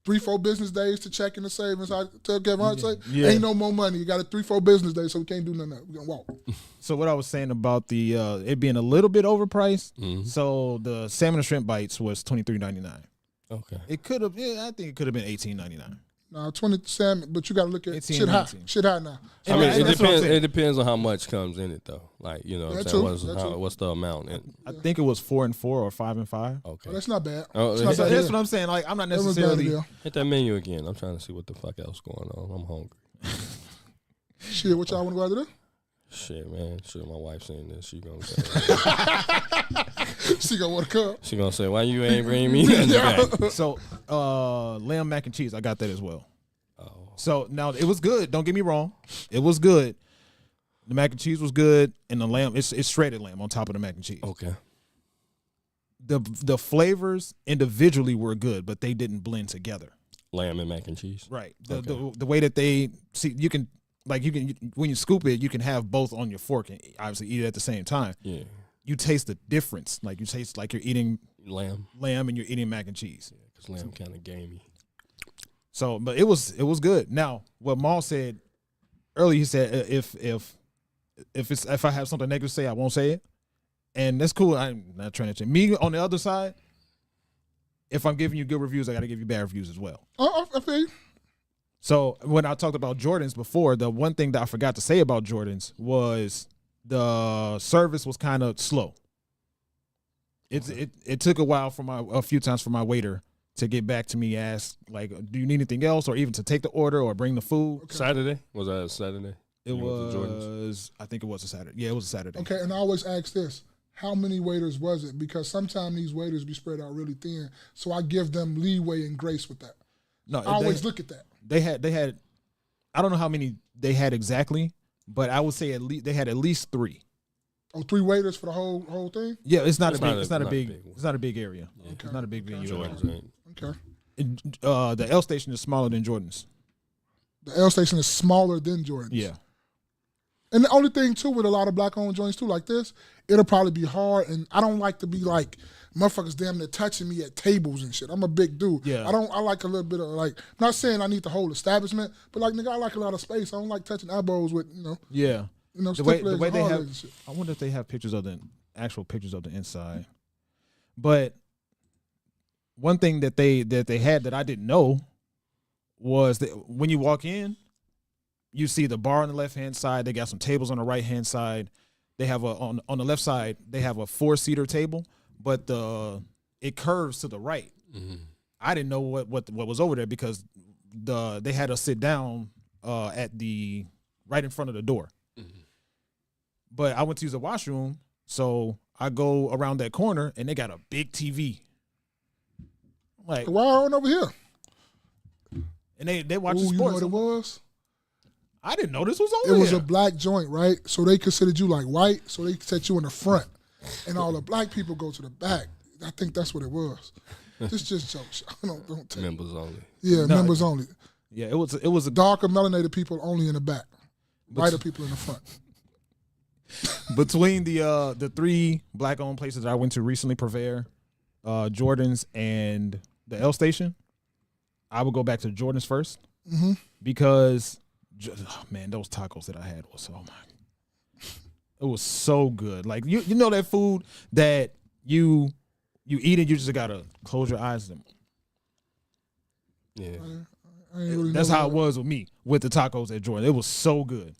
3-4 business days to check in the savings. I tell Kevin Hart, ain't no more money. You got 3-4 business days, so we can't do nothing else. We're going to walk. So what I was saying about the it being a little bit overpriced, Mm-hmm. so the salmon and shrimp bites was $23.99. Okay. It could have, I think it could have been $18.99. Now 20 salmon, but you got to look at 18, shit high. 19. Shit high now. I mean, That's what I'm saying. it depends on how much comes in it, though. Like, you know what I'm That saying? too. What's the amount? I think it was 4 and 4 or 5 and 5. Okay. Oh, that's not bad. Oh, It's not So bad that's either. what I'm saying. Like, I'm not That was bad necessarily. deal. Hit that menu again. I'm trying to see what the fuck else going on. I'm hungry. Shit, what y'all want to go out to do? Shit, man. Shit, my wife seen this. She gonna say, She gonna want to come. she gonna say, why you ain't bring me nothing back? So, lamb mac and cheese, I got that as well. Oh. So now it was good. Don't get me wrong, it was good. The mac and cheese was good, and the lamb, it's shredded lamb on top of the mac and cheese. Okay. The flavors individually were good, but they didn't blend together. Lamb and mac and cheese. Right. Okay. The way that they see, you can when you scoop it, you can have both on your fork and obviously eat it at the same time. Yeah. You taste the difference. Like you taste like you're eating Lamb. and you're eating mac and cheese. Because lamb kind of gamey. So, but it was good. Now, what Maul said earlier, he said if I have something negative to say, I won't say it, and that's cool. I'm not trying to change. Me on the other side, if I'm giving you good reviews, I got to give you bad reviews as well. Oh, I feel you. So when I talked about Jordans before, the one thing that I forgot to say about Jordans was the service was kind of slow. It took a few times for my waiter to get back to me, ask like, do you need anything else, or even to take the order or bring the food. Okay. Saturday? Was that a Saturday? It You went to Jordan's? was, I think it was a Saturday. Yeah, it was a Saturday. Okay, and I always ask this: how many waiters was it? Because sometimes these waiters be spread out really thin, so I give them leeway and grace with that. No, I always look at that. They had. I don't know how many they had exactly, but I would say they had at least 3. Oh, 3 waiters for the whole thing? Yeah, it's not It's a big. not It's not a not big. a big one. It's not a big area. Yeah. It's not a big venue. Jordan's ain't. Okay. The L station is smaller than Jordan's. The L station is smaller than Jordan's. Yeah. And the only thing too with a lot of black-owned joints too like this, it'll probably be hard. And I don't like to be like motherfuckers damn near touching me at tables and shit. I'm a big dude. Yeah. I like a little bit of like, not saying I need the whole establishment, but like nigga, I like a lot of space. I don't like touching elbows with Yeah. the The stiff way legs and they hard have. legs and shit. I wonder if they have actual pictures of the inside. But one thing that they had that I didn't know was that when you walk in, you see the bar on the left hand side. They got some tables on the right hand side. They have on the left side. They have a 4-seater table, but it curves to the right. Mm-hmm. I didn't know what was over there because they had us sit down at the right in front of the door. Mm-hmm. But I went to use the washroom, so I go around that corner and they got a big TV. Like, Why aren't over here? and they watch Ooh, the you know sports. what it was? I didn't know this was It over was here. a black joint, right? So they considered you like white, so they set you in the front. And all the black people go to the back. I think that's what it was. This just jokes. Don't take Members only. Yeah, No, members only. Yeah, it was a Darker melanated people only in the back. Whiter people in the front. between the 3 black-owned places that I went to recently, Purveyor, Jordan's, and the L Station. I would go back to Jordan's first because, man, those tacos that I had was it was so good. Like you know that food that you eat and you just gotta close your eyes and. Yeah, that's how it was with me with the tacos at Jordan. It was so good.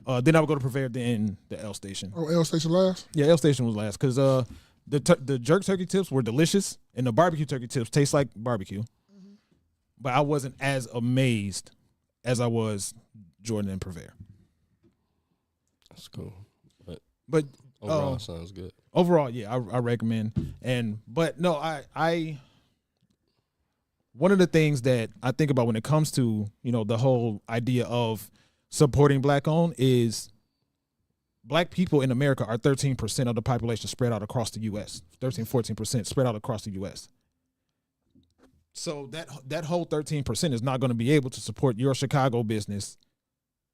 Then I would go to Purveyor, then the L Station. Oh, L Station last? Yeah, L Station was last because the jerk turkey tips were delicious and the barbecue turkey tips taste like barbecue. But I wasn't as amazed as I was Jordan and Purveyor. That's cool. But overall, sounds good. Overall, yeah, I recommend. But no, I one of the things that I think about when it comes to, the whole idea of supporting black-owned is black people in America are 13% of the population spread out across the U.S., 14% spread out across the U.S. So that whole 13% is not going to be able to support your Chicago business,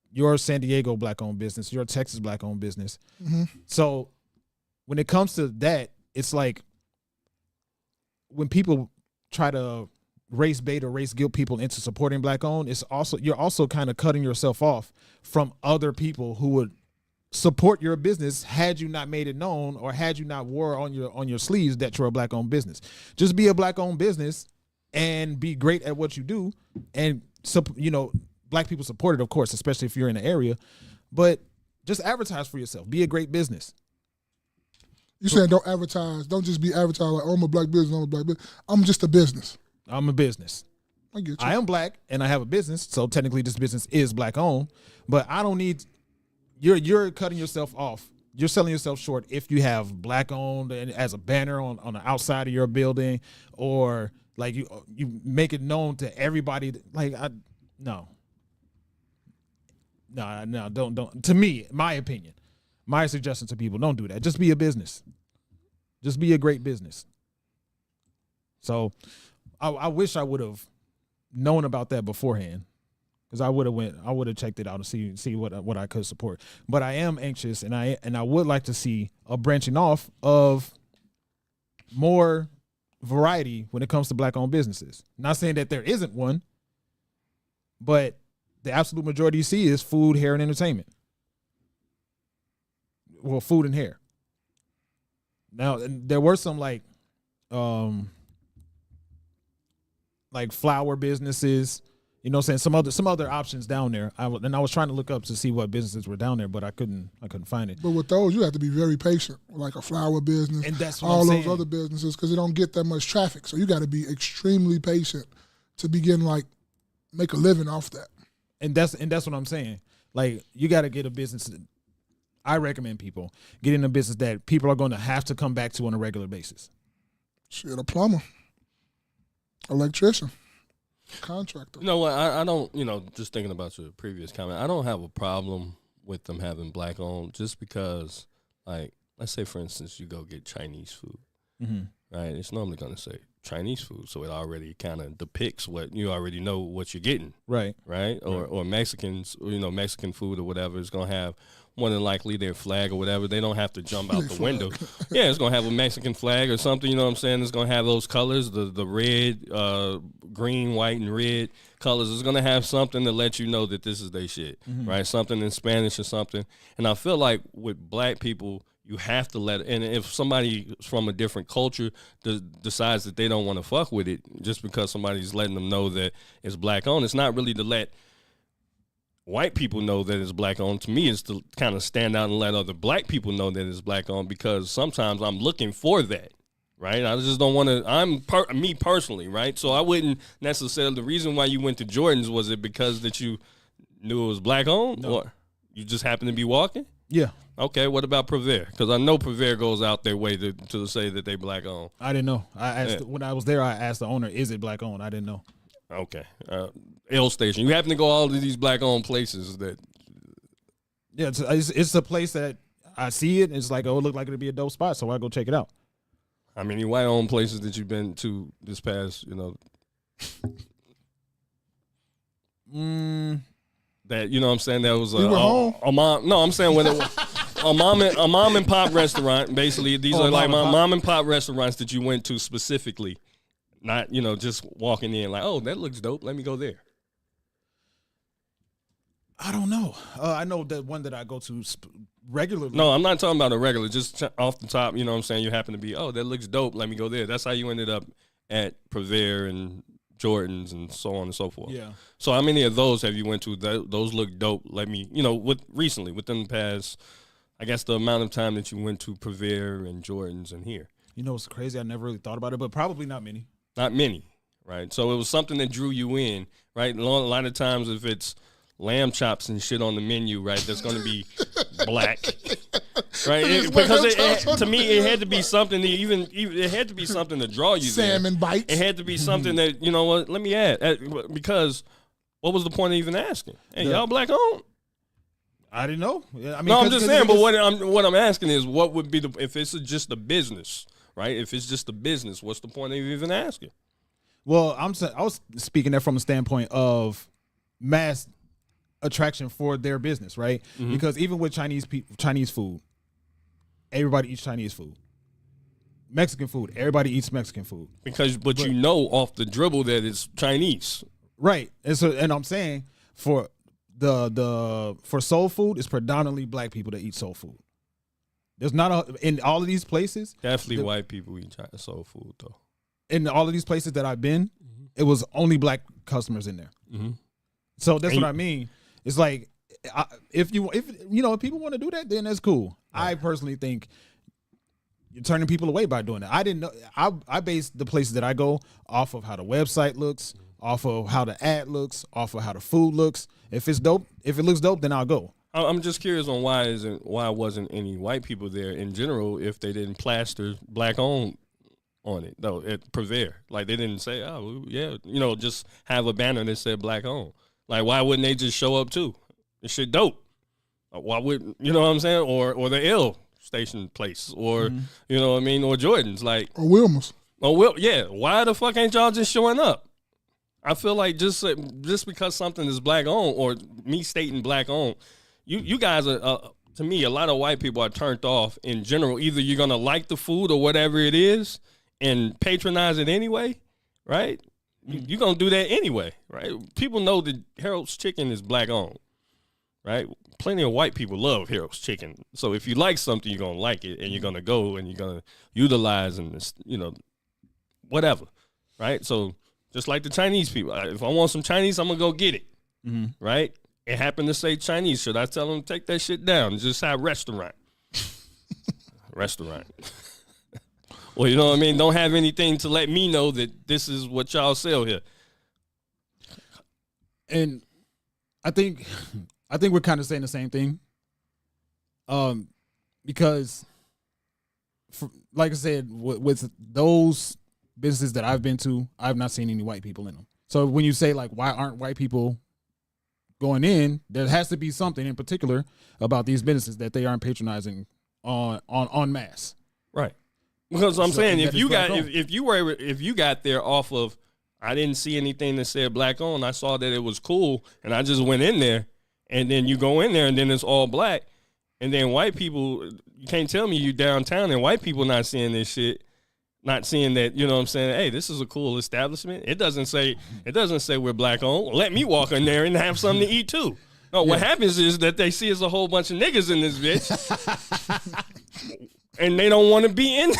your San Diego black-owned business, your Texas black-owned business. So when it comes to that, it's like when people try to race bait or race guilt people into supporting black-owned, you're also kind of cutting yourself off from other people who would support your business had you not made it known or had you not wore on your sleeves that you're a black-owned business. Just be a black-owned business and be great at what you do, and black people support it, of course, especially if you're in the area. But just advertise for yourself. Be a great business. You saying don't advertise? Don't just be advertised like, "Oh, I'm a black business. I'm a black business." I'm just a business. I'm a business. I get you. I am black and I have a business, so technically this business is black-owned. But I don't need. You're cutting yourself off. You're selling yourself short if you have black-owned and as a banner on the outside of your building, or like you make it known to everybody. Like no, don't. To me, my opinion, my suggestion to people: don't do that. Just be a business. Just be a great business. So, I wish I would have known about that beforehand, because I would have checked it out and see what I could support. But I am anxious, and I would like to see a branching off of more variety when it comes to black-owned businesses. Not saying that there isn't one, but the absolute majority you see is food, hair, and entertainment. Well, food and hair. Now, there were some like flower businesses, what I'm saying, some other options down there. I was trying to look up to see what businesses were down there, but I couldn't find it. But with those, you have to be very patient, like a flower business, and that's what all I'm those saying. other businesses, because they don't get that much traffic. So you got to be extremely patient to begin make a living off that. And that's what I'm saying. Like, you got to get a business. I recommend people get in a business that people are going to have to come back to on a regular basis. Shit, a plumber, electrician, contractor. You know what? I don't, just thinking about your previous comment, I don't have a problem with them having black owned, just because, like, let's say, for instance, you go get Chinese food, right? It's normally going to say Chinese food, so it already kind of depicts what you already know what you're getting, right? Or Mexicans, Mexican food or whatever is going to have more than likely their flag or whatever. They don't have to jump out the window. Yeah, it's going to have a Mexican flag or something, you know what I'm saying? It's going to have those colors, the red, green, white, and red colors. It's going to have something to let you know that this is their shit, right? Something in Spanish or something. And I feel like with black people, you have to and if somebody from a different culture decides that they don't want to fuck with it just because somebody's letting them know that it's black owned, it's not really to let white people know that it's black owned. To me, it's to kind of stand out and let other black people know that it's black owned, because sometimes I'm looking for that, right? I just don't want to, me personally, right? So I wouldn't necessarily, the reason why you went to Jordan's, was it because that you knew it was black owned? No. Or you just happened to be walking? Yeah. Okay, what about Purveyor? Because I know Purveyor goes out their way to say that they black owned. I didn't know. I asked when I was there. I asked the owner, "Is it black owned?" I didn't know. Okay, L station. You happen to go all of these black-owned places that. Yeah, it's a place that I see it. And it's like, oh, it look like it'd be a dope spot, so I go check it out. How many white-owned places that you've been to this past, that, you know what I'm saying, that was a mom. No, I'm saying when it was a mom and pop restaurant. Basically, these are like my mom and pop restaurants that you went to specifically, not, just walking in like, oh, that looks dope. Let me go there. I don't know. I know that one that I go to regularly. No, I'm not talking about a regular. Just off the top, you know what I'm saying? You happen to be, oh, that looks dope. Let me go there. That's how you ended up at Prevair and Jordan's and so on and so forth. Yeah. So how many of those have you went to? Those look dope. Let me, recently, within the past, I guess the amount of time that you went to Prevair and Jordan's and here. You know, it's crazy. I never really thought about it, but probably not many. Not many, right? So it was something that drew you in, right? A lot of times if it's lamb chops and shit on the menu, right, that's going to be black, right? To me, it had to be something. It had to be something to draw you there. Salmon bites. It had to be something that, you know what? Let me add, because what was the point of even asking? Hey, y'all black owned? I didn't know. Yeah, I mean, no, I'm just saying. But what I'm asking is, what would be if it's just a business, right? If it's just a business, what's the point of even asking? Well, I was speaking that from a standpoint of mass attraction for their business, right? Mm-hmm. Because even with Chinese food, everybody eats Chinese food. Mexican food, everybody eats Mexican food. But you know off the dribble that it's Chinese, right? And I'm saying for for soul food, it's predominantly black people that eat soul food. There's not in all of these places. Definitely white people eat soul food though. In all of these places that I've been, it was only black customers in there. Mm-hmm. So that's what I mean. It's like, if people want to do that, then that's cool. Right. I personally think you're turning people away by doing that. I didn't know. I base the places that I go off of how the website looks, off of how the ad looks, off of how the food looks. If it's dope, if it looks dope, then I'll go. I'm just curious on why wasn't any white people there in general if they didn't plaster black owned on it though at Prevair. Like they didn't say, oh yeah, just have a banner that said black owned. Like, why wouldn't they just show up too? This shit dope. Why wouldn't, you know what I'm saying? Or the L station place, or you know what I mean, or Jordan's, like, or Wilmer's. Yeah. Why the fuck ain't y'all just showing up? I feel like just because something is black owned, or me stating black owned, you guys are to me, a lot of white people are turned off in general. Either you're gonna like the food or whatever it is and patronize it anyway, right? You're going to do that anyway, right? People know that Harold's Chicken is black owned, right? Plenty of white people love Harold's Chicken. So if you like something, you're going to like it, and you're going to go and you're going to utilize and, whatever, right? So just like the Chinese people, if I want some Chinese, I'm going to go get it, right? It happened to say Chinese. Should I tell them to take that shit down and just have restaurant? Restaurant. Well, you know what I mean? Don't have anything to let me know that this is what y'all sell here. And I think we're kind of saying the same thing. Because, like I said, with those businesses that I've been to, I've not seen any white people in them. So when you say, like, why aren't white people going in, there has to be something in particular about these businesses that they aren't patronizing on masse. Right. Because I'm saying if you got there off of, I didn't see anything that said black owned, I saw that it was cool, and I just went in there, and then you go in there and then it's all black, and then white people, you can't tell me you downtown and white people not seeing this shit, not seeing that, you know what I'm saying, hey, this is a cool establishment. It doesn't say we're black owned. Let me walk in there and have something to eat too. No, what happens is that they see us a whole bunch of niggas in this bitch. And they don't want to be in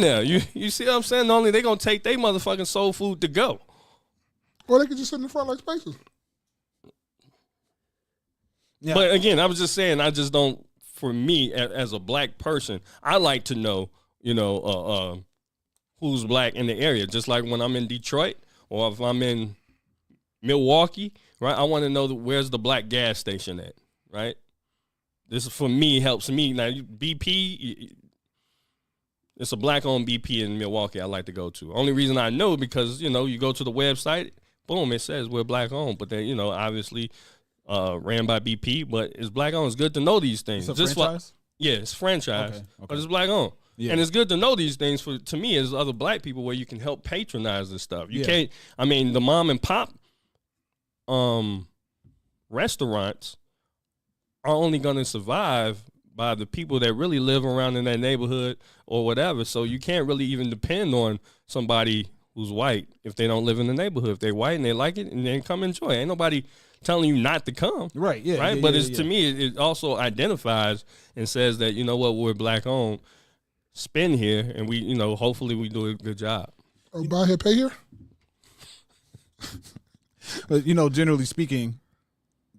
there. You see what I'm saying? Only they gonna take their motherfucking soul food to go. Or they could just sit in the front like spaces. Yeah. But again, I was just saying, I just don't. For me, as a black person, I like to know, who's black in the area. Just like when I'm in Detroit or if I'm in Milwaukee, right? I want to know where's the black gas station at, right? This for me helps me. Now BP. It's a black-owned BP in Milwaukee I like to go to. Only reason I know because, you go to the website, boom, it says we're black owned. But then, you know, obviously ran by BP, but it's black owned. It's good to know these things. It's a franchise? Yeah, it's franchise, Okay. but it's black owned. Yeah. And it's good to know these things to me as other black people where you can help patronize this stuff. You can't, I mean, the mom and pop restaurants are only going to survive by the people that really live around in that neighborhood or whatever. So you can't really even depend on somebody who's white if they don't live in the neighborhood. If they're white and they like it, and then come enjoy. Ain't nobody telling you not to come. Right, yeah. Right? Yeah, But yeah, it's to me, it also identifies and says that, you know what, we're black owned, spend here, and we, you know, hopefully we do a good job. Oh, buy here, pay here? But, you know, generally speaking,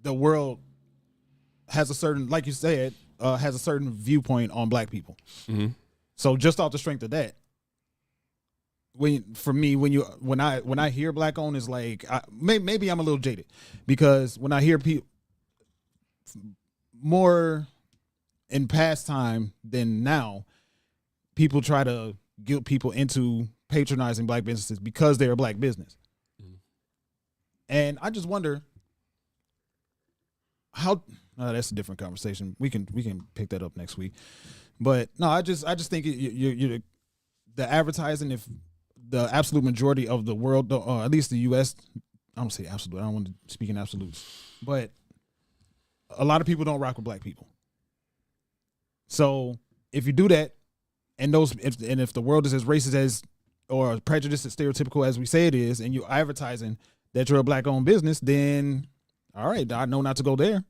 the world has a certain, like you said, has a certain viewpoint on black people. Mm-hmm. So just off the strength of that, when I hear black owned, is like maybe I'm a little jaded, because when I hear people more in past time than now, people try to guilt people into patronizing black businesses because they're a black business. Mm-hmm. And I just wonder how. That's a different conversation. We can pick that up next week. But no, I just think you're the advertising. If the absolute majority of the world, at least the U.S., I don't say absolute. I don't want to speak in absolutes, but a lot of people don't rock with black people. So if you do that, and if the world is as racist as or prejudiced and stereotypical as we say it is, and you're advertising that you're a black-owned business, then all right, I know not to go there.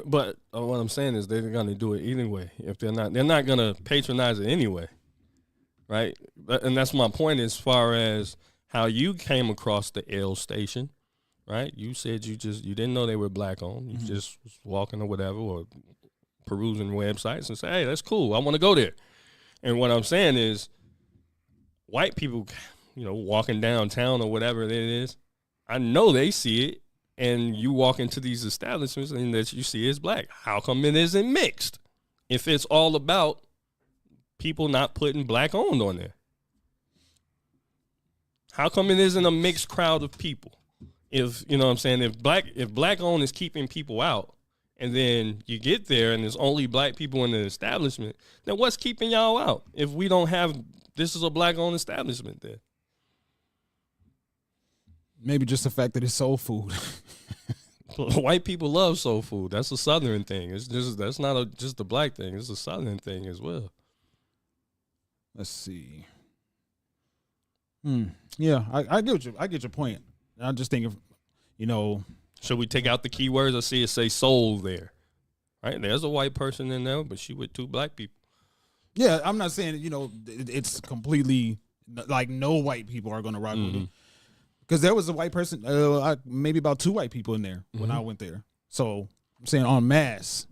But what I'm saying is they're going to do it anyway. If they're not going to patronize it anyway, right? And that's my point as far as how you came across the L station, right? You said you didn't know they were black owned. You just was walking or whatever, or perusing websites and say, hey, that's cool. I want to go there. And what I'm saying is, white people, you know, walking downtown or whatever it is, I know they see it. And you walk into these establishments and that you see is black. How come it isn't mixed? If it's all about people not putting black owned on there. How come it isn't a mixed crowd of people? If, you know what I'm saying, if black owned is keeping people out, and then you get there and there's only black people in the establishment, then what's keeping y'all out? If we don't have, this is a black owned establishment there. Maybe just the fact that it's soul food. White people love soul food. That's a Southern thing. That's not just a black thing. It's a Southern thing as well. Let's see. Yeah, I get your point. I'm just thinking, you know, should we take out the keywords? I see it say soul there. Right? There's a white person in there, but she with two black people. Yeah, I'm not saying, you know, it's completely like no white people are going to rock with it. Because there was a white person, maybe about two white people in there when I went there. So I'm saying en masse.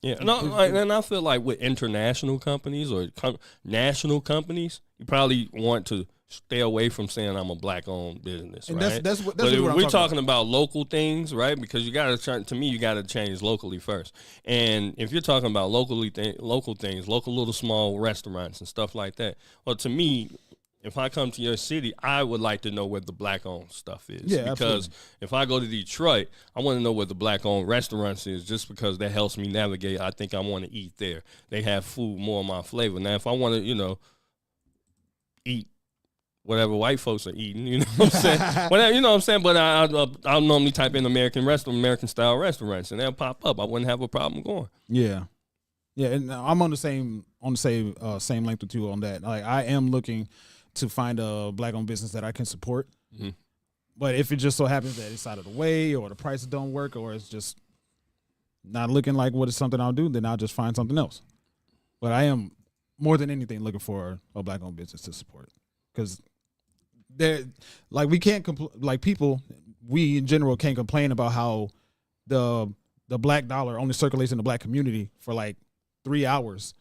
Yeah, and I feel like with international companies or national companies, you probably want to stay away from saying I'm a black-owned business, and right? That's what we're talking about local things, right? Because you got to change locally first. And if you're talking about local things, local little small restaurants and stuff like that, well, to me, if I come to your city, I would like to know where the black-owned stuff is. Yeah, because if I go to Detroit, I want to know where the black-owned restaurants is, just because that helps me navigate. I think I want to eat there. They have food more of my flavor. Now, if I want to, you know, eat whatever white folks are eating, you know what I'm saying? Whatever, you know what I'm saying? But I'll normally type in American-style restaurants, and they'll pop up. I wouldn't have a problem going. Yeah. Yeah, and I'm on the same length with you on that. Like, I am looking to find a black-owned business that I can support. Mm-hmm. But if it just so happens that it's out of the way, or the prices don't work, or it's just not looking like what is something I'll do, then I'll just find something else. But I am more than anything looking for a black-owned business to support, because we can't people. We in general can't complain about how the black dollar only circulates in the black community for like 3 hours.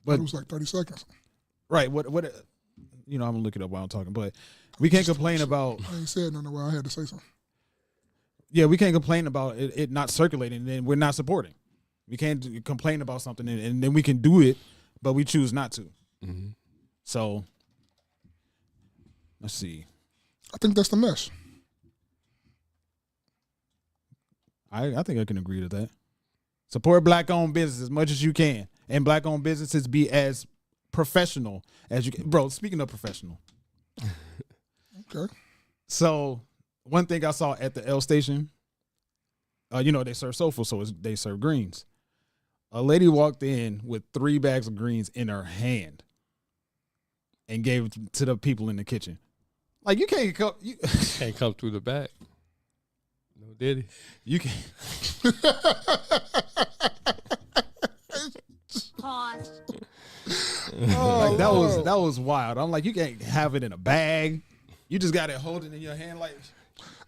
But it was like 30 seconds. Right. What? You know, I'm gonna look it up while I'm talking, but we can't complain about. I ain't said nothing while I had to say something. Yeah, we can't complain about it not circulating, and then we're not supporting. We can't complain about something, and then we can do it, but we choose not to. Mm-hmm. So, let's see. I think that's the mess. I think I can agree to that. Support black-owned business as much as you can, and black-owned businesses be as professional as you can. Bro, speaking of professional. Okay. So one thing I saw at the L station, they serve sofa, so they serve greens. A lady walked in with 3 bags of greens in her hand and gave it to the people in the kitchen. Like, you can't come. Can't come through the back. No diddy. You can. Pause. Like, that was wild. I'm like, you can't have it in a bag. You just got it holding in your hand like.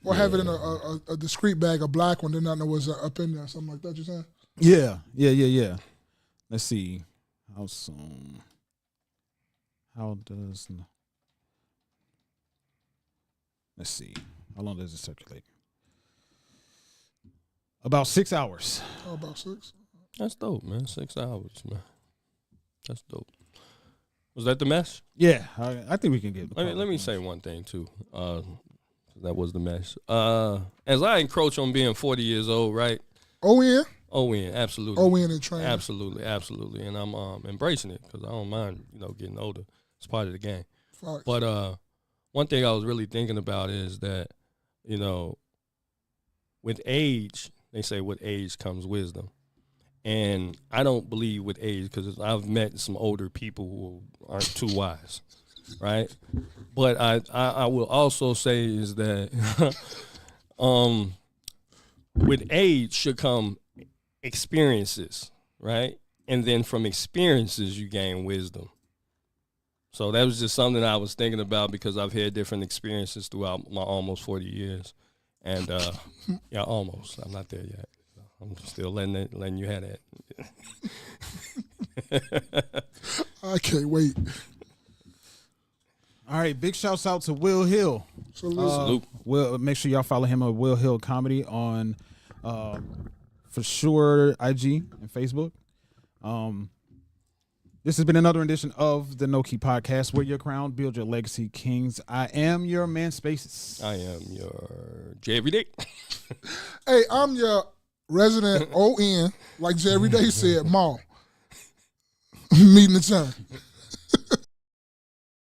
Or have it in a discreet bag, a black one, then not know what's up in there, something like that. You saying? Yeah. Let's see. How soon? Let's see. How long does it circulate? About 6 hours. Oh, about 6. That's dope, man. 6 hours, man. That's dope. Was that the mess? Yeah, I think we can get. Let me say one thing too. That was the mess. As I encroach on being 40 years old, right? ON, absolutely. ON and training. Absolutely, and I'm embracing it because I don't mind, getting older. It's part of the game. Facts. But one thing I was really thinking about is that, with age, they say with age comes wisdom. And I don't believe with age because I've met some older people who aren't too wise, right? But I will also say is that with age should come experiences, right? And then from experiences you gain wisdom. So that was just something I was thinking about because I've had different experiences throughout my almost 40 years. And yeah, almost. I'm not there yet. I'm still letting you have that. I can't wait. All right, big shouts out to Will Hill. Salute. Will, make sure y'all follow him at Will Hill Comedy on for sure IG and Facebook. This has been another edition of the KNoWKi Podcast. Wear your crown, build your legacy, kings. I am your man, Spaces. I am your J Everyday. Hey, I'm your resident ON, like Jerry Day said, Mall. Meeting the time.